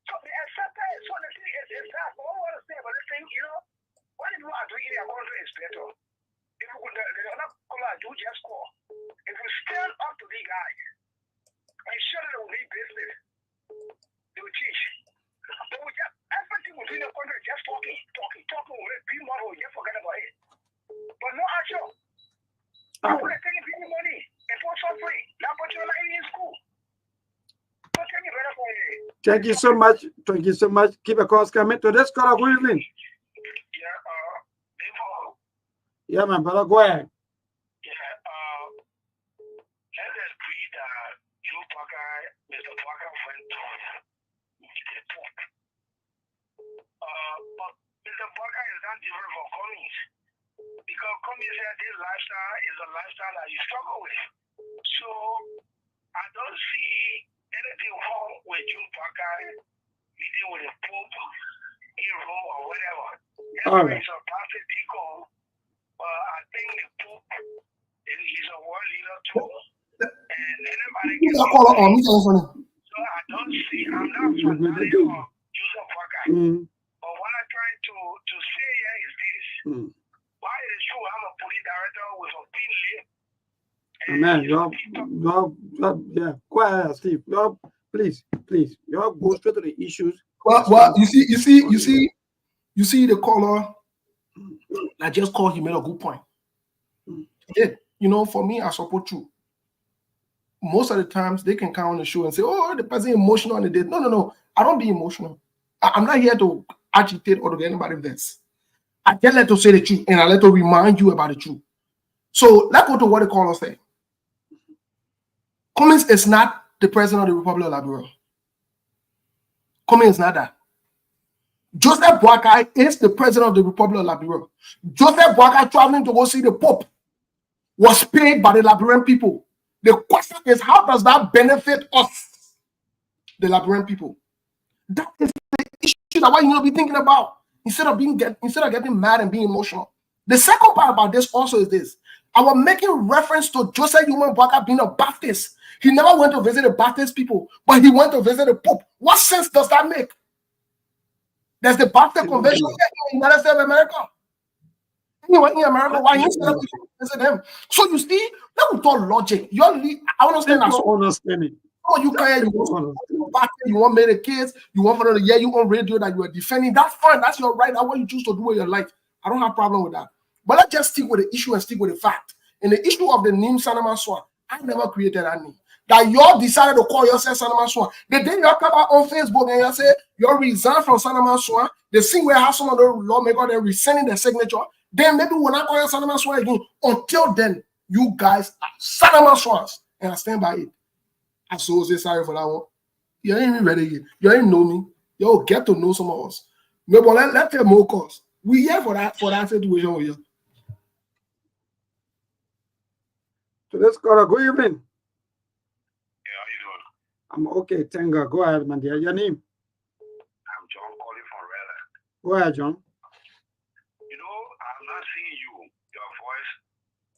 So they accept that. So the thing is that all I want to say about this thing, you know, what people are doing here, according to inspector, if we could, they're not come out do just score. If we stand up to these guys and show them we need business, they will teach. But we just everything we do in the country just talking, be more, we just forget about it. But no action. People are taking people money and for free. Now put you in school. So thank you very much. Thank you so much. Thank you so much. Keep a calls coming. Today's caller, good evening. Yeah, my brother, go ahead. Yeah, let's agree that Joe Parker, Mr. Parker went to the talk. But Mr. Parker is not different from Cummings. Because Cummings said this lifestyle is a lifestyle that you struggle with. So I don't see anything wrong with Joe Parker meeting with the Pope in Rome or whatever. All right. He's a prophet, I think the Pope, he's a world leader too. And anybody can That caller on me, so I don't see, I'm not fanatic of using Waka. But what I'm trying to say here is this. Why is it true I'm a police director with a pin lip? Amen. Yeah. Go ahead, Steve. Please. You go straight to the issues. Well, you see the caller I just called, he made a good point. Yeah, for me, I support you. Most of the times they can come on the show and say, oh, the person emotional on the day. No. I don't be emotional. I'm not here to agitate or to get anybody this. I just like to say the truth and I like to remind you about the truth. So let's go to what the caller said. Cummings is not the president of the Republic of Liberia. Cummings is not that. Joseph Boakai is the president of the Republic of Liberia. Joseph Boakai traveling to go see the Pope was paid by the Liberian people. The question is, how does that benefit us, the Liberian people? That is the issue that you be thinking about instead of getting mad and being emotional. The second part about this also is this: I was making reference to Joseph Boakai being a Baptist. He never went to visit the Baptist people, but he went to visit the Pope. What sense does that make? There's the Baptist Convention in the United States of America. Anyway, in America, why you visit them? So you see, that we talk logic. I understand that. Understanding. Oh, you can't. You want to make the kids. You want for them to hear you on radio that you are defending. That's fine. That's your right. That's what you choose to do with your life. I don't have a problem with that. But let's just stick with the issue and stick with the fact. In the issue of the name Sanama Swan, I never created that name. That y'all decided to call yourself Sanama Swan. The day y'all come out on Facebook and y'all say y'all resign from Sanama Swan, the thing where have some of the lawmakers they're rescinding their signature, then maybe we'll not call you Sanama Swan again. Until then, you guys are Sanama Swans. And I stand by it. I so say sorry for that one. You ain't even ready yet. You ain't know me. Yo, get to know some of us. Maybe let's take more calls. We here for that situation with you. So let's go. Good evening. How you doing? I'm okay, thank God. Go ahead, man dear. Your name? I'm John calling from Rella. Go ahead, John. I'm not seeing you. Your voice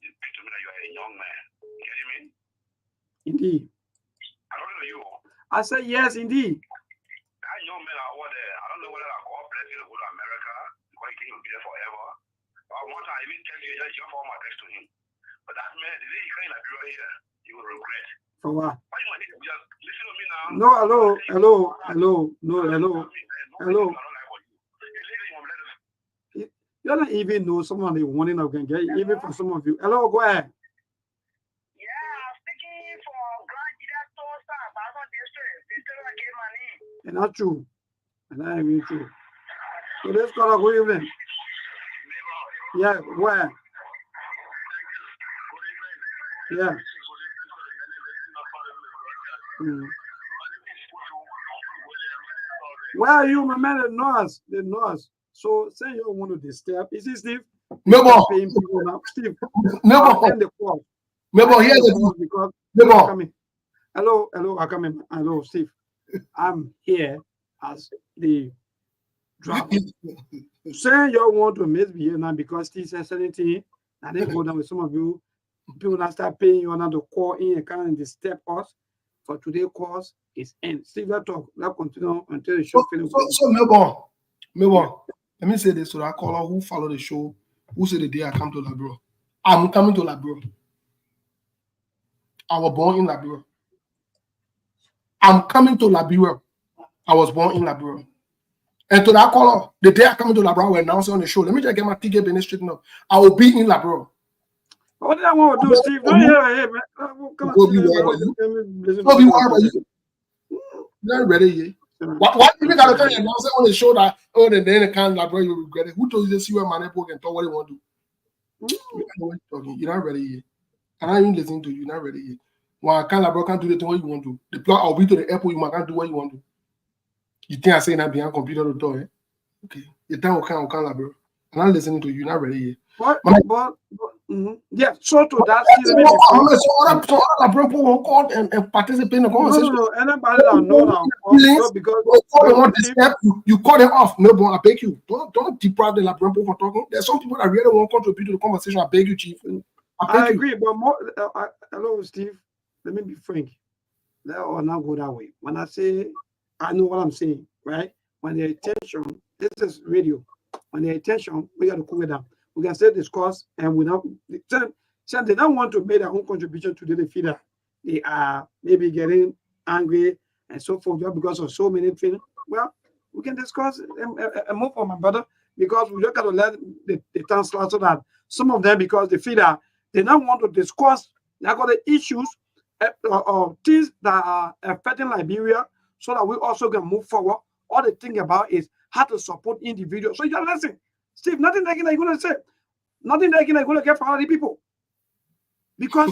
is to me that you are a young man. You get me? Indeed. I don't know you. I said yes, indeed. That young man over there, I don't know whether God bless you to go to America because he will be there forever. But one time I even tell you, just forward my text to him. But that man, the day he came in Liberia here, he will regret. For what? Why you want to just listen to me now? No, hello. You don't even know someone they wanting to get even for some of you. Hello, go ahead. Yeah, I'm speaking from Grand Director Baton District. They still don't get my name. And not true. And that ain't even true. So let's call a good evening. Yeah, where? Yeah. Where are you, my man? The nurse. So say you don't want to disturb. Is it Steve? No, Steve. No, end the call. Here because no. Hello, I come in. Hello, Steve. I'm here as the driver. Say you want to misbehave now because Steve says anything, and then go down with some of you. People that start paying you another call in and kind of disturb us. For today's course is end. Steve, let's talk. Let's continue until the show finishes. So Melbourne. Let me say this to that caller who followed the show, who said the day I come to Liberia. I'm coming to Liberia. I was born in Liberia. I'm coming to Liberia. I was born in Liberia. And to that caller, the day I come to Liberia, we're announcing on the show. Let me just get my ticket business straightened up. I will be in Liberia. What did I want to do, Steve? Don't hear man. Come on. You're not ready yet. Why do you gotta tell you announcing on the show that then the kind of Liberia you regret it? Who told you to see where my network and talk what they want to do? You're not ready yet. I'm not even listening to you. You're not ready yet. When I can't Liberia can't do the thing what you want to. The plug I'll be to the airport, you can't do what you want to. You think I say that behind computer to door, eh? Okay. Your time will come Liberia. I'm not listening to you, you're not ready yet. But Yeah, so to that, so other people won't call and participate in the conversation. No, anybody that know that because you call them off. No, but I beg you, don't deprive the Labrampo from talking. There's some people that really won't contribute to the conversation. I beg you, Chief. I agree, but more. Hello, Steve. Let me be frank. That will not go that way. When I say, I know what I'm saying, right? When the attention, this is radio. When the attention, we got to cool it down. We can still discuss, and we don't. Since they don't want to make their own contribution to the feeder, they are maybe getting angry and so forth just because of so many things. Well, we can discuss and move on, my brother, because we just got to let the time slide so that some of them, because the feeder, they don't want to discuss the issues or things that are affecting Liberia, so that we also can move forward. All they think about is how to support individuals. So you listen, Steve, nothing that you're going to say, nothing that you're going to get from other people, because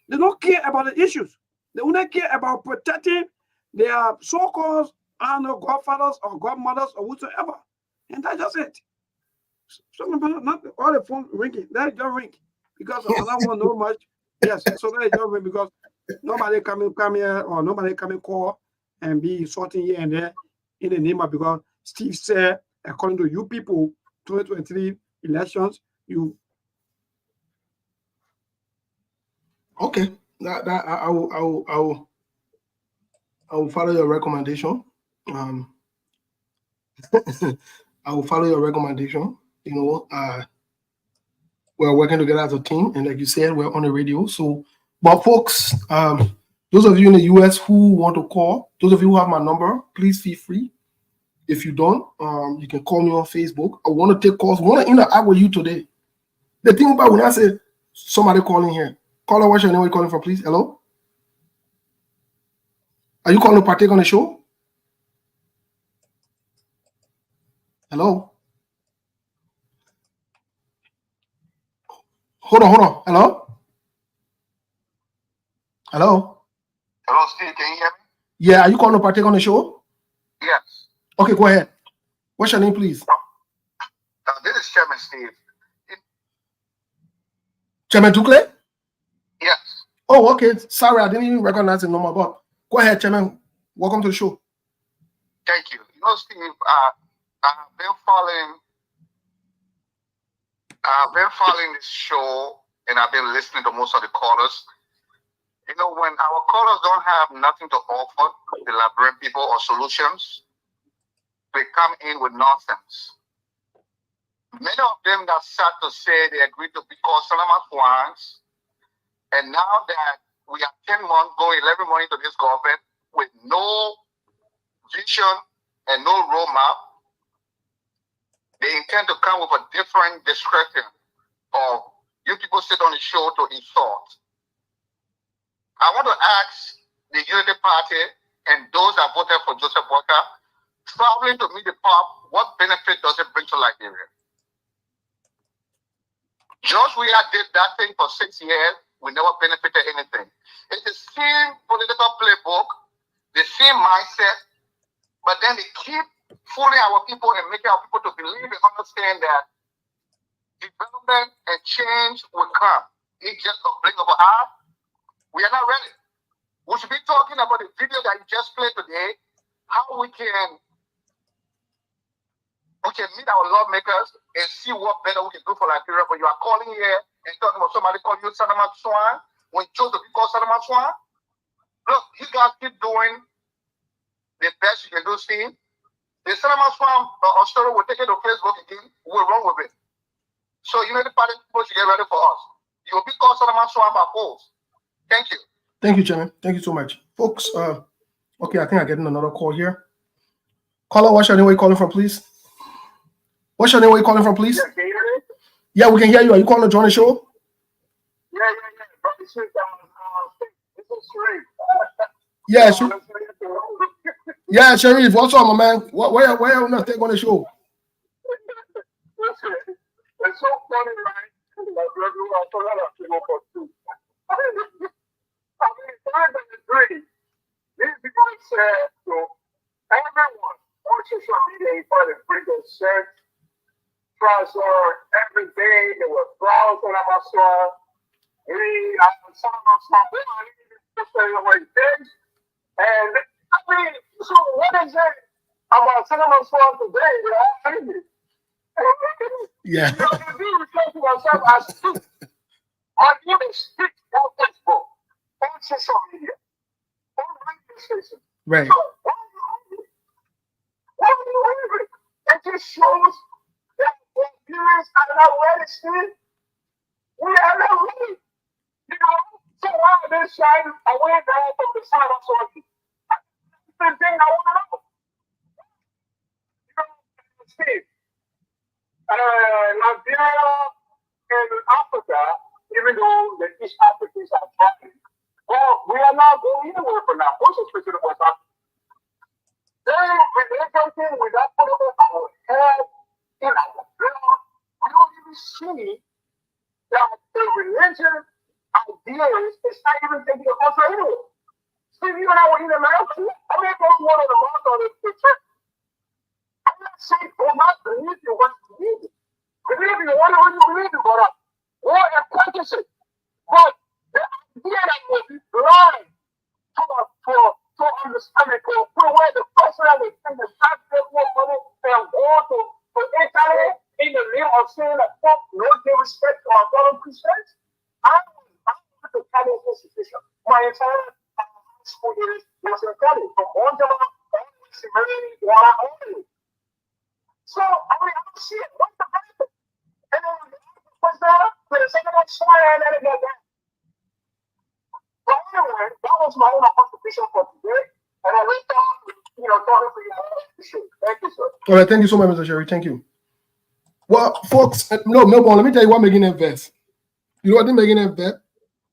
they don't care about the issues. They only care about protecting their so-called godfathers or godmothers or whatsoever. And that's just it. So not all the phone ringing. That just ring. Because I don't want no much. Yes, so that is just ring because nobody come here or nobody come and call and be sorting here and there in the name of, because Steve said, according to you people, 2023 elections, you. Okay, I will follow your recommendation. I will follow your recommendation. You know, we're working together as a team, and like you said, we're on the radio. So, but folks, those of you in the US who want to call, those of you who have my number, please feel free. If you don't, you can call me on Facebook. I want to take calls. I want to interact with you today. The thing about when I say somebody calling here, caller, what's your name? Where you calling from, please? Hello? Are you calling to partake on the show? Hello? Hold on. Hello? Hello, Steve, can you hear me? Yeah, are you calling to partake on the show? Yes. Okay, go ahead. What's your name, please? This is Chairman Steve. Chairman Tukle? Yes. Oh, okay. Sorry, I didn't even recognize the number, but go ahead, Chairman. Welcome to the show. Thank you. You know, Steve, I've been following this show, and I've been listening to most of the callers. You know, when our callers don't have nothing to offer the Liberian people or solutions, they come in with nonsense. Many of them that sat to say they agreed to be called Salama Swans, and now that we are 10 months, going 11 months into this government with no vision and no roadmap, they intend to come with a different description of you people sit on the show to insult. I want to ask the Unity Party and those that voted for Joseph Walker, traveling to meet the Pope, what benefit does it bring to Liberia? George Weah did that thing for 6 years. We never benefited anything. It's the same political playbook, the same mindset, but then they keep fooling our people and making our people to believe and understand that development and change will come. It's just a blink of an eye. We are not ready. We should be talking about the video that you just played today, how we can meet our lawmakers and see what better we can do for Liberia. But you are calling here and talking about somebody calling you Sadama Swan when you chose to be called Sadama Swan. Look, you guys keep doing the best you can do, Steve. The Sadama Swan story will take it to Facebook again. We're wrong with it. So you know the party people should get ready for us. You will be called Sadama Swan by polls. Thank you. Thank you, Chairman. Thank you so much. Folks, okay, I think I'm getting another call here. Caller, what's your name? Where you calling from, please? What's your name? Where you calling from, please? Yeah, can you hear me? Yeah, we can hear you. Are you calling to join the show? Yeah. Yeah, sure. Yeah, Sharif, what's up, my man? Where are you not taking on the show? It's so funny, right? I mean, 2003, these people said to everyone on social media, you find a pretty good search every day there was flowers on my soil. Some of us like this. And I mean, so what is it about cinnamon soil today? They're all crazy. Yeah. You know, to be referred to myself as speak. My name is Speak on Facebook, on social media, on radio station. Right. So, why are you angry? It just shows that the viewers are not ready still. We are not ready. You know, so why are they shying away now from the side of something? The thing I want to know. You know, Steve, Nigeria and Africa, even though the East Africans are trying, well, we are not going anywhere for now. Most especially West Africa. They everything without putting our head in our blood. We don't even see that the religion ideas is not even taking a control anywhere. Steve, you and I were in America. I mean, one of the most on the church. I'm not saying do not believe in what you believe in. Believe in whatever you believe in, but war and practice it. But the idea that will be blind to understand it, to put away the person that was in the back of more money and go to Italy in the name of saying that fuck no disrespect to our fellow Christians. I went to Cali institution. My entire school years was in Cali, from Onjama all the way to Mary, only. So, I mean, I don't see it. What's the benefit? And then when the was there, there's someone swear and then it got down. But anyway, that was my own contribution for today. And I went down, you know, talking to you. Thank you, sir. All right, thank you so much, Mr. Sherry. Thank you. Well, folks, no, let me tell you what making a verse. You know what they making a verse?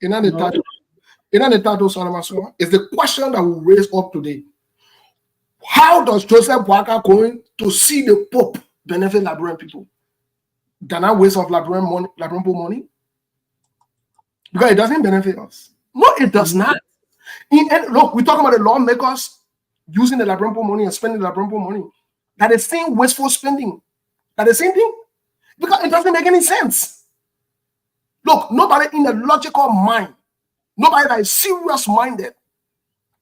In the title, is the question that we raise up today. How does Joseph Boaka going to see the Pope benefit Liberian people? Than a waste of Liberian money? Because it doesn't benefit us. No, it does not. Look, we're talking about the lawmakers using the Liberian money and spending the Liberian money. That is same wasteful spending. That the same thing. Because it doesn't make any sense. Look, nobody in a logical mind, nobody that is serious-minded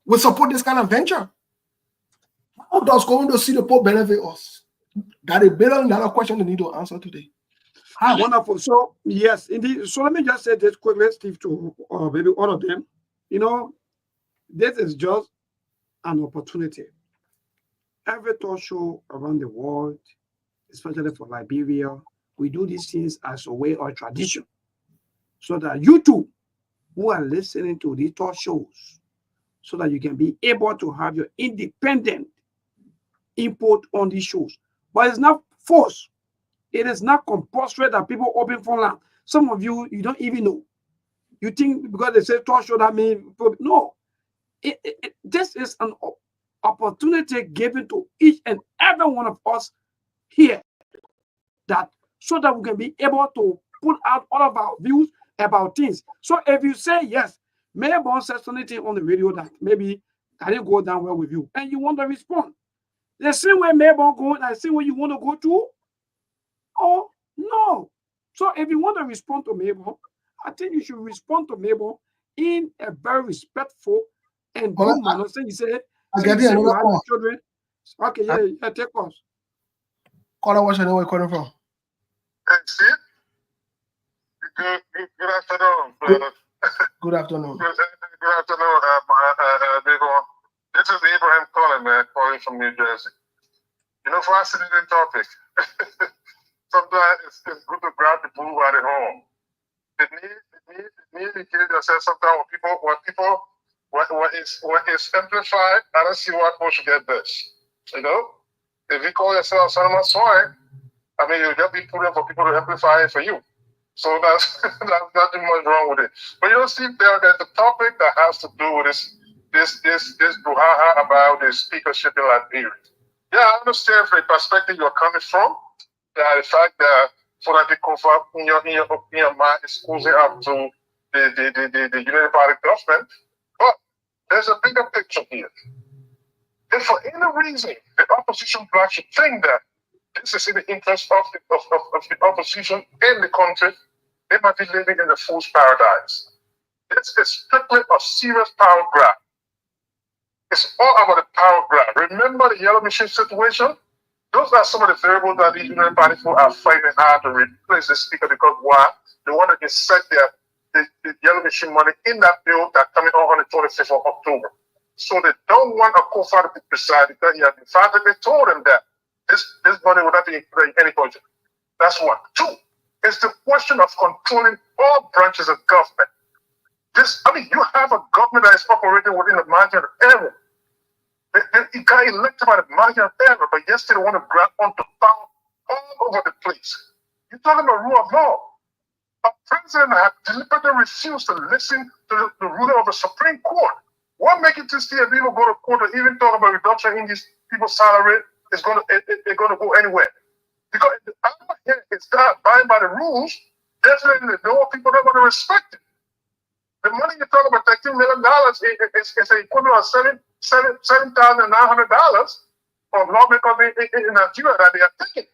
will support this kind of venture. How does going to see the Pope benefit us? That is $1 billion question they need to answer today. How? Wonderful. So, yes, indeed. So let me just say this quickly, Steve, to maybe all of them. You know, this is just an opportunity. Every talk show around the world, especially for Liberia, we do these things as a way of tradition. So that you too, who are listening to these talk shows, so that you can be able to have your independent input on these shows. But it's not forced. It is not compulsory that people open phone line. Some of you don't even know. You think because they say talk show that means no. This is an opportunity given to each and every one of us here, that so that we can be able to put out all of our views about things. So if you say yes, maybe says something on the radio that maybe I didn't go down well with you, and you want to respond, the same way Maybon go, the same way you want to go to. Oh, no. So if you want to respond to Maybon, I think you should respond to Maybon in a very respectful and good manner. So you say, you have children. Okay, yeah, take us. Caller, what's your name? Where you calling from? Steve? Good afternoon. Good afternoon. Good afternoon, Maybon. This is Abraham calling, man, calling from New Jersey. You know, fascinating topic. Sometimes it's good to grab the bull by the horn. It needs to kill yourself sometimes when it's amplified. I don't see why people should get this. You know? If you call yourself son of my swine, I mean, you'll just be putting for people to amplify it for you. So that's nothing much wrong with it. But you don't see there's a topic that has to do with this brouhaha about the speakership in Liberia. Yeah, I understand from the perspective you're coming from. The fact that for that in your mind is causing up to the United Party government. But there's a bigger picture here. If for any reason the opposition bloc should think that this is in the interest of the opposition in the country, they might be living in a fool's paradise. This is strictly a serious power grab. It's all about the power grab. Remember the yellow machine situation? Those are some of the variables that the Union Party people are fighting hard to replace the speaker because why? They want to insert the yellow machine money in that bill that's coming out on the 26th of October. So they don't want a co-founder to preside because he has been fired. They told him that this money will not be included in any budget. That's one. Two, it's the question of controlling all branches of government. You have a government that is operating within the margin of error. It got elected by the margin of error, but yesterday they want to grab onto power all over the place. You're talking about rule of law. A president has deliberately refused to listen to the ruler of the Supreme Court. What makes it to see if people go to court or even talk about reduction in these people's salary is going to go anywhere? Because if the power here is not abiding by the rules, definitely the more people are going to respect it. The money you're talking about, $13 million, is the equivalent of $7,900 from lawmakers in Nigeria that they are taking.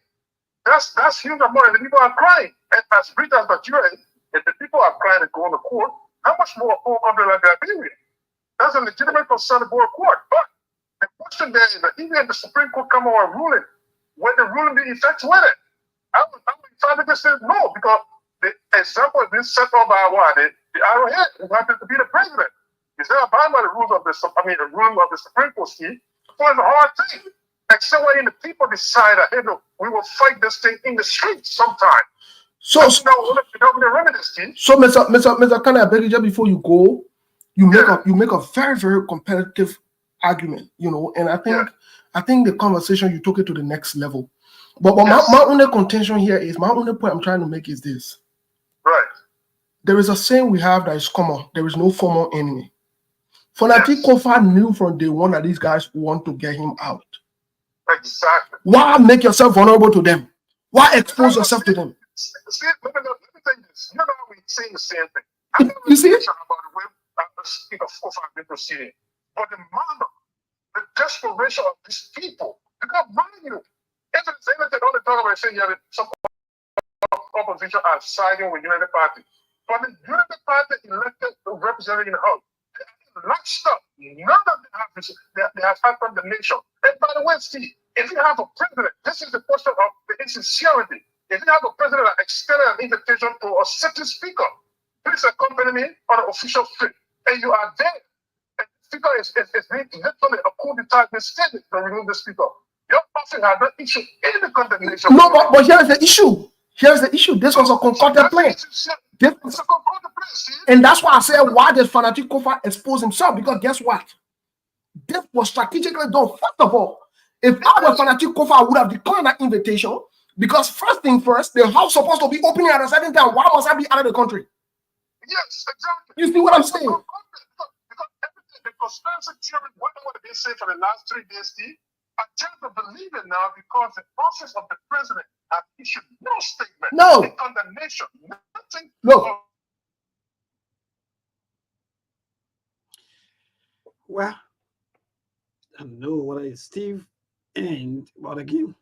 That's huge amount, and the people are crying. And as rich as Nigeria is, if the people are crying to go to court, how much more a poor country like Liberia? That's a legitimate concern to go to court. But the question there is that even if the Supreme Court come out with a ruling, when the ruling be effectuated, I would try to say no, because the example is being set up by the arrowhead, who happens to be the president. Is there abiding by the rules of the ruling of the Supreme Court? So it's a hard thing. Except when the people decide that, hey, look, we will fight this thing in the streets sometime. So, Mr. Kane, I beg you, just before you go, you make a very, very competitive argument, and I think the conversation you took it to the next level. But my only contention here is, my only point I'm trying to make is this. Right. There is a saying we have that is common. There is no formal enemy. Fanatic Kofa knew from day one that these guys want to get him out. Exactly. Why make yourself vulnerable to them? Why expose yourself to them? See, let me tell you this. You know we're saying the same thing. You see it? About the way the speaker of Kofa been proceeding. But the manner, the desperation of these people, because mind you, if it's anything, all the talk about saying some opposition are siding with United Party. But the United Party elected the representative in the House. Latched up. None of them have this. They have had from the nation. And by the way, Steve, if you have a president, this is the question of the insincerity. If you have a president that extended an invitation to a sitting speaker, please accompany me on an official trip, and you are there, and the speaker is literally a coup d'etat mistake to remove the speaker. Your office has not issued any condemnation. No, but here's the issue. This was a concocted plan. And that's why I said, why did Fanatic Kofa expose himself? Because guess what? This was strategically done. First of all, if I were Fanatic Kofa, I would have declined that invitation. Because first thing first, the house supposed to be opening at a certain time. Why must I be out of the country? Yes, exactly. You see what I'm saying? Because everything, the conspiracy theory, whatever they say for the last 3 days, Steve, I tend to believe it now because the office of the president has issued no statement, no condemnation, nothing. Look. Well, I know what is Steve and what again.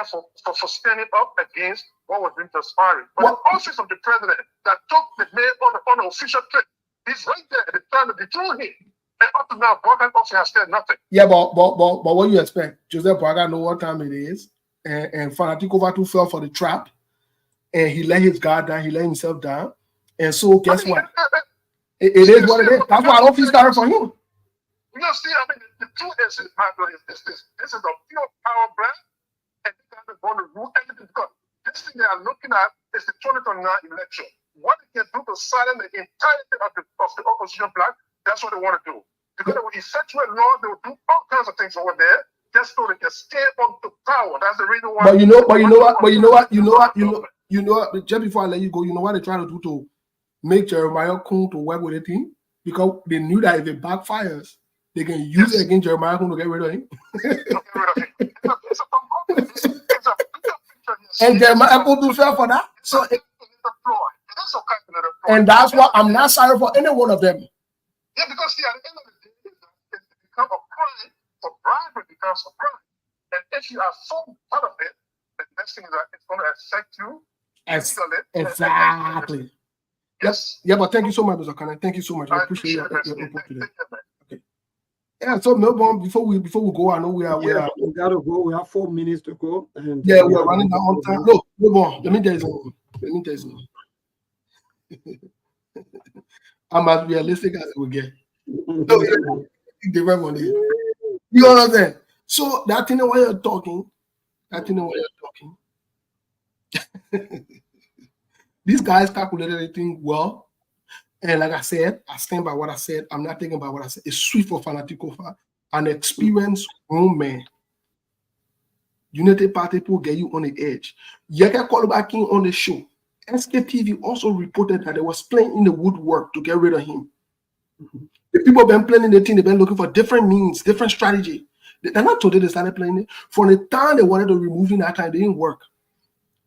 For standing up against what was being transpiring. But the office of the president that took the man on an official trip, he's right there. They're trying to dethrone him. And up to now, Brogan office has said nothing. Yeah, but what you expect? Joseph Braga know what time it is, and Fanatic Kofa too fell for the trap, and he let his guard down, he let himself down, and so guess what? It is what it is. That's why I don't feel sorry for him. You know, see, the truth is, this is a pure power brand, and they are going to rule everything because this thing they are looking at is the 2029 election. What they can do to silence the entirety of the opposition bloc, that's what they want to do. Because they will effectuate laws, they will do all kinds of things over there, just so they can stay on to power. That's the reason why. But you know what? Just before I let you go, you know what they try to do to make Jeremiah Kun to work with the team? Because they knew that if it backfires, they can use it against Jeremiah Kun to get rid of him. And Jeremiah Kun do fair for that. So and that's why I'm not sorry for any one of them. Yeah, because see, at the end of the day, it becomes a crime for bribery becomes a crime. And if you are so part of it, the next thing is that it's going to affect you. Exactly. Yes. Yeah, but thank you so much, Mr. Kana. Thank you so much. I appreciate your input today. Okay. Yeah, so Melbourne, before we go, I know we gotta go. We have 4 minutes to go. And yeah, we're running down on time. Look, Melbourne, let me tell you something. I'm as realistic as we get. You understand? So that thing while you're talking, these guys calculated everything well. And like I said, I stand by what I said. I'm not thinking about what I said. It's sweet for fanatical, an experienced grown man. Unity Party will get you on the edge. Yeka called back in on the show. SKTV also reported that they was playing in the woodwork to get rid of him. The people have been planning the thing, they've been looking for different means, different strategy. They're not today they started playing it. From the time they wanted to remove him that time, they didn't work.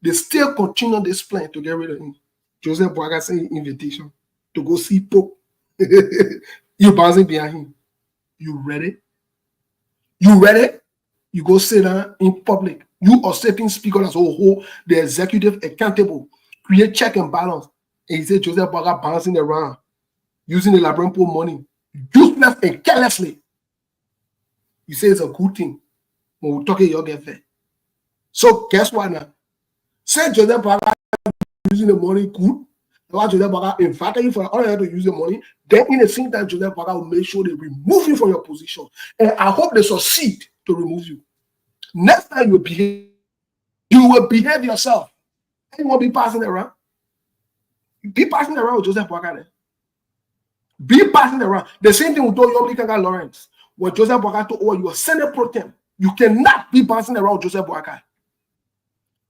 They still continue this plan to get rid of him. Joseph Boaga sent invitation to go see Pope. You bouncing behind him. You ready? You ready? You go sit down in public. You are setting speakers as a whole, the executive accountable, create check and balance. And he said Joseph Boaga bouncing around, using the Liberian poor money, useless and carelessly. You say it's a good thing. When we talk, you'll get there. So guess what now? Say Joseph Boaga using the money good. Joseph Boaga invited you for all you have to use the money. Then in the same time, Joseph Boaga will make sure they remove you from your position. And I hope they succeed to remove you. Next time you will behave yourself. And you won't be passing around. Be passing around with Joseph Boaga. Be passing around. The same thing with Yomli Kanga Lawrence. When Joseph Boaga told you are Senate pro tem, you cannot be passing around with Joseph Boaga.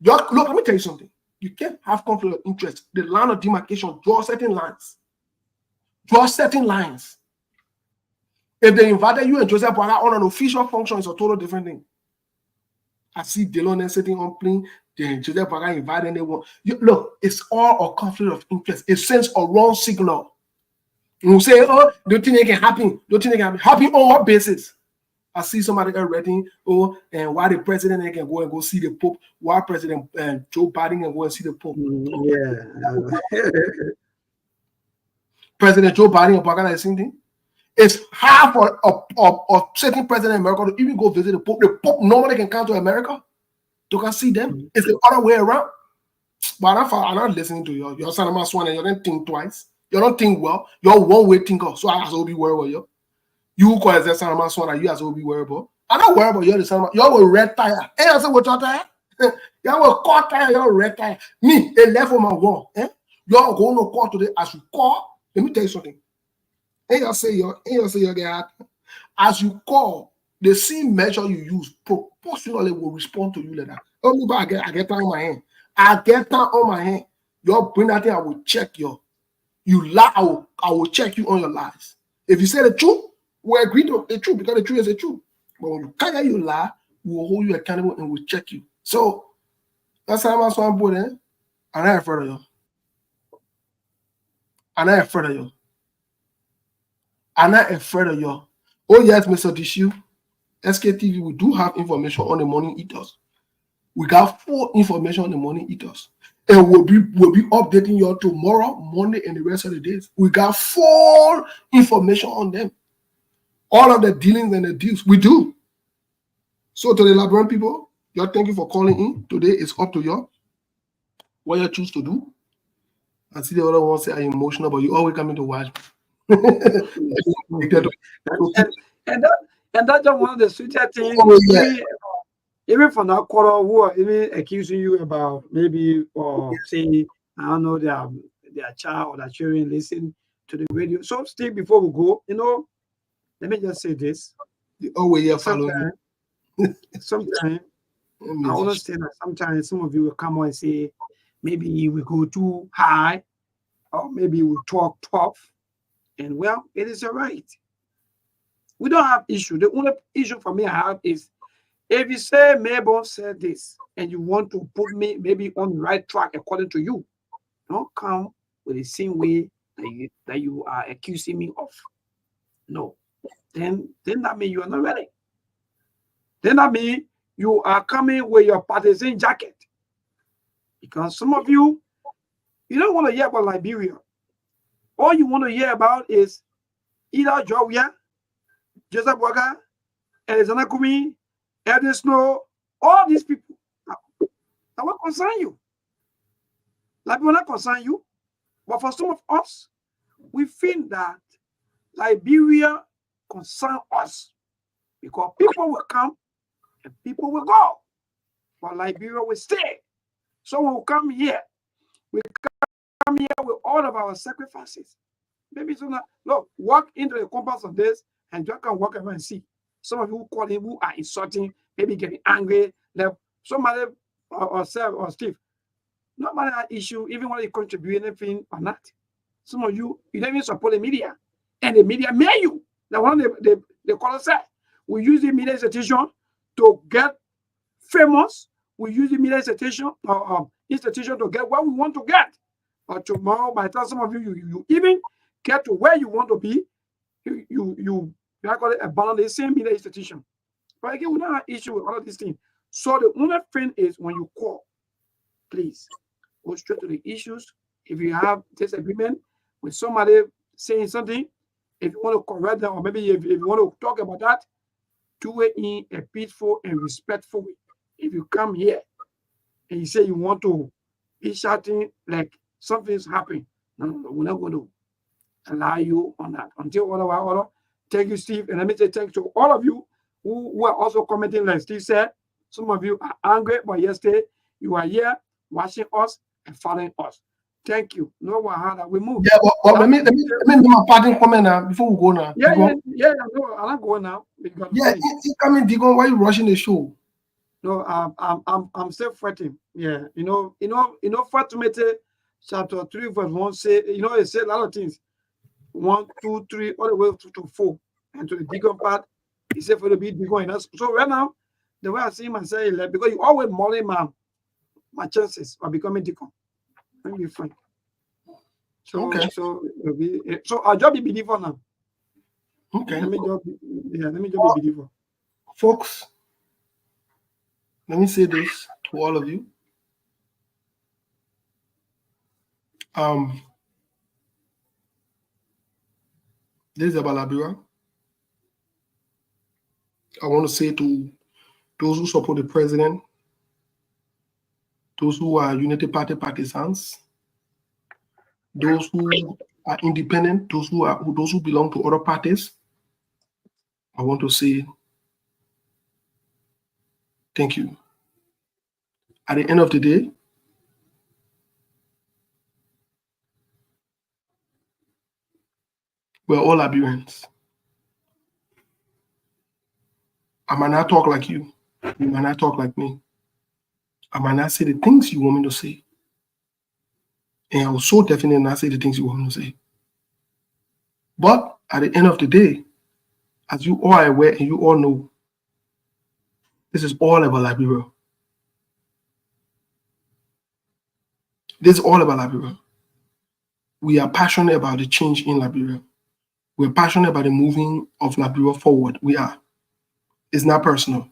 Look, let me tell you something. You can't have conflict of interest. The line of demarcation, draw certain lines. Draw certain lines. If they invited you and Joseph Boaga on an official function, it's a total different thing. I see Delon sitting on plane, then Joseph Boaga inviting anyone. Look, it's all a conflict of interest. It sends a wrong signal. You say, oh, don't think it can happen. Don't think it can happen. Happen on what basis? I see somebody writing, oh, and why the president can go and go see the Pope? Why President Joe Biden can go and see the Pope? Yeah. President Joe Biden and Boaga the same thing. It's hard for a certain president in America to even go visit the Pope. The Pope normally can come to America to come see them. It's the other way around. But I'm not listening to you. You're son of my swan and you don't think twice. You don't think well. You're one-way thinker. So I have to be worried about you. You call the son of my swan and you have to be worried about. I'm not worried about you. The son of my, you're a red tire. Hey, I said, what your tire? You're a car tire. You're a red tire. Me, a left on my wall. You're going to call today. As you call, let me tell you something. And you say you get happy. As you call, the same measure you use proportionally will respond to you like that. Oh, I get that on my hand. I get that on my hand. You bring that thing, I will check you. You lie, I will check you on your lies. If you say the truth, we agree to the truth because the truth is the truth. But when you can't you lie, we will hold you accountable and we'll check you. So that's how I'm so important. I'm not afraid of you. I'm not afraid of you. I'm not afraid of you. Oh, yes, Mr. Dishu. SKTV, we do have information on the money eaters. We got full information on the money eaters. And we'll be updating you tomorrow, Monday, and the rest of the days. We got full information on them. All of the dealings and the deals, we do. So to the Liberian people, y'all, thank you for calling in. Today it's up to y'all. What you choose to do. I see the other ones say I'm emotional, but you always coming to watch me. and that's just one of the sweetest things. Oh, yeah. Even from that quarter who are even accusing you about maybe or saying, I don't know, their child or their children listen to the radio. So still before we go, let me just say this. Oh, yeah, sometimes I understand that sometimes some of you will come on and say, maybe we go too high, or maybe we talk tough. And well, it is all right. We don't have issue. The only issue for me I have is if you say Mabel said this and you want to put me maybe on the right track according to you, don't come with the same way that you are accusing me of. No. Then that means you are not ready. Then that means you are coming with your partisan jacket. Because some of you don't want to hear about Liberia. All you want to hear about is either Jovia, Joseph Waga, Alexander Kumi, Eden Snow, all these people. That will concern you. Liberia will not concern you. But for some of us, we feel that Liberia concerns us. Because people will come and people will go. But Liberia will stay. Someone will come here. We come here with all of our sacrifices. Maybe so not. Look, walk into the compass of this and just can walk around and see. Some of you who call him, who are insulting, maybe getting angry. Somebody or Seth or Steve, no matter that issue, even when you contribute anything or not. Some of you don't even support the media. And the media made you. The one they call us that. We use the media institution to get famous. We use the media institution to get what we want to get. But tomorrow, by the time some of you even get to where you want to be, you call it abandon the same media institution. But again, we don't have issue with all of these things. So the only thing is when you call, please go straight to the issues. If you have disagreement with somebody saying something, if you want to correct them, or maybe if you want to talk about that, do it in a peaceful and respectful way. If you come here and you say you want to be shouting like something's happening, no, we're not going to allow you on that until order. Thank you, Steve. And let me say thanks to all of you who are also commenting, like Steve said. Some of you are angry, but yesterday you are here watching us and following us. Thank you. No wahala. We move. Yeah, but let me do my parting comment now before we go now. Yeah. No, I'm not going now. Yeah, coming, Digon. Why are you rushing the show? No, I'm still fighting. Yeah, Fatumete chapter 3 verse 1 say, it said a lot of things. 1, 2, 3, all the way to 4, and to the Digon part, he said for the big Digon. So right now, the way I see myself, like, because you always mulling my chances of becoming Digon. Let me be frank. So okay. So I'll just be believer now. Okay. Let me just be believer. Folks, let me say this to all of you. This is about Liberia. I want to say to those who support the president, those who are Unity Party partisans, those who are independent, those who belong to other parties, I want to say thank you. At the end of the day, we're all Liberians. I might not talk like you. You might not talk like me. I might not say the things you want me to say. And I will so definitely not say the things you want me to say. But at the end of the day, as you all are aware and you all know, this is all about Liberia. This is all about Liberia. We are passionate about the change in Liberia. We're passionate about the moving of Liberia forward. We are. It's not personal.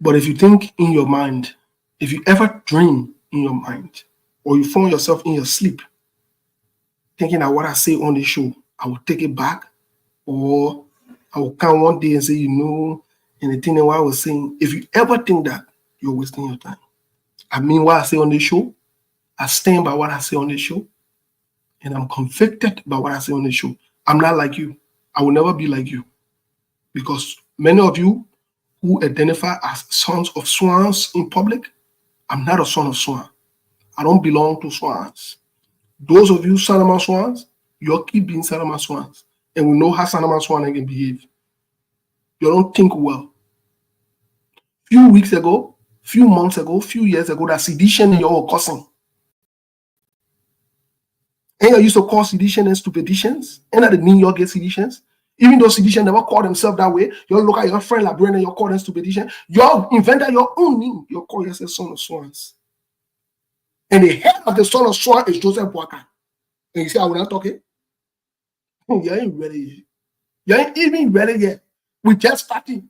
But if you think in your mind, if you ever dream in your mind, or you find yourself in your sleep, thinking that what I say on this show, I will take it back, or I will come one day and say, and the thing that I was saying, if you ever think that, you're wasting your time. I mean what I say on this show, I stand by what I say on this show, and I'm convicted by what I say on this show. I'm not like you. I will never be like you. Because many of you who identify as sons of swans in public, I'm not a son of swan. I don't belong to swans. Those of you Salama swans, you keep being Salama swans. And we know how Salama swan can behave. You don't think well. Few weeks ago, few months ago, few years ago, that sedition in your cussing. And I used to call sedition and stupiditians. And that didn't mean you get seditions. Even though sedition never call themselves that way, you look at your friend Liberian and you call them stupiditian. You invented your own name. You call yourself son of swans. And the head of the son of swan is Joseph Boaka. And you say, I will not talk it? You ain't ready yet. You ain't even ready yet. We just starting.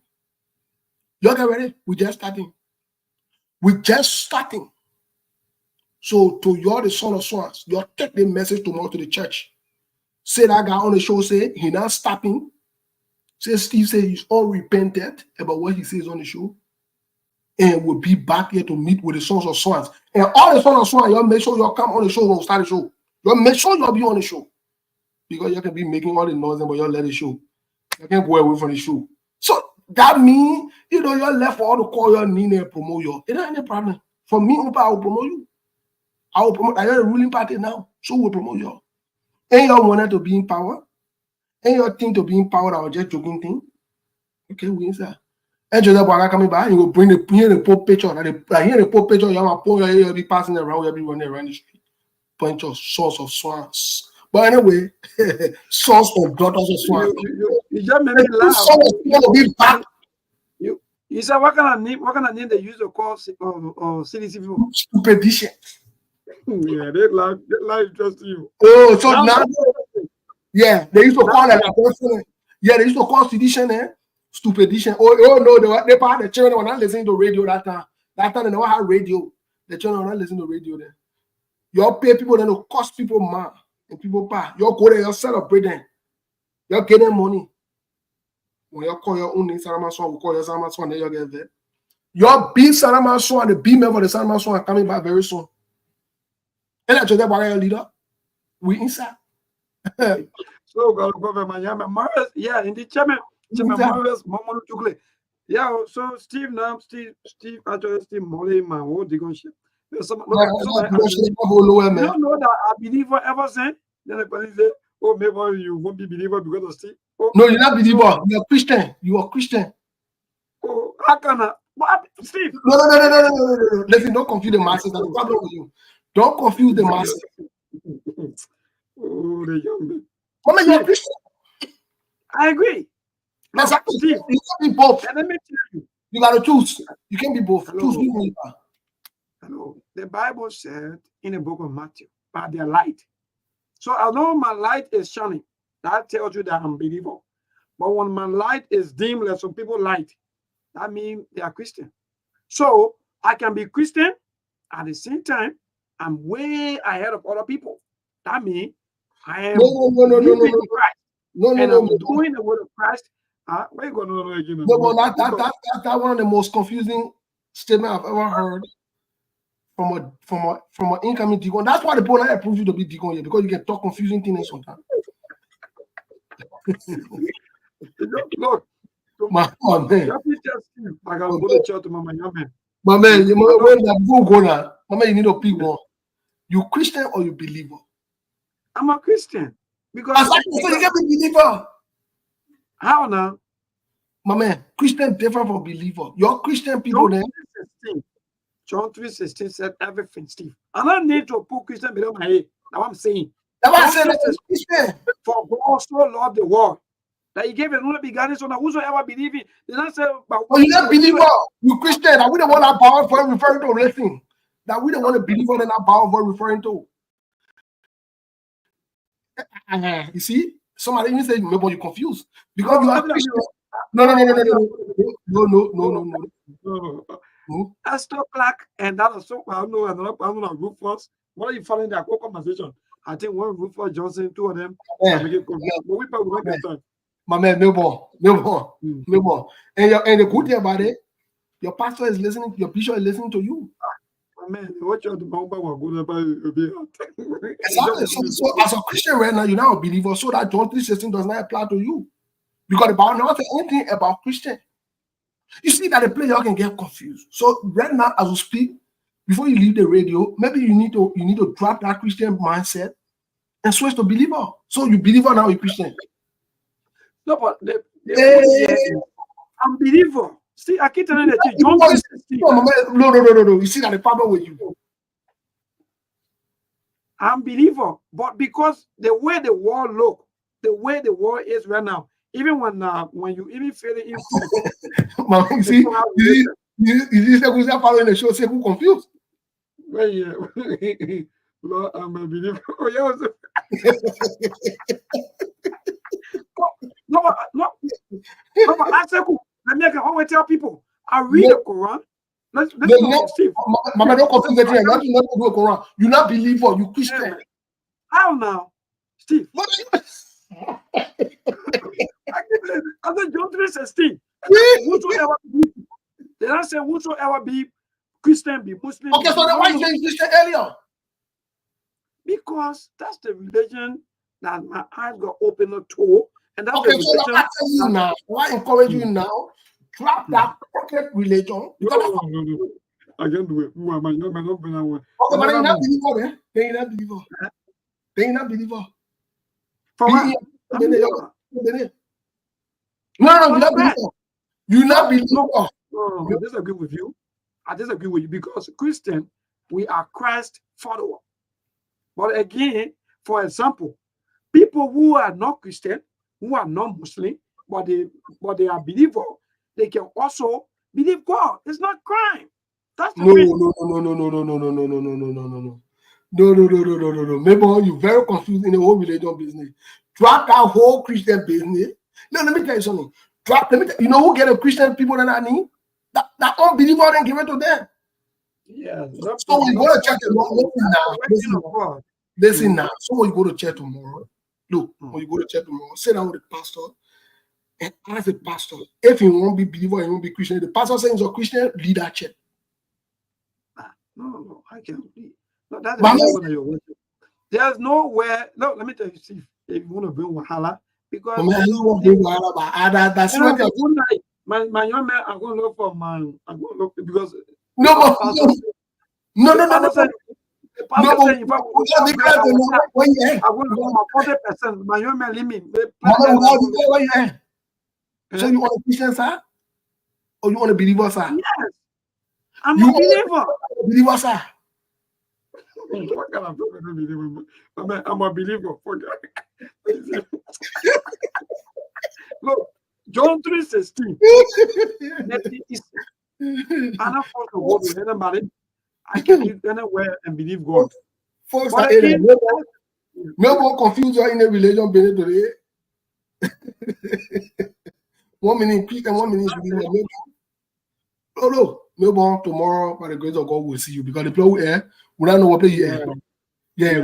Y'all get ready? We're just starting. We're just starting. So to y'all, the son of swans, y'all take the message tomorrow to the church. Say that guy on the show say he not stopping. Say Steve said he's all repented about what he says on the show. And we'll be back here to meet with the sons of swans. And all the sons of swans, y'all make sure y'all come on the show when we start the show. Y'all make sure y'all be on the show. Because y'all can be making all the noise, but y'all let it show. You can't go away from the show. So that means, you're left for all to call your name and promote you. It ain't any problem. For me, I will promote you. I will promote. I am the ruling party now, so we'll promote you. And y'all wanted to be in power. And your thing to be in power, I was just joking thing. Okay, we inside. And Joseph Boaga coming back, he will bring the Pope picture. Like here the Pope picture, you'll be passing around, you'll be running around the street. Bunch of source of swans. But anyway, source of daughters of swans. You just made me laugh. You said what kind of name they use to call CDC people? Stupedition. Yeah, they like just you. Oh, so now yeah, they used to call it yeah, they used to call sedition, stupedition. Oh no, they part of the children were not listening to radio that time. That time they never had radio. The children were not listening to radio then. You pay people, then to cost people mad and people pay. You go there, you celebrate them. You get them money. When you call your own name, Saramason, we call your Saramason, then you get there. Your B Saramason and the B member of the Saramason are coming back very soon. And that's your leader. We inside. So government, yeah, in the chairman, yeah. So Steve actually Steve Molly, man, what they gonna ship? You don't know that a believer ever said. Then the police say, "Oh, maybe you won't be believer because of Steve." Oh, no, you're not believer. You're Christian. You are Christian. Oh, how can I? What, Steve? No. Listen, don't confuse the masses. That's the problem with you. Don't confuse the masses. Oh, the young man. Mama, you're a Christian. I agree. Exactly. Steve, you can't be both. Let me tell you. You gotta choose. You can't be both. Hello. Choose who you are. Hello. The Bible said in the book of Matthew, by their light. So I know my light is shining. That tells you that I'm a believer. But when my light is dim, like some people light, that means they are Christian. So I can be Christian at the same time. I'm way ahead of other people. That means I am living in Christ. I'm doing the word of Christ. Where you going to again? That's one of the most confusing statements I've ever heard from an incoming deacon. That's why the people approve you to be deacon here, because you can talk confusing things sometimes. Look, my man. I gotta go to church to my young man. My man, you need to pick one. You Christian or you believer? I'm a Christian. Because you can be believer. How now? My man, Christian different from believer. You're Christian people then. John 3:16 said everything, Steve. I don't need to put Christian below my head. That's what I'm saying. That's what I said. Christian. For God so loved the world that he gave a only begotten son that whosoever believe in. They don't say, but you're not believer. You Christian. That we don't want that power for referring to. Listen. That we don't want a believer in that power for referring to. You see, somebody even say maybe you're confused because you are Christian. No. That's so Clark, and that is so. I don't know another group first. What are you following that whole conversation? I think one group for Johnson, two of them. Yeah. My man, no more. And the good thing about it, your pastor is listening. Your bishop is listening to you. Man, what you the bomb will go about exactly. So as a Christian right now, you're not a believer, so that John 3:16 does not apply to you. Because the Bible never says anything about Christian. You see that the player can get confused. So right now, as we speak, before you leave the radio, maybe you need to drop that Christian mindset and switch to believer. So you believer now, you Christian. No, but I'm believer. See, I keep telling you that John 3:16. No. You see that the problem with you. I'm believer, but because the way the world look, the way the world is right now, even when you even feel it, you see, following the show, say who confused. Well, yeah, Lord, I'm a believer. Oh, yeah. No, but I say, I always tell people, I read the Quran. Let's go, Steve. Mama, don't confuse it. You not do the Quran. You not believer. You Christian. How now, Steve? Other John 3:16. Whosoever be, they don't say whosoever be Christian, be Muslim. Okay, so then why you saying Christian earlier? Because that's the religion that my eyes got opened to, and that's okay, the so religion. I tell you now, why encourage you now? Drop that pocket religion. No. I can't do it. Okay, but you're not believer, eh? Then you're not believer. Then you're not believer. For what? No, you're not believer. You not believe. No, I disagree with you. I disagree with you because Christian, we are Christ follower. But again, for example, people who are not Christian, who are not Muslim, but they are believer, they can also believe God. It's not crime. That's the reason. No. Maybe you're very confused in the whole religion business. Drop that whole Christian business. No, let me tell you something. You know who get a Christian people that I need? That unbeliever and give it to them. Yeah. So when you go to church tomorrow, listen now. So when you go to church tomorrow, look, when you go to church tomorrow, sit down with the pastor and ask the pastor if he won't be believer, he won't be Christian. The pastor saying he's a Christian, lead that church. No, I can't believe. No, that's the there's nowhere. No, let me tell you, Steve, if you want to bring Wahala, because my young man, I'm going to look for man. I'm going to look because no. The pastor said, if I want to go my 40%, my young man, leave me. So you want a Christian, sir? Or you want a believer, sir? Yes. I'm a believer. Believer, sir. What kind of believer? I'm a believer. Look, John 3:16. I'm not forced to go to anybody. I can live anywhere and believe God. Folks are in no more confusion in the religion today. 1 minute Christian, 1 minute believer. No more tomorrow by the grace of God we'll see you because the people here we don't know what play here. Yeah.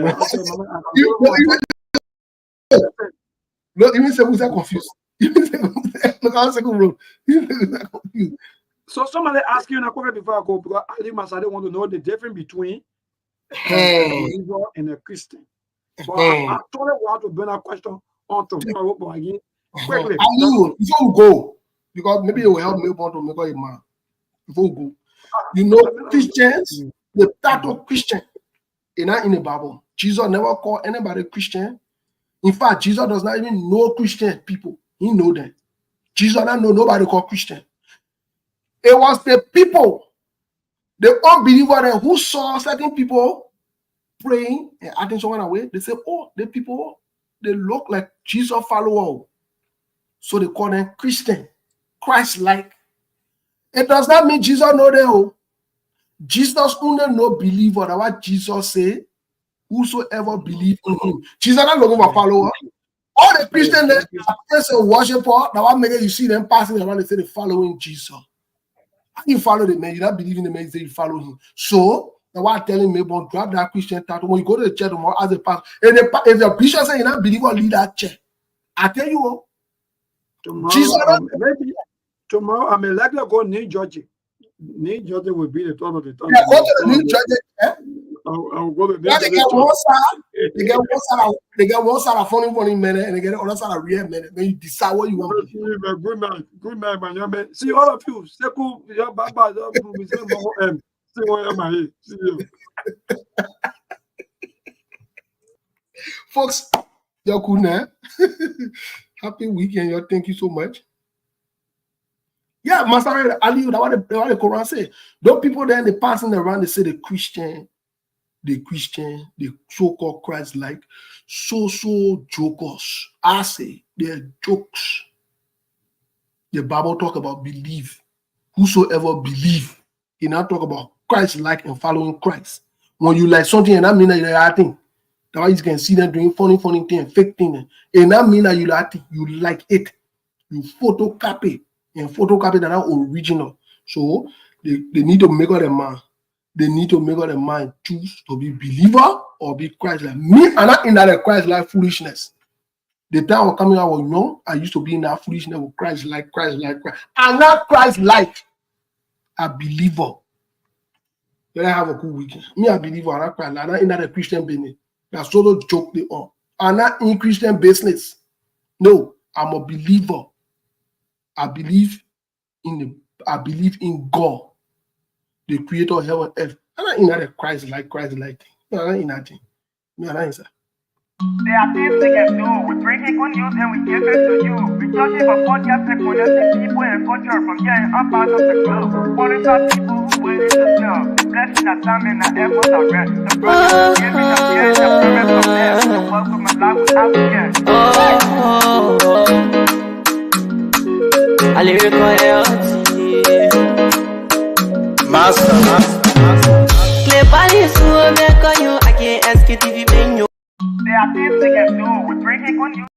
Look, even say we're confused. Look how second road. Confused. So somebody ask you in a question before I go because I don't want to know the difference between a believer and a Christian. But I totally want to bring a question on tomorrow, but again, quickly. Before we go, because maybe it will help me want to make a man. Before we go, you know, Christians, the title Christian, not in the Bible. Jesus never called anybody Christian. In fact, Jesus does not even know Christian people. He know them. Jesus doesn't know nobody called Christian. It was the people, the unbeliever who saw certain people praying and acting someone away. They say, oh, the people, they look like Jesus follower. So they call them Christian, Christ-like. It does not mean Jesus know them. Jesus only no believer. That's what Jesus said. Whosoever believe in him. Jesus not looking for follower. All the Christians that are worshiper, that what make you see them passing around, they say they following Jesus. How you follow the man? You not believe in the man, you say you follow him. So that's why I'm telling me, but grab that Christian title. When you go to the church tomorrow as a pastor, if the bishop say you not believe or lead that church, I tell you what. Tomorrow I'm likely to go New Jersey. New Jersey will be the top of the top. Yeah, go to the New Jersey. I'll go to New Jersey. They get one side of funny minute and they get the other side of real minute. Then you decide what you want. Good night, my young man. See all of you. See you. Folks, you're cool now. Happy weekend, y'all. Thank you so much. Yeah, Master Ali, that's what the Quran say. Those people then they passing around, they say the Christian, the so-called Christ-like, so jokers. I say they're jokes. The Bible talk about believe. Whosoever believe, you not talk about Christ-like and following Christ. When you like something, and that mean that you're acting. That's why you can see them doing funny thing, fake thing. And that mean that you like it. You photocopy. And photocopy that are original. So they need to make up their mind. They need to make up their mind, choose to be believer or be Christ-like. Me, I'm not in that Christ-like foolishness. The time I was coming out, I was young. I used to be in that foolishness with Christ-like. I'm not Christ-like. A believer. Then I have a good weekend. Me, a believer, I'm not Christ-like. I'm not in that Christian business. That's sort of joke they on. I'm not in Christian business. No, I'm a believer. I believe in God, the creator of heaven and earth. I'm not in that Christ-like thing. No, I'm not in that thing. No, I'm not in that. There are things we can do. We bring in good news and we give it to you. We judge it for podcast and connecting people and culture from getting up out of the club. Monitor people who waiting to sell. The blessing that time and the efforts are rest. The project is giving us here the premise of them. The welcome and life without care. A lyrical Master. Clay Paris, who make on you, I can't ask it if you been you. There are things we can do. We bring in good news.